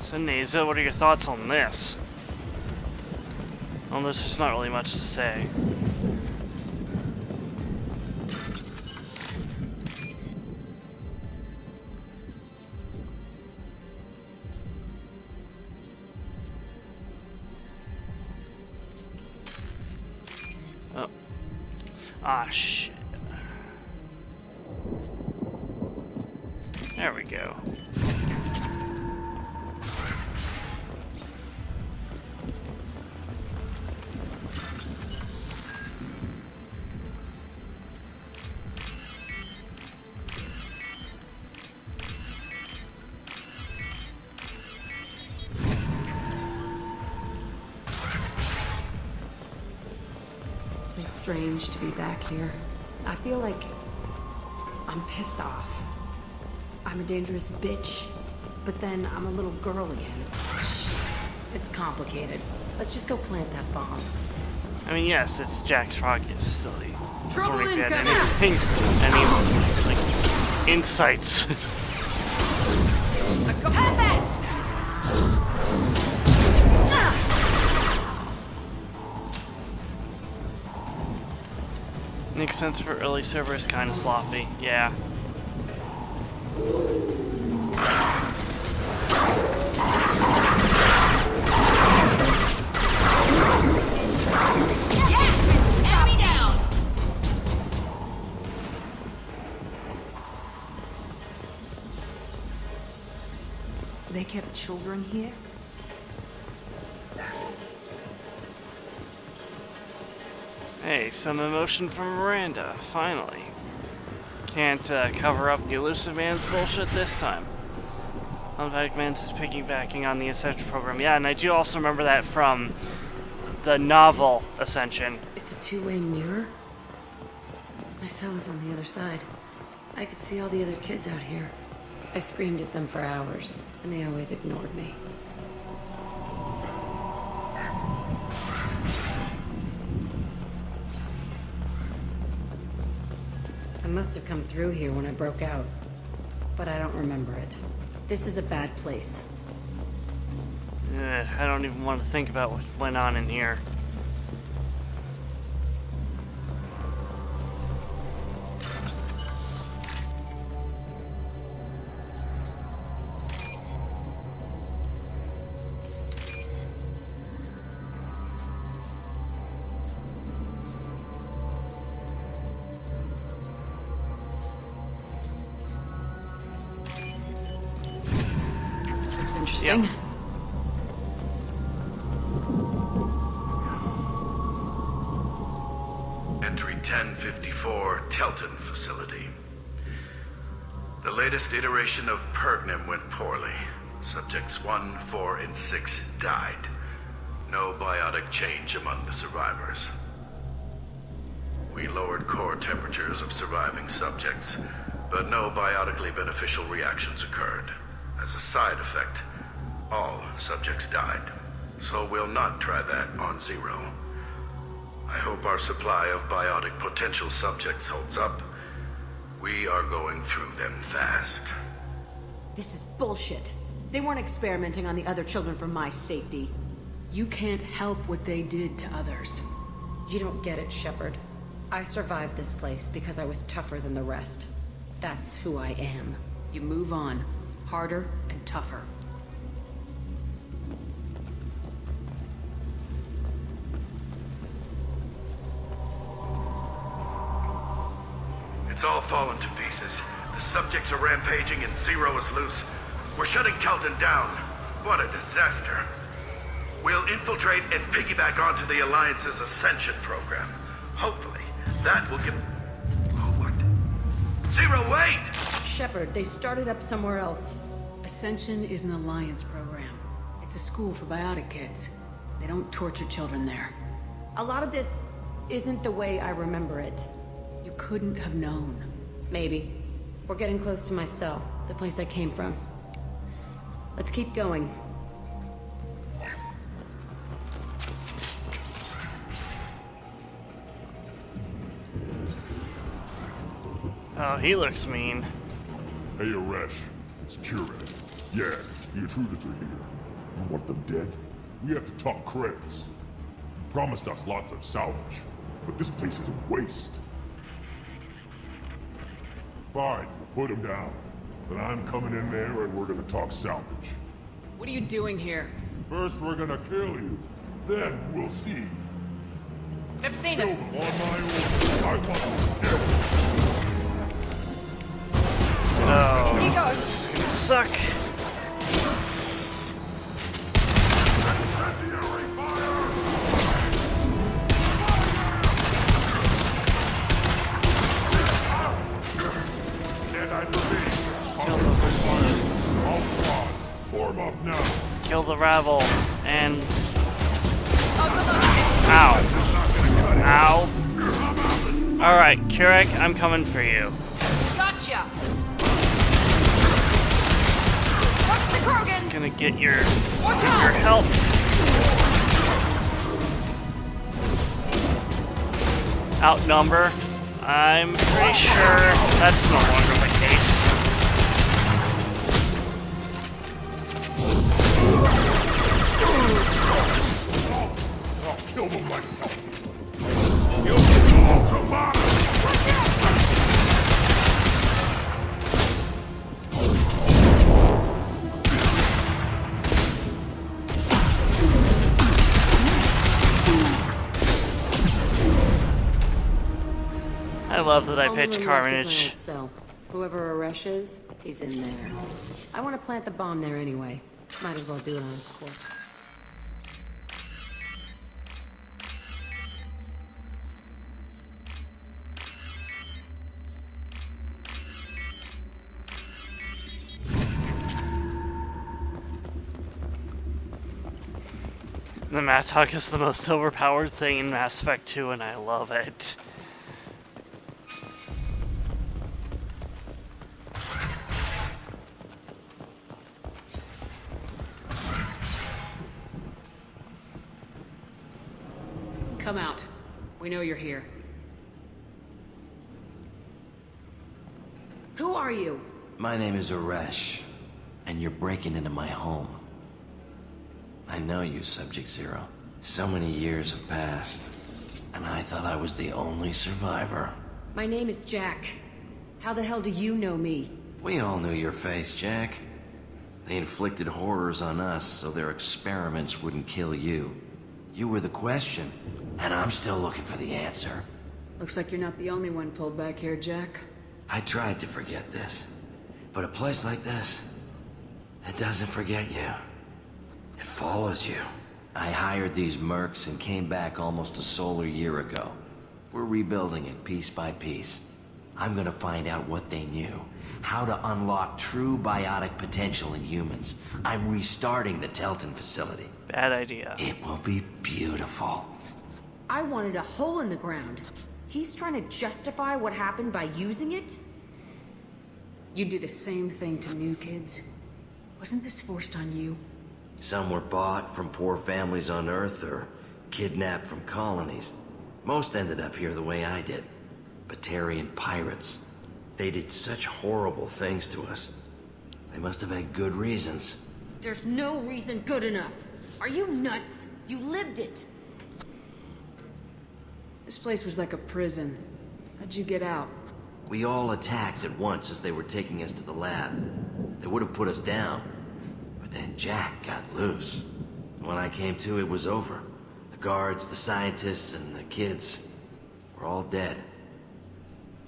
So Neza, what are your thoughts on this? Well, there's just not really much to say. Oh. Ah, shit. There we go. So strange to be back here. I feel like I'm pissed off. I'm a dangerous bitch, but then I'm a little girl again. It's complicated. Let's just go plant that bomb. I mean, yes, it's Jack's rocket facility. Trouble Any incoming! like insights. Perfect! Makes sense for early servers, kind of sloppy. Yeah. Yes! Enemy down! They kept children here? Hey, some emotion from Miranda, finally. Can't cover up the elusive man's bullshit this time. Unvatic Man's is piggybacking on the Ascension program. Yeah, and I do also remember that from the novel Ascension. It's a two-way mirror? My cell is on the other side. I could see all the other kids out here. I screamed at them for hours, and they always ignored me. I must have come through here when I broke out, but I don't remember it. This is a bad place. I don't even want to think about what went on in here. Interesting. Yep. Entry 1054, Telton facility. The latest iteration of Pergnum went poorly. Subjects 1, 4, and 6 died. No biotic change among the survivors. We lowered core temperatures of surviving subjects, but no biotically beneficial reactions occurred. As a side effect, all subjects died. So we'll not try that on Zero. I hope our supply of biotic potential subjects holds up. We are going through them fast. This is bullshit. They weren't experimenting on the other children for my safety. You can't help what they did to others. You don't get it, Shepard. I survived this place because I was tougher than the rest. That's who I am. You move on. Harder and tougher. It's all fallen to pieces. The subjects are rampaging and Zero is loose. We're shutting Telton down. What a disaster. We'll infiltrate and piggyback onto the Alliance's Ascension program. Hopefully, that will give... Oh, what Zero, wait! Shepard, they started up somewhere else. Ascension is an Alliance program. It's a school for biotic kids. They don't torture children there. A lot of this isn't the way I remember it. You couldn't have known. Maybe. We're getting close to my cell, the place I came from. Let's keep going. Oh, he looks mean. Hey, Aresh. It's Kurek. Yeah, the intruders are here. You want them dead? We have to talk credits. You promised us lots of salvage, but this place is a waste. Fine, we'll put him down. Then I'm coming in there and we're gonna talk salvage. What are you doing here? First, we're gonna kill you. Then we'll see. They've seen Kill us. them on my own. I want them dead. Oh, this is gonna suck. Form up now. Kill the rabble and. Ow. Ow. Alright, Kurek, I'm coming for you. Gotcha! Watch the Krogan! Just gonna get your help. Outnumber. I'm pretty sure that's no longer the case. I'll kill them myself. Kill them all tomorrow. I love that I pitched Only Carnage. left is my old cell. Whoever Aresh is, he's in there. I want to plant the bomb there anyway. Might as well do it on his corpse. The Mattock is the most overpowered thing in Mass Effect 2, and I love it. Come out. We know you're here. Who are you? My name is Aresh, and you're breaking into my home. I know you, Subject Zero. So many years have passed, and I thought I was the only survivor. My name is Jack. How the hell do you know me? We all knew your face, Jack. They inflicted horrors on us so their experiments wouldn't kill you. You were the question, and I'm still looking for the answer. Looks like you're not the only one pulled back here, Jack. I tried to forget this, but a place like this, it doesn't forget you. It follows you. I hired these mercs and came back almost a solar year ago. We're rebuilding it piece by piece. I'm gonna find out what they knew. How to unlock true biotic potential in humans. I'm restarting the Telton facility. Bad idea. It will be beautiful. I wanted a hole in the ground. He's trying to justify what happened by using it? You do the same thing to new kids. Wasn't this forced on you? Some were bought from poor families on Earth or kidnapped from colonies. Most ended up here the way I did. Batarian pirates. They did such horrible things to us. They must have had good reasons. There's no reason good enough. Are you nuts? You lived it. This place was like a prison. How'd you get out? We all attacked at once as they were taking us to the lab. They would have put us down. But then Jack got loose. When I came to, it was over. The guards, the scientists, and the kids were all dead.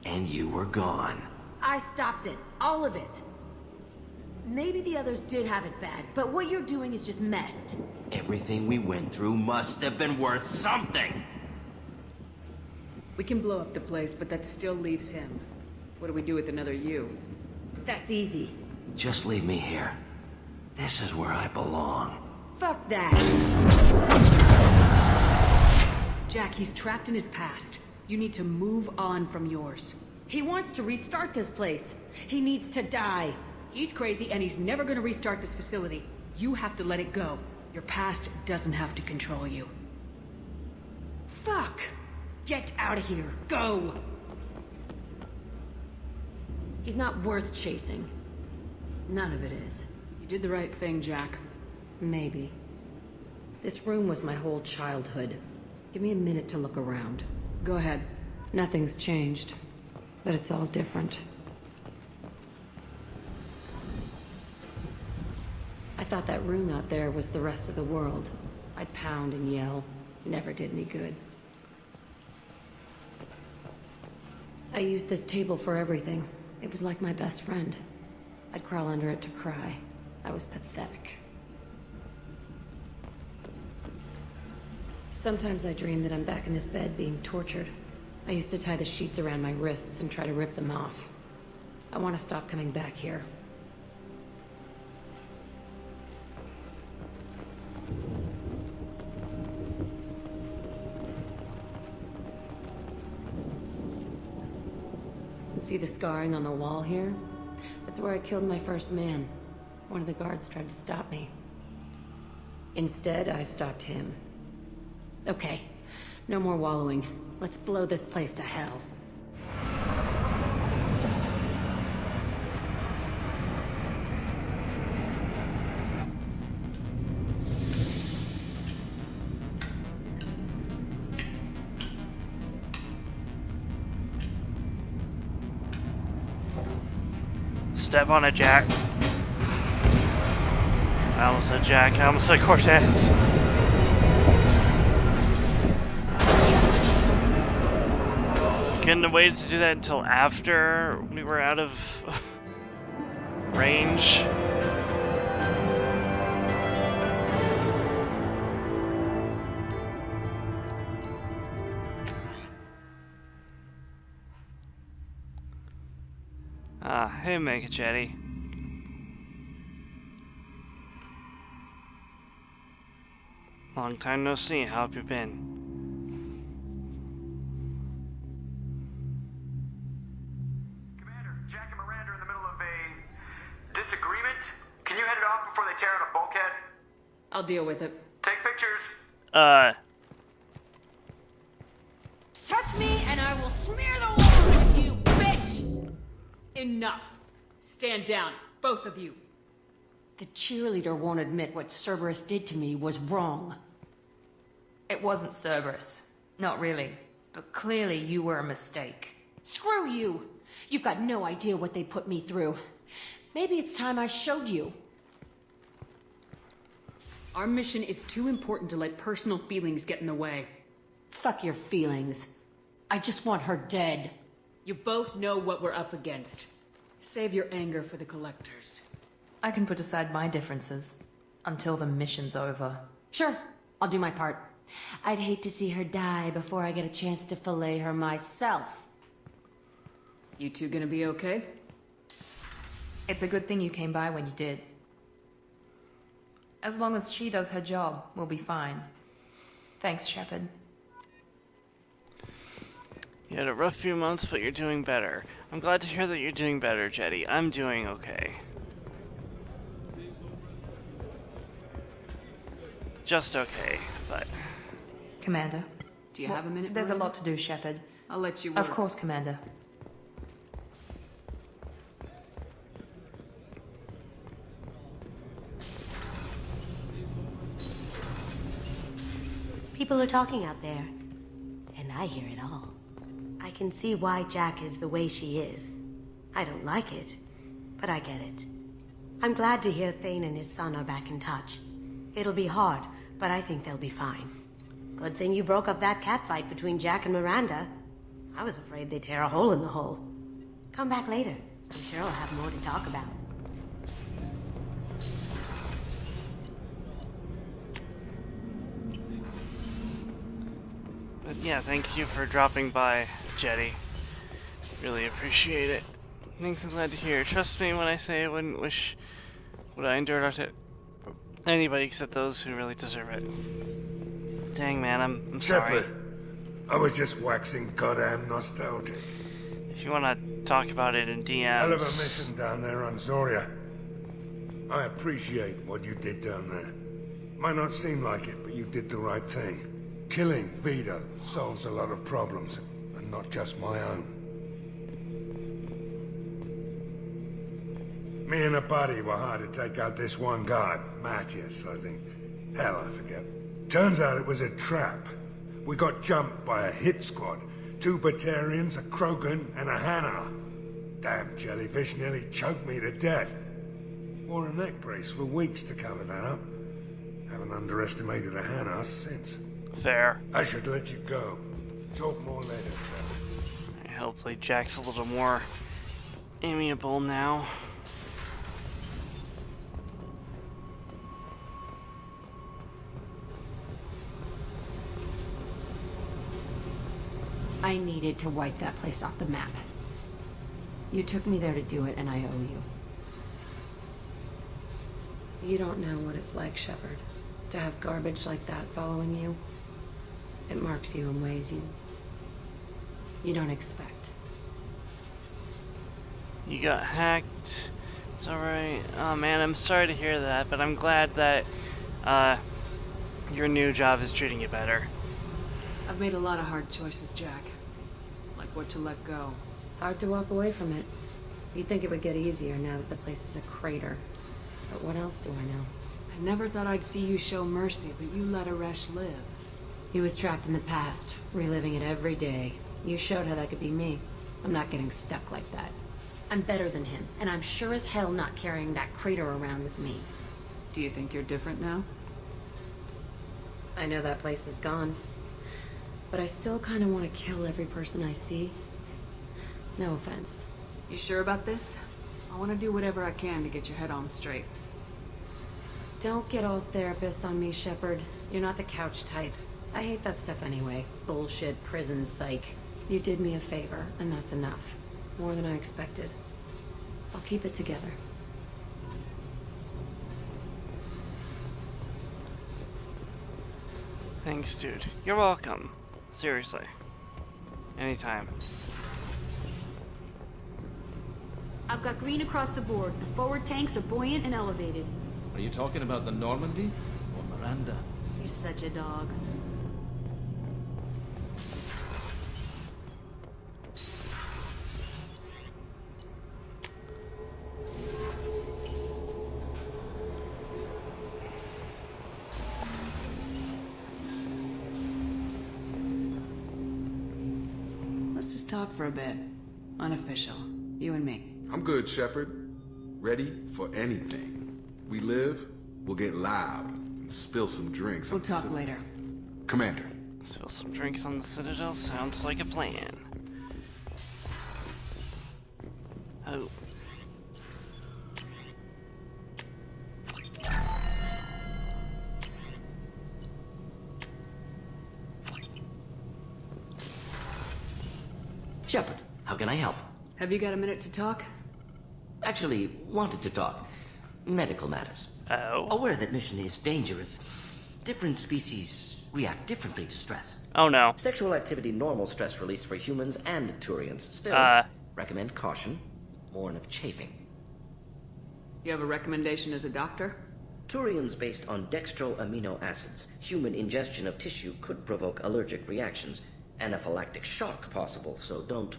And you were gone. I stopped it. All of it. Maybe the others did have it bad, but what you're doing is just messed. Everything we went through must have been worth something. We can blow up the place, but that still leaves him. What do we do with another you? That's easy. Just leave me here. This is where I belong. Fuck that. Jack, he's trapped in his past. You need to move on from yours. He wants to restart this place. He needs to die. He's crazy and he's never gonna restart this facility. You have to let it go. Your past doesn't have to control you. Fuck! Get out of here. Go! He's not worth chasing. None of it is. You did the right thing, Jack. Maybe. This room was my whole childhood. Give me a minute to look around. Go ahead. Nothing's changed, but it's all different. I thought that room out there was the rest of the world. I'd pound and yell. Never did any good. I used this table for everything. It was like my best friend. I'd crawl under it to cry. I was pathetic. Sometimes I dream that I'm back in this bed being tortured. I used to tie the sheets around my wrists and try to rip them off. I want to stop coming back here. See the scarring on the wall here? That's where I killed my first man. One of the guards tried to stop me. Instead, I stopped him. Okay, no more wallowing. Let's blow this place to hell. Step on it, Jack. I almost said Jack. I almost said Cortez. Couldn't have waited to do that until after we were out of range. Hey, make it, Jetty. Long time no see. How have you been? Commander, Jack and Miranda are in the middle of a disagreement. Can you head it off before they tear out a bulkhead? I'll deal with it. Take pictures. Touch me and I will smear the wall with you, bitch! Enough. Stand down, both of you. The cheerleader won't admit what Cerberus did to me was wrong. It wasn't Cerberus. Not really. But clearly you were a mistake. Screw you! You've got no idea what they put me through. Maybe it's time I showed you. Our mission is too important to let personal feelings get in the way. Fuck your feelings. I just want her dead. You both know what we're up against. Save your anger for the collectors. I can put aside my differences until the mission's over. Sure, I'll do my part. I'd hate to see her die before I get a chance to fillet her myself. You two gonna be okay? It's a good thing you came by when you did. As long as she does her job, we'll be fine. Thanks, Shepard. You had a rough few months, but you're doing better. I'm glad to hear that you're doing better, Jetty. I'm doing okay. Just okay, but... Commander. Do you have a minute, There's Miranda? a lot to do, Shepard. I'll let you work. Of course, Commander. People are talking out there, and I hear it all. I can see why Jack is the way she is. I don't like it, but I get it. I'm glad to hear Thane and his son are back in touch. It'll be hard, but I think they'll be fine. Good thing you broke up that catfight between Jack and Miranda. I was afraid they'd tear a hole in the hole. Come back later. I'm sure I'll have more to talk about. But yeah, thank you for dropping by, Jetty. Really appreciate it. Thanks, I'm glad to hear. Trust me when I say I wouldn't wish what I endured out to anybody except those who really deserve it. Dang, man, I'm sorry. Shepard, I was just waxing goddamn nostalgic. If you want to talk about it in DMs... Hell of a mission down there on Zoria. I appreciate what you did down there. Might not seem like it, but you did the right thing. Killing Vito solves a lot of problems, and not just my own. Me and a buddy were hired to take out this one guard, Matthias, I think. Hell, I forget. Turns out it was a trap. We got jumped by a hit squad. 2 Batarians, a Krogan, and a Hanar. Damn jellyfish nearly choked me to death. Wore a neck brace for weeks to cover that up. Haven't underestimated a Hanar since. Fair. I should let you go. Talk more later, Trevor. Hopefully Jack's a little more amiable now. I needed to wipe that place off the map. You took me there to do it, and I owe you. You don't know what it's like, Shepard, to have garbage like that following you. It marks you in ways you don't expect. You got hacked. It's alright. Oh man, I'm sorry to hear that, but I'm glad that your new job is treating you better. I've made a lot of hard choices, Jack. Like what to let go. Hard to walk away from it. You'd think it would get easier now that the place is a crater. But what else do I know? I never thought I'd see you show mercy, but you let Aresh live. He was trapped in the past, reliving it every day. You showed how that could be me. I'm not getting stuck like that. I'm better than him, and I'm sure as hell not carrying that crater around with me. Do you think you're different now? I know that place is gone. But I still kind of want to kill every person I see. No offense. You sure about this? I want to do whatever I can to get your head on straight. Don't get all therapist on me, Shepard. You're not the couch type. I hate that stuff anyway. Bullshit, prison, psych. You did me a favor, and that's enough. More than I expected. I'll keep it together. Thanks, dude. You're welcome. Seriously. Anytime. I've got green across the board. The forward tanks are buoyant and elevated. Are you talking about the Normandy or Miranda? You're such a dog. Let's just talk for a bit. Unofficial. You and me. I'm good, Shepard. Ready for anything. We live, we'll get loud and spill some drinks. We'll talk later. Commander. Spill some drinks on the Citadel sounds like a plan. Oh. Shepard, how can I help? Have you got a minute to talk? Actually, wanted to talk. Medical matters. Oh? Aware that mission is dangerous. Different species react differently to stress. Oh no. Sexual activity normal stress release for humans and Turians. Still, recommend caution. Warn of chafing. You have a recommendation as a doctor? Turians based on dextro amino acids. Human ingestion of tissue could provoke allergic reactions. Anaphylactic shock possible, so don't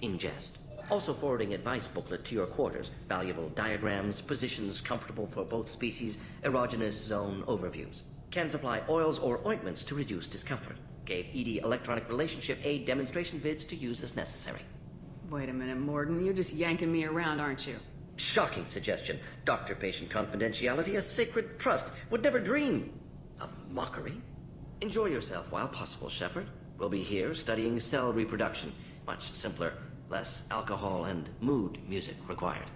ingest. Also forwarding advice booklet to your quarters. Valuable diagrams, positions comfortable for both species, erogenous zone overviews. Can supply oils or ointments to reduce discomfort. Gave ED electronic relationship aid demonstration vids to use as necessary. Wait a minute, Morden. You're just yanking me around, aren't you? Shocking suggestion. Doctor-patient confidentiality, a sacred trust. Would never dream of mockery. Enjoy yourself while possible, Shepard. We'll be here studying cell reproduction. Much simpler. Less alcohol and mood music required.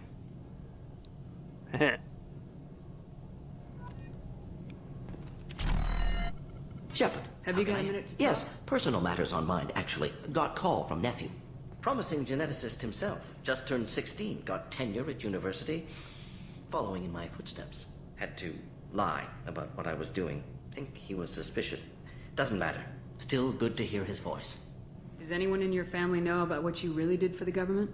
Shepard. Have you got a minute to talk? Yes, personal matters on mind, actually. Got call from nephew. Promising geneticist himself. Just turned 16, got tenure at university. Following in my footsteps. Had to lie about what I was doing. Think he was suspicious. Doesn't matter. Still good to hear his voice. Does anyone in your family know about what you really did for the government?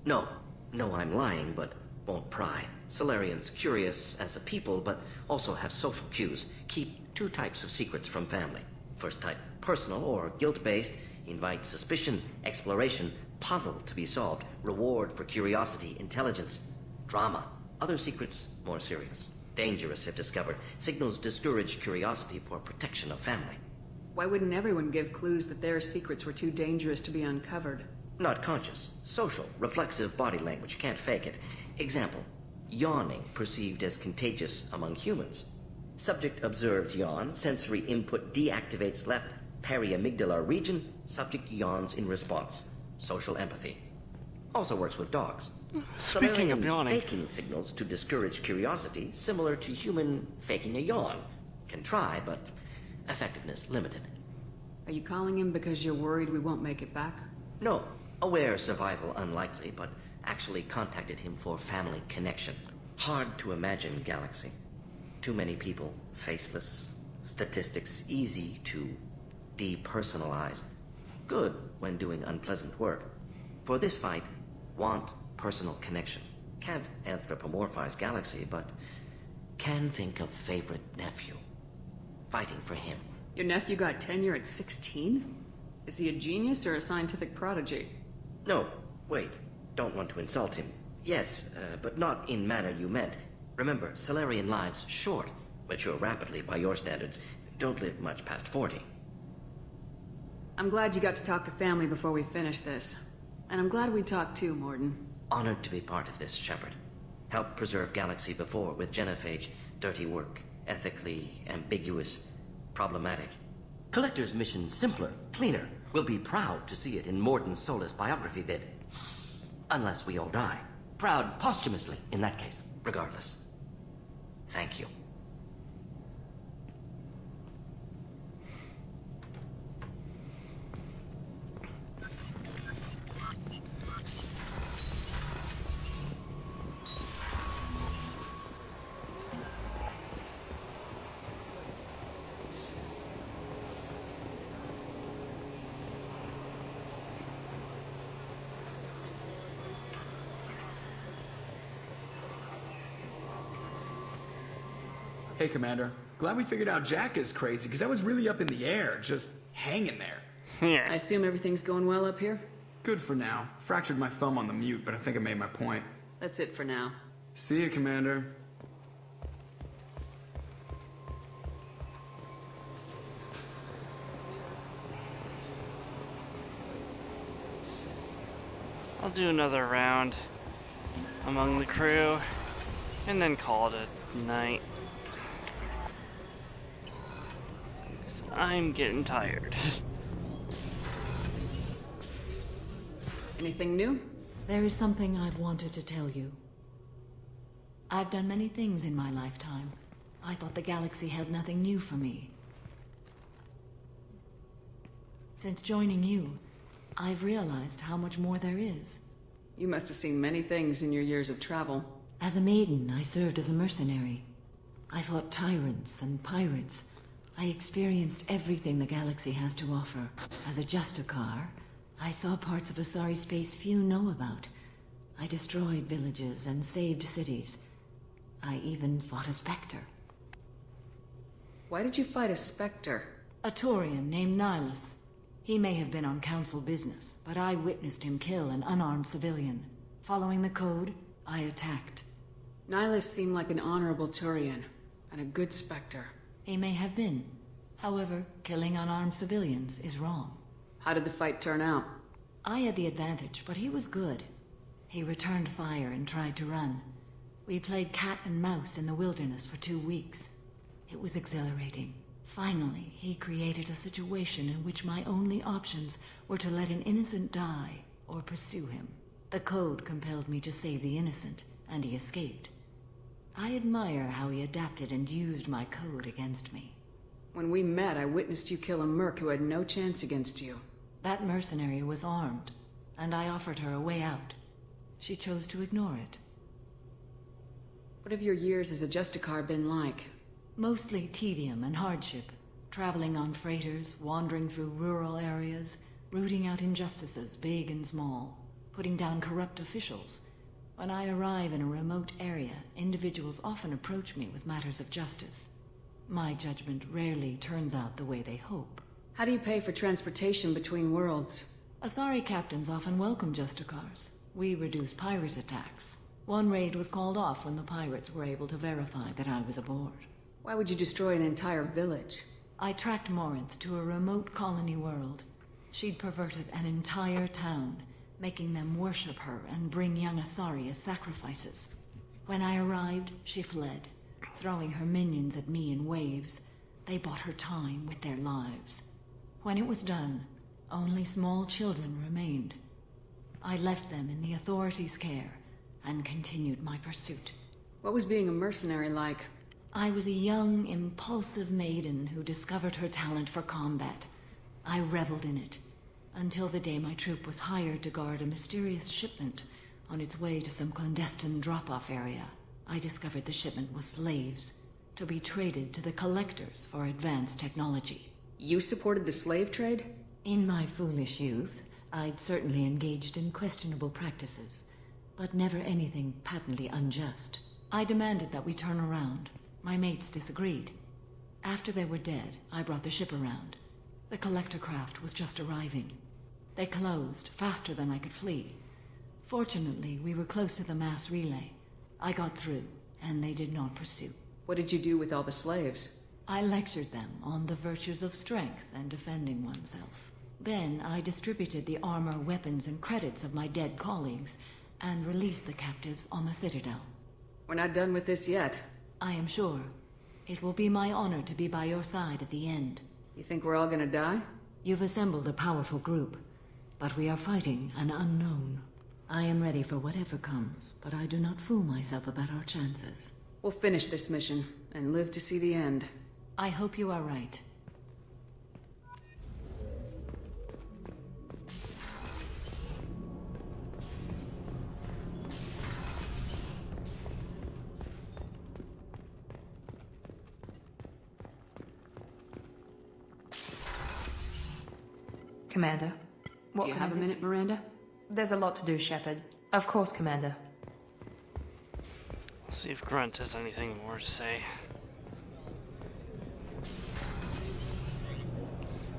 No. No, I'm lying, but won't pry. Solarians curious as a people, but also have social cues. Keep two types of secrets from family. First type, personal or guilt-based. Invite suspicion, exploration, puzzle to be solved, reward for curiosity, intelligence, drama. Other secrets, more serious. Dangerous if discovered. Signals discourage curiosity for protection of family. Why wouldn't everyone give clues that their secrets were too dangerous to be uncovered? Not conscious. Social, reflexive body language. Can't fake it. Example. Yawning perceived as contagious among humans. Subject observes yawn. Sensory input deactivates left periamygdalar region. Subject yawns in response. Social empathy. Also works with dogs. Speaking of Solarian yawning. faking signals to discourage curiosity, similar to human faking a yawn. Can try, but effectiveness limited. Are you calling him because you're worried we won't make it back? No. Aware survival unlikely, but actually contacted him for family connection. Hard to imagine galaxy. Too many people, faceless. Statistics easy to depersonalize. Good when doing unpleasant work. For this fight, want personal connection. Can't anthropomorphize galaxy, but can think of favorite nephew. Fighting for him. Your nephew got tenure at 16? Is he a genius or a scientific prodigy? No, wait. Don't want to insult him. Yes, but not in manner you meant. Remember, Solarian lives short. Mature rapidly by your standards. Don't live much past 40. I'm glad you got to talk to family before we finish this. And I'm glad we talked too, Morden. Honored to be part of this, Shepard. Helped preserve Galaxy before with genophage. Dirty work. Ethically ambiguous. Problematic. Collector's mission simpler, cleaner. We'll be proud to see it in Morden Solis biography vid. Unless we all die. Proud posthumously, in that case. Regardless. Thank you. Hey, Commander. Glad we figured out Jack is crazy, because I was really up in the air, just hanging there. Yeah. I assume everything's going well up here? Good for now. Fractured my thumb on the mute, but I think I made my point. That's it for now. See you, Commander. I'll do another round among the crew and then call it a night. 'Cause I'm getting tired. Anything new? There is something I've wanted to tell you. I've done many things in my lifetime. I thought the galaxy held nothing new for me. Since joining you, I've realized how much more there is. You must have seen many things in your years of travel. As a maiden, I served as a mercenary. I fought tyrants and pirates. I experienced everything the galaxy has to offer. As a Justicar, I saw parts of Asari space few know about. I destroyed villages and saved cities. I even fought a Spectre. Why did you fight a Spectre? A Taurian named Nihilus. He may have been on council business, but I witnessed him kill an unarmed civilian. Following the code, I attacked. Nihilus seemed like an honorable Turian, and a good Spectre. He may have been. However, killing unarmed civilians is wrong. How did the fight turn out? I had the advantage, but he was good. He returned fire and tried to run. We played cat and mouse in the wilderness for 2 weeks. It was exhilarating. Finally, he created a situation in which my only options were to let an innocent die or pursue him. The code compelled me to save the innocent, and he escaped. I admire how he adapted and used my code against me. When we met, I witnessed you kill a merc who had no chance against you. That mercenary was armed. and I offered her a way out. She chose to ignore it. What have your years as a Justicar been like? Mostly tedium and hardship. Traveling on freighters, wandering through rural areas, rooting out injustices, big and small, putting down corrupt officials. When I arrive in a remote area, individuals often approach me with matters of justice. My judgment rarely turns out the way they hope. How do you pay for transportation between worlds? Asari captains often welcome Justicars. We reduce pirate attacks. One raid was called off when the pirates were able to verify that I was aboard. Why would you destroy an entire village? I tracked Morinth to a remote colony world. She'd perverted an entire town, making them worship her and bring young Asari as sacrifices. When I arrived, she fled, throwing her minions at me in waves. They bought her time with their lives. When it was done, only small children remained. I left them in the authorities' care and continued my pursuit. What was being a mercenary like? I was a young, impulsive maiden who discovered her talent for combat. I reveled in it, until the day my troop was hired to guard a mysterious shipment on its way to some clandestine drop-off area. I discovered the shipment was slaves, to be traded to the collectors for advanced technology. You supported the slave trade? In my foolish youth, I'd certainly engaged in questionable practices, but never anything patently unjust. I demanded that we turn around. My mates disagreed. After they were dead, I brought the ship around. The collector craft was just arriving. They closed faster than I could flee. Fortunately, we were close to the mass relay. I got through, and they did not pursue. What did you do with all the slaves? I lectured them on the virtues of strength and defending oneself. Then I distributed the armor, weapons, and credits of my dead colleagues, and released the captives on the Citadel. We're not done with this yet. I am sure. It will be my honor to be by your side at the end. You think we're all gonna die? You've assembled a powerful group, but we are fighting an unknown. I am ready for whatever comes, but I do not fool myself about our chances. We'll finish this mission, and live to see the end. I hope you are right. Commander. Do you have a minute, Miranda? There's a lot to do, Shepard. Of course, Commander. Let's see if Grunt has anything more to say.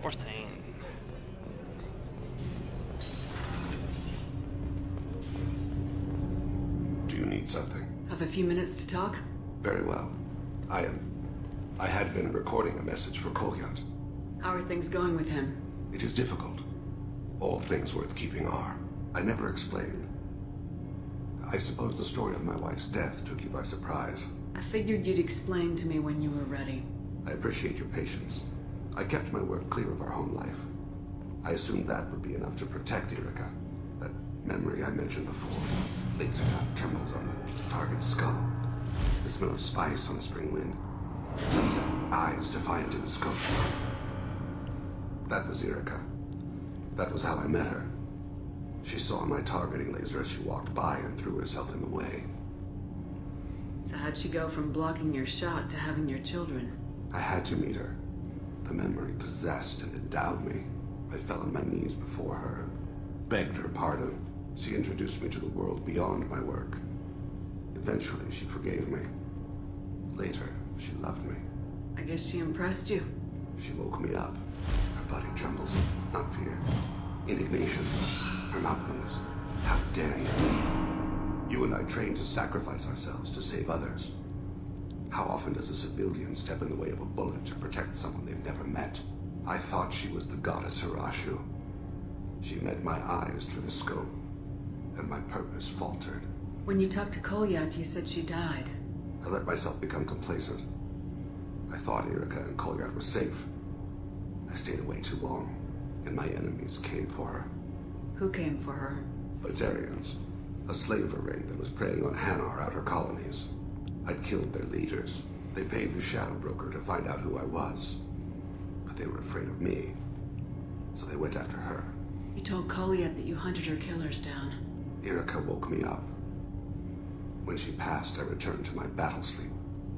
Or Thane. Do you need something? Have a few minutes to talk? Very well. I had been recording a message for Kolyat. How are things going with him? It is difficult. All things worth keeping are. I never explained. I suppose the story of my wife's death took you by surprise. I figured you'd explain to me when you were ready. I appreciate your patience. I kept my work clear of our home life. I assumed that would be enough to protect Erica. That memory I mentioned before. Laser dot trembles on the target's skull. The smell of spice on the spring wind. Sunset eyes defiant in the scope. That was Erica. That was how I met her. She saw my targeting laser as she walked by and threw herself in the way. So how'd she go from blocking your shot to having your children? I had to meet her. The memory possessed and endowed me. I fell on my knees before her and begged her pardon. She introduced me to the world beyond my work. Eventually, she forgave me. Later, she loved me. I guess she impressed you. She woke me up. Her body trembles, not fear. Indignation. Her mouth moves. How dare you? You and I trained to sacrifice ourselves to save others. How often does a civilian step in the way of a bullet to protect someone they've never met? I thought she was the goddess Hirashu. She met my eyes through the scope, and my purpose faltered. When you talked to Kolyat, you said she died. I let myself become complacent. I thought Erica and Kolyat were safe. I stayed away too long, and my enemies came for her. Who came for her? Batarians. A slaver ring that was preying on Hanar outer colonies. I'd killed their leaders. They paid the Shadow Broker to find out who I was. But they were afraid of me. So they went after her. You told Koliet that you hunted her killers down. Irika woke me up. When she passed, I returned to my battle sleep.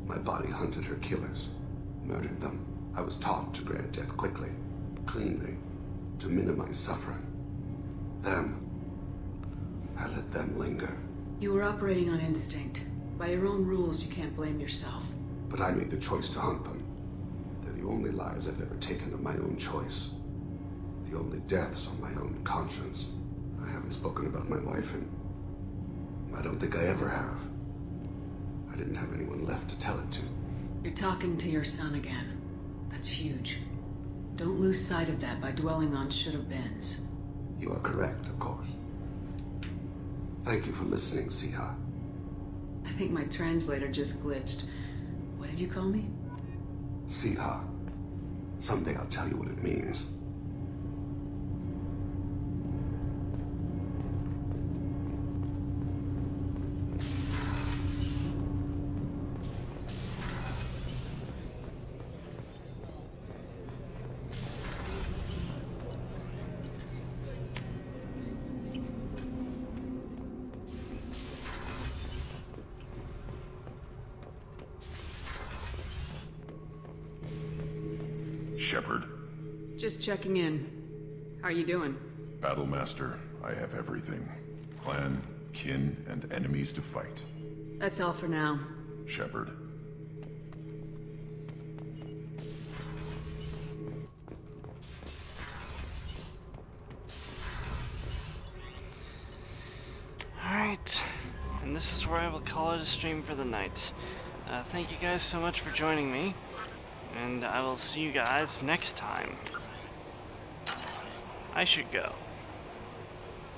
My body hunted her killers, murdered them. I was taught to grant death quickly, cleanly, to minimize suffering. Them, I let them linger. You were operating on instinct. By your own rules, you can't blame yourself. But I made the choice to hunt them. They're the only lives I've ever taken of my own choice. The only deaths on my own conscience. I haven't spoken about my wife, and I don't think I ever have. I didn't have anyone left to tell it to. You're talking to your son again. That's huge. Don't lose sight of that by dwelling on should-have-beens. You are correct, of course. Thank you for listening, Siha. I think my translator just glitched. What did you call me? Siha. Someday I'll tell you what it means. Shepard. Just checking in. How are you doing? Battlemaster, I have everything. Clan, kin, and enemies to fight. That's all for now. Shepard. Alright, and this is where I will call it a stream for the night. Thank you guys so much for joining me, and I will see you guys next time. I should go.